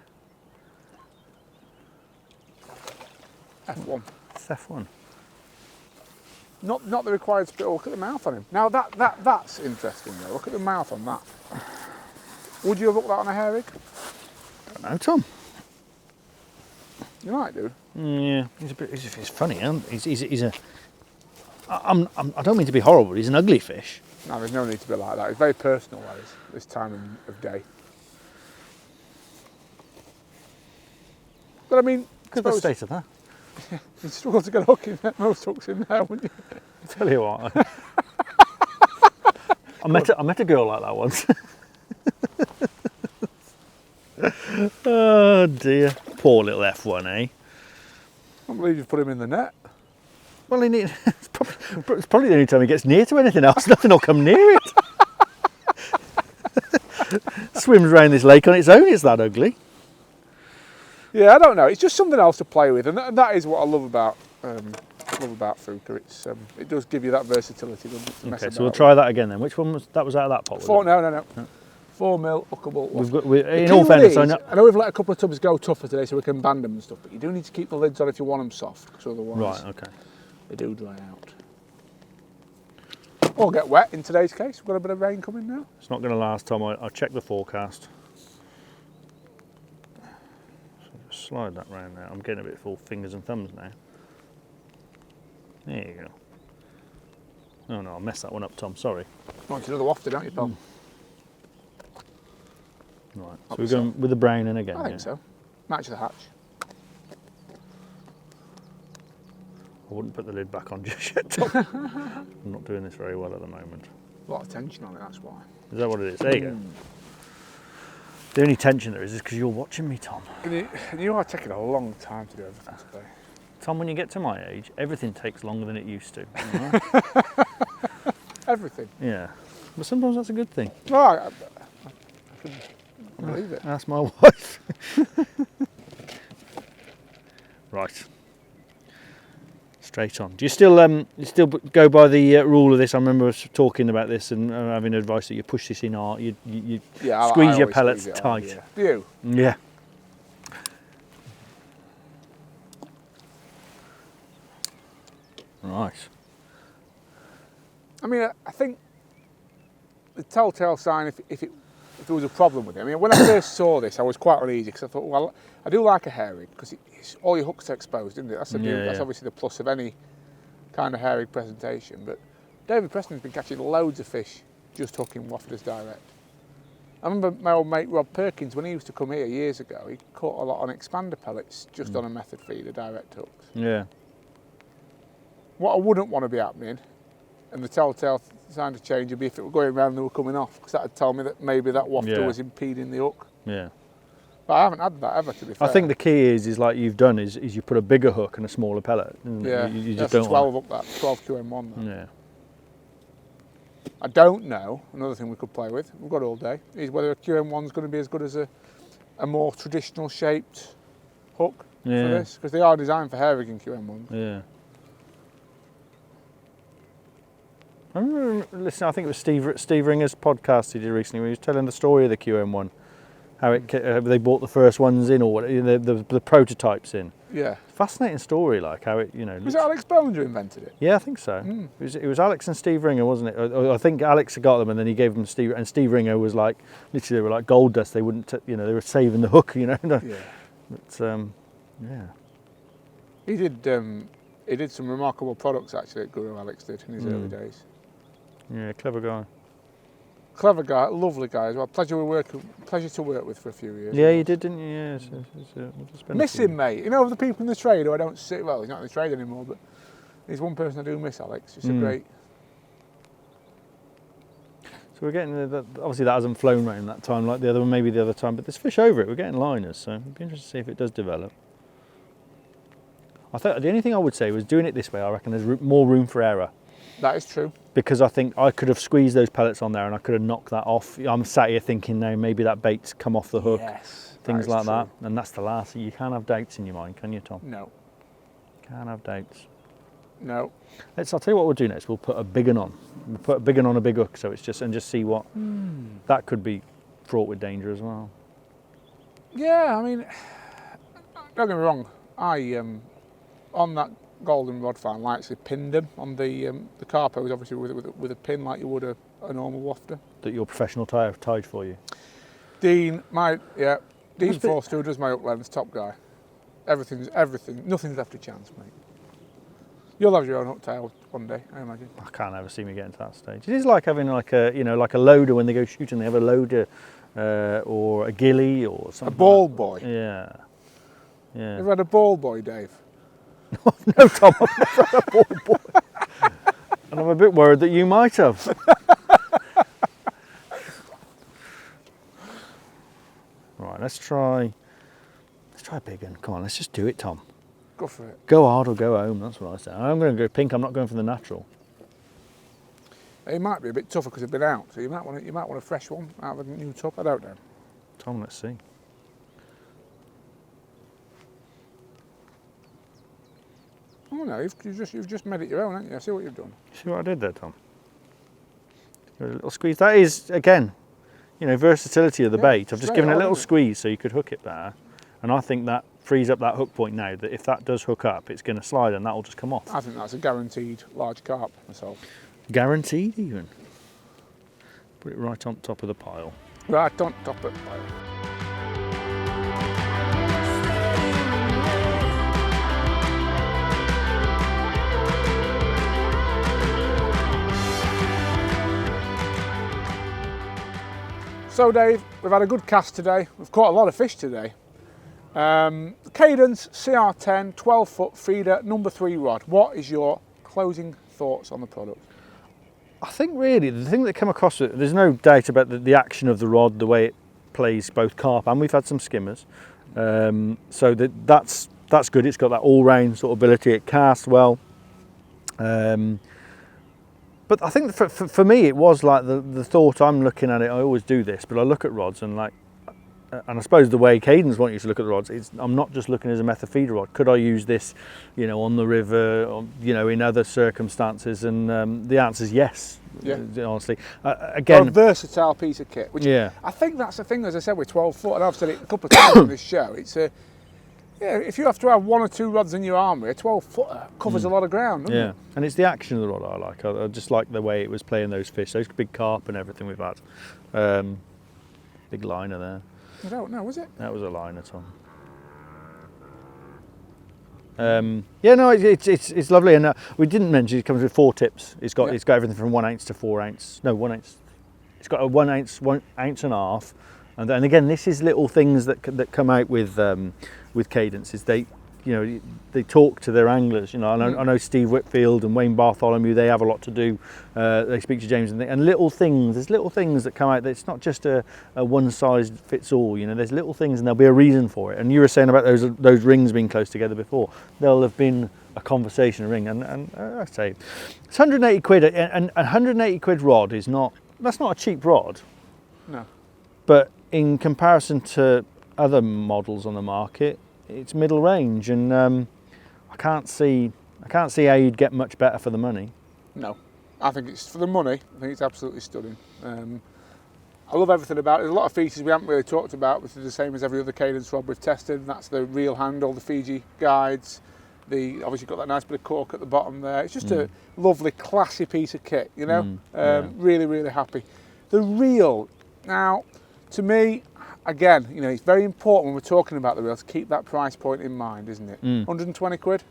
F1. It's F1. Not the required spit. Look at the mouth on him. Now that's interesting though. Look at the mouth on that. Would you have looked that on a hair rig? I don't know, Tom. You might do. Yeah, he's funny, and he's a. I don't mean to be horrible. He's an ugly fish. No, there's no need to be like that. It's very personal, that is, this time of day. But I mean, Look at the state of that. You'd struggle to get a hook in there, most hooks in there, wouldn't you? I tell you what. I met a girl like that once. Oh dear, poor little F1, eh? I can't believe you've put him in the net. Well, it's probably the only time he gets near to anything else. Nothing will come near it. Swims around this lake on its own. It's that ugly. Yeah, I don't know. It's just something else to play with, and that is what I love about Fjuka. It does give you that versatility. Okay, so we'll try that again then. Which one was that? Was out of that pot? No. 4 mil hookable. In all fairness, I know we've let a couple of tubs go tougher today, so we can band them and stuff. But you do need to keep the lids on if you want them soft, because otherwise, they do dry out. Or get wet. In today's case, we've got a bit of rain coming now. It's not going to last, Tom. I'll check the forecast. So just slide that round now. I'm getting a bit full fingers and thumbs now. There you go. Oh no, I messed that one up, Tom. Sorry. You want another wafted, don't you, Tom? Right, so we're going with the brown in again. I think so. Match the hatch. I wouldn't put the lid back on just yet, Tom. I'm not doing this very well at the moment. A lot of tension on it, that's why. Is that what it is? There you go. The only tension there is because you're watching me, Tom. And you are taking a long time to do everything today. Tom, when you get to my age, everything takes longer than it used to. Everything? Yeah. But sometimes that's a good thing. No, I believe it. That's my wife. Right. Straight on. Do you still go by the rule of this? I remember us talking about this and having advice that you push this in hard. You squeeze your pellets tight. Hard, yeah. Do you? Yeah. Right. I mean, I think the telltale sign if there was a problem with it. I mean, when I first saw this, I was quite uneasy because I thought, well, I do like a hair rig because all your hooks are exposed, isn't it? That's that's obviously the plus of any kind of hair rig presentation. But David Preston's been catching loads of fish just hooking wafters direct. I remember my old mate Rob Perkins, when he used to come here years ago, he caught a lot on expander pellets just on a method feeder, direct hooks. Yeah. What I wouldn't want to be happening And the telltale sign to change would be if it were going round and they were coming off, because that would tell me that maybe that wafter was impeding the hook. Yeah. But I haven't had that ever, to be fair. I think the key is like you've done is you put a bigger hook and a smaller pellet. Yeah, you that's just don't 12 up that, 12 QM1. Then. Yeah. I don't know, another thing we could play with, we've got all day, is whether a QM1 is going to be as good as a more traditional shaped hook for this, because they are designed for hair rigging QM1s. Yeah. I remember listening, I think it was Steve Ringer's podcast he did recently, where he was telling the story of the QM1, how they bought the first ones in, or what, the prototypes in. Yeah. Fascinating story, like how it, Was it Alex Bones who invented it? Yeah, I think so. It was Alex and Steve Ringer, wasn't it? I think Alex had got them, and then he gave them Steve, and Steve Ringer was like, literally, they were like gold dust. They wouldn't, they were saving the hook, Yeah. But, yeah. He did some remarkable products actually at Guru, Alex did in his early days. Yeah, clever guy. Clever guy, lovely guy as well. Pleasure to work with for a few years. Yeah, you did, didn't you? Yeah. Miss him, mate. You know, of the people in the trade who I don't see. Well, he's not in the trade anymore, but he's one person I do miss. Alex. He's a great. So we're getting obviously that hasn't flown right in that time like the other one, maybe the other time, but there's fish over it. We're getting liners, so it'd be interesting to see if it does develop. I thought the only thing I would say was doing it this way. I reckon there's more room for error. That is true. Because I think I could have squeezed those pellets on there and I could have knocked that off. I'm sat here thinking, no, maybe that bait's come off the hook. Yes, things like true. that. And that's the last. You can't have doubts in your mind, can you, Tom? No. Can't have doubts. No. I'll tell you what we'll do next. We'll put a big one on. We'll put a big one on a big hook, so it's just see what. That could be fraught with danger as well. Yeah, I mean, don't get me wrong. I on that golden rod fan, I actually pinned him on the carp. I was obviously with a pin like you would a normal wafter. That your professional tied for you. Dean Forster, who does my hook lengths, top guy. Everything, nothing's left a chance, mate. You'll have your own hook tail one day, I imagine. I can't ever see me getting to that stage. It is like having like a loader when they go shooting. They have a loader or a ghillie or something. A ball boy. Yeah. Yeah. Ever had a ball boy, Dave? No, Tom, I've never had a ball boy. And I'm a bit worried that you might have. Right, let's try a big one. Come on, let's just do it, Tom. Go for it. Go hard or go home, that's what I say. I'm going to go pink, I'm not going for the natural. It might be a bit tougher because it's been out, so you might want a fresh one out of a new tub. I don't know. Tom, let's see. Oh no, you've just made it your own, haven't you? I see what you've done. See what I did there, Tom? A little squeeze. That is, again, versatility of the bait. I've just given it a little squeeze so you could hook it there. And I think that frees up that hook point now, that if that does hook up, it's going to slide and that will just come off. I think that's a guaranteed large carp myself. Guaranteed even. Put it right on top of the pile. Right on top of the pile. So Dave, we've had a good cast today. We've caught a lot of fish today. Cadence CR10 12-foot feeder number 3 rod. What is your closing thoughts on the product? I think really the thing that came across it, there's no doubt about the action of the rod, the way it plays both carp, and we've had some skimmers. So that's good. It's got that all-round sort of ability. It casts well. But I think for me it was like the thought. I'm looking at it, I always do this, but I look at rods and I suppose the way Cadence want you to look at the rods, I'm not just looking as a method feeder rod. Could I use this, on the river, or, in other circumstances? And the answer is yes. Yeah. Honestly, again, a versatile piece of kit. Which yeah. I think that's the thing. As I said, with 12 foot, and I've said it a couple of times on this show. It's if you have to have 1 or 2 rods in your armoury, a 12-footer covers a lot of ground, doesn't it? And it's the action of the rod I like. I just like the way it was playing those fish, those big carp and everything we've had. Big liner there. I don't know, was it? That was a liner, Tom. It's lovely, and we didn't mention it comes with 4 tips. It's got everything from 1 ounce to 4 ounce. No, 1 ounce. It's got a 1 ounce, 1 ounce and a half. And again, this is little things that come out with Cadence. Is they talk to their anglers. I know Steve Whitfield and Wayne Bartholomew. They have a lot to do. They speak to James and little things. There's little things that come out. That it's not just a one size fits all. There's little things, and there'll be a reason for it. And you were saying about those rings being close together before. There'll have been a conversation, a ring, and I say it's 180 quid, and 180 quid rod is not. That's not a cheap rod. No. But in comparison to other models on the market, it's middle range, and I can't see how you'd get much better for the money. No, I think it's for the money. I think it's absolutely stunning. I love everything about it. There's a lot of features we haven't really talked about, which is the same as every other Cadence rod we've tested. And that's the reel handle, the Fiji guides. Obviously got that nice bit of cork at the bottom there. It's just a lovely, classy piece of kit. Really, really happy. The reel now, to me. Again, it's very important when we're talking about the reel to keep that price point in mind, isn't it? 120 quid?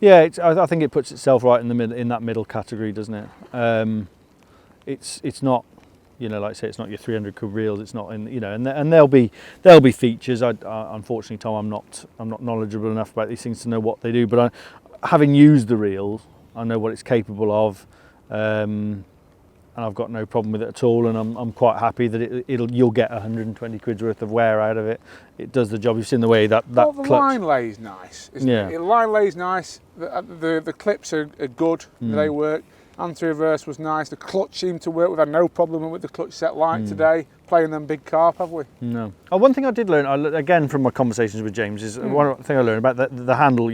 Yeah, I think it puts itself right in the in that middle category, doesn't it? It's not, like I say, it's not your 300 quid reels. It's not in, and there'll be features. Unfortunately, Tom, I'm not knowledgeable enough about these things to know what they do. But having used the reels, I know what it's capable of. And I've got no problem with it at all, and I'm quite happy that you'll get 120 quid's worth of wear out of it. It does the job. You've seen the way that the clutch. line lay's nice, isn't it? The line lay's nice. The clips are good. They work. Anti-reverse was nice. The clutch seemed to work. We've had no problem with the clutch set light today. Playing them big carp, have we? No. One thing I did learn, again from my conversations with James, is one thing I learned about the handle.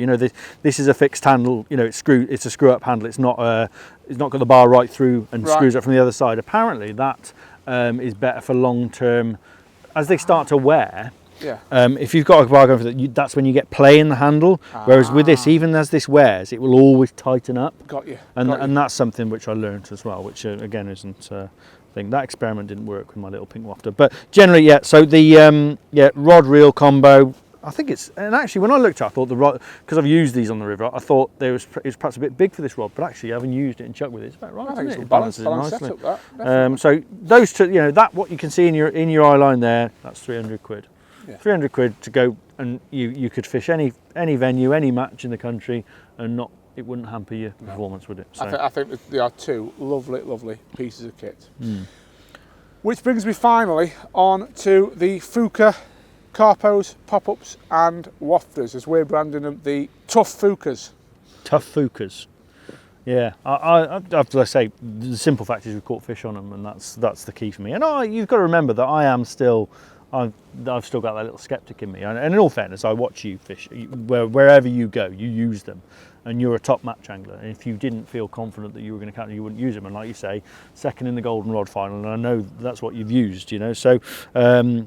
This is a fixed handle. It's a screw-up handle. It's not got the bar right through and screws up from the other side. Apparently, that is better for long-term. As they start to wear, if you've got a bar going for that, that's when you get play in the handle. Whereas with this, even as this wears, it will always tighten up. Got you. And that's something which I learned as well, which again isn't. Thing. That experiment didn't work with my little pink wafter, but generally, so the rod reel combo. I think and actually when I looked at it, I thought the rod, because I've used these on the river, I thought it was perhaps a bit big for this rod, but actually having used it and chucked with it, it's about right. I think it's it balances it nicely. Setup, so those two, that what you can see in your eye line there, that's 300 quid. 300 quid to go, and you could fish any venue, any match in the country, and it wouldn't hamper your performance, would it? So. I think they are two lovely pieces of kit. Which brings me finally on to the Fjuka Carpos, pop-ups and wafters, as we're branding them the Tough Fjukas. Tough Fjukas. Yeah, I have to say, the simple fact is we've caught fish on them, and that's the key for me. And you've got to remember that I've still got that little skeptic in me. And in all fairness, I watch you fish. Wherever you go, you use them. And you're a top match angler. And if you didn't feel confident that you were going to catch them, you wouldn't use them. And like you say, second in the golden rod final, and I know that's what you've used, So, so I've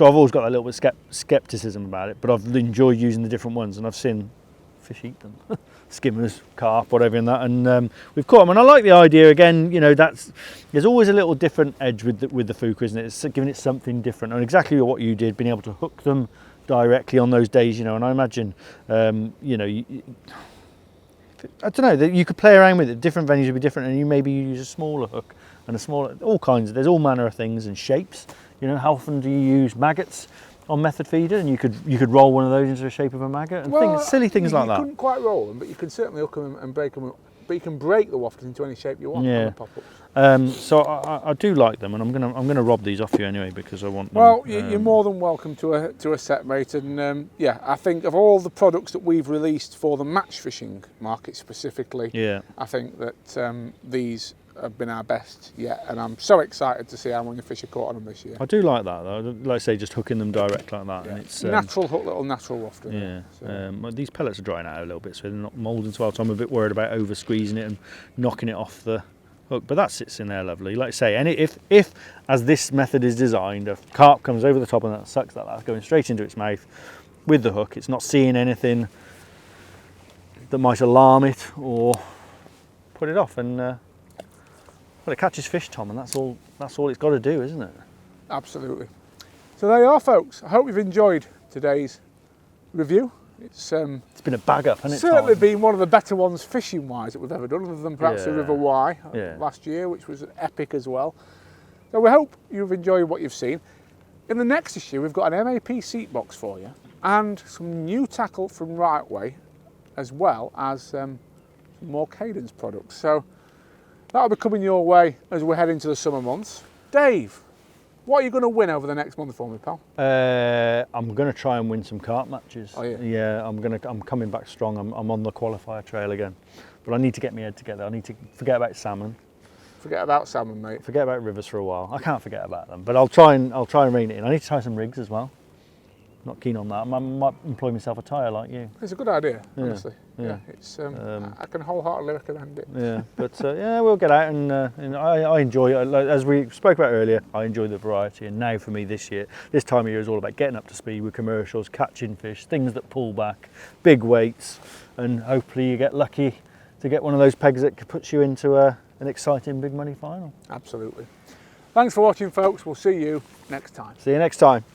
always got a little bit of skepticism about it. But I've enjoyed using the different ones, and I've seen fish eat them. Skimmers, carp, whatever in that, and we've caught them. And I like the idea again. There's always a little different edge with the Fjuka, isn't it? It's giving it something different, and exactly what you did, being able to hook them directly on those days, And I imagine, I don't know, that you could play around with it. Different venues would be different, and you maybe use a smaller hook and there's all manner of things and shapes. How often do you use maggots on method feeder, and you could roll one of those into the shape of a maggot and silly things like that. You couldn't quite roll them, but you can certainly hook them and break them. But you can break the wafters into any shape you want on the pop-ups. So I do like them, and I'm gonna rob these off you anyway because I want them. Well, you're more than welcome to a set, mate. And I think of all the products that we've released for the match fishing market specifically, I think that these have been our best yet, and I'm so excited to see how many fish are caught on them this year. I do like that though. Like I say, just hooking them direct like that, and it's natural hook, little natural wafter. Well, these pellets are drying out a little bit, so they're not moulding as well. So I'm a bit worried about over squeezing it and knocking it off the hook, but that sits in there lovely. Like I say, and if as this method is designed, a carp comes over the top and that sucks that's going straight into its mouth with the hook, it's not seeing anything that might alarm it or put it off, and well, it catches fish, Tom, and that's all it's got to do, isn't it? Absolutely. So there you are, folks. I hope you've enjoyed today's review. It's been a bag up, hasn't it? Certainly been one of the better ones fishing-wise that we've ever done, other than perhaps the River Wye last year, which was epic as well. So we hope you've enjoyed what you've seen. In the next issue, we've got an MAP seat box for you, and some new tackle from Right Way, as well as some more Cadence products. So that'll be coming your way as we head into the summer months. Dave, what are you going to win over the next month for me, pal? I'm going to try and win some carp matches. Oh, yeah? Yeah, I'm coming back strong. I'm on the qualifier trail again. But I need to get my head together. I need to forget about salmon. Forget about salmon, mate. Forget about rivers for a while. I can't forget about them, but I'll try and rein it in. I need to try some rigs as well. Not keen on that. I might employ myself a tyre like you. It's a good idea, Yeah, honestly. yeah. It's I can wholeheartedly recommend it. Yeah, but yeah, we'll get out and I enjoy it. As we spoke about earlier, I enjoy the variety, and now for me this time of year is all about getting up to speed with commercials, catching fish, things that pull back, big weights, and hopefully you get lucky to get one of those pegs that puts you into an exciting big money final. Absolutely. Thanks for watching, folks. We'll see you next time. See you next time.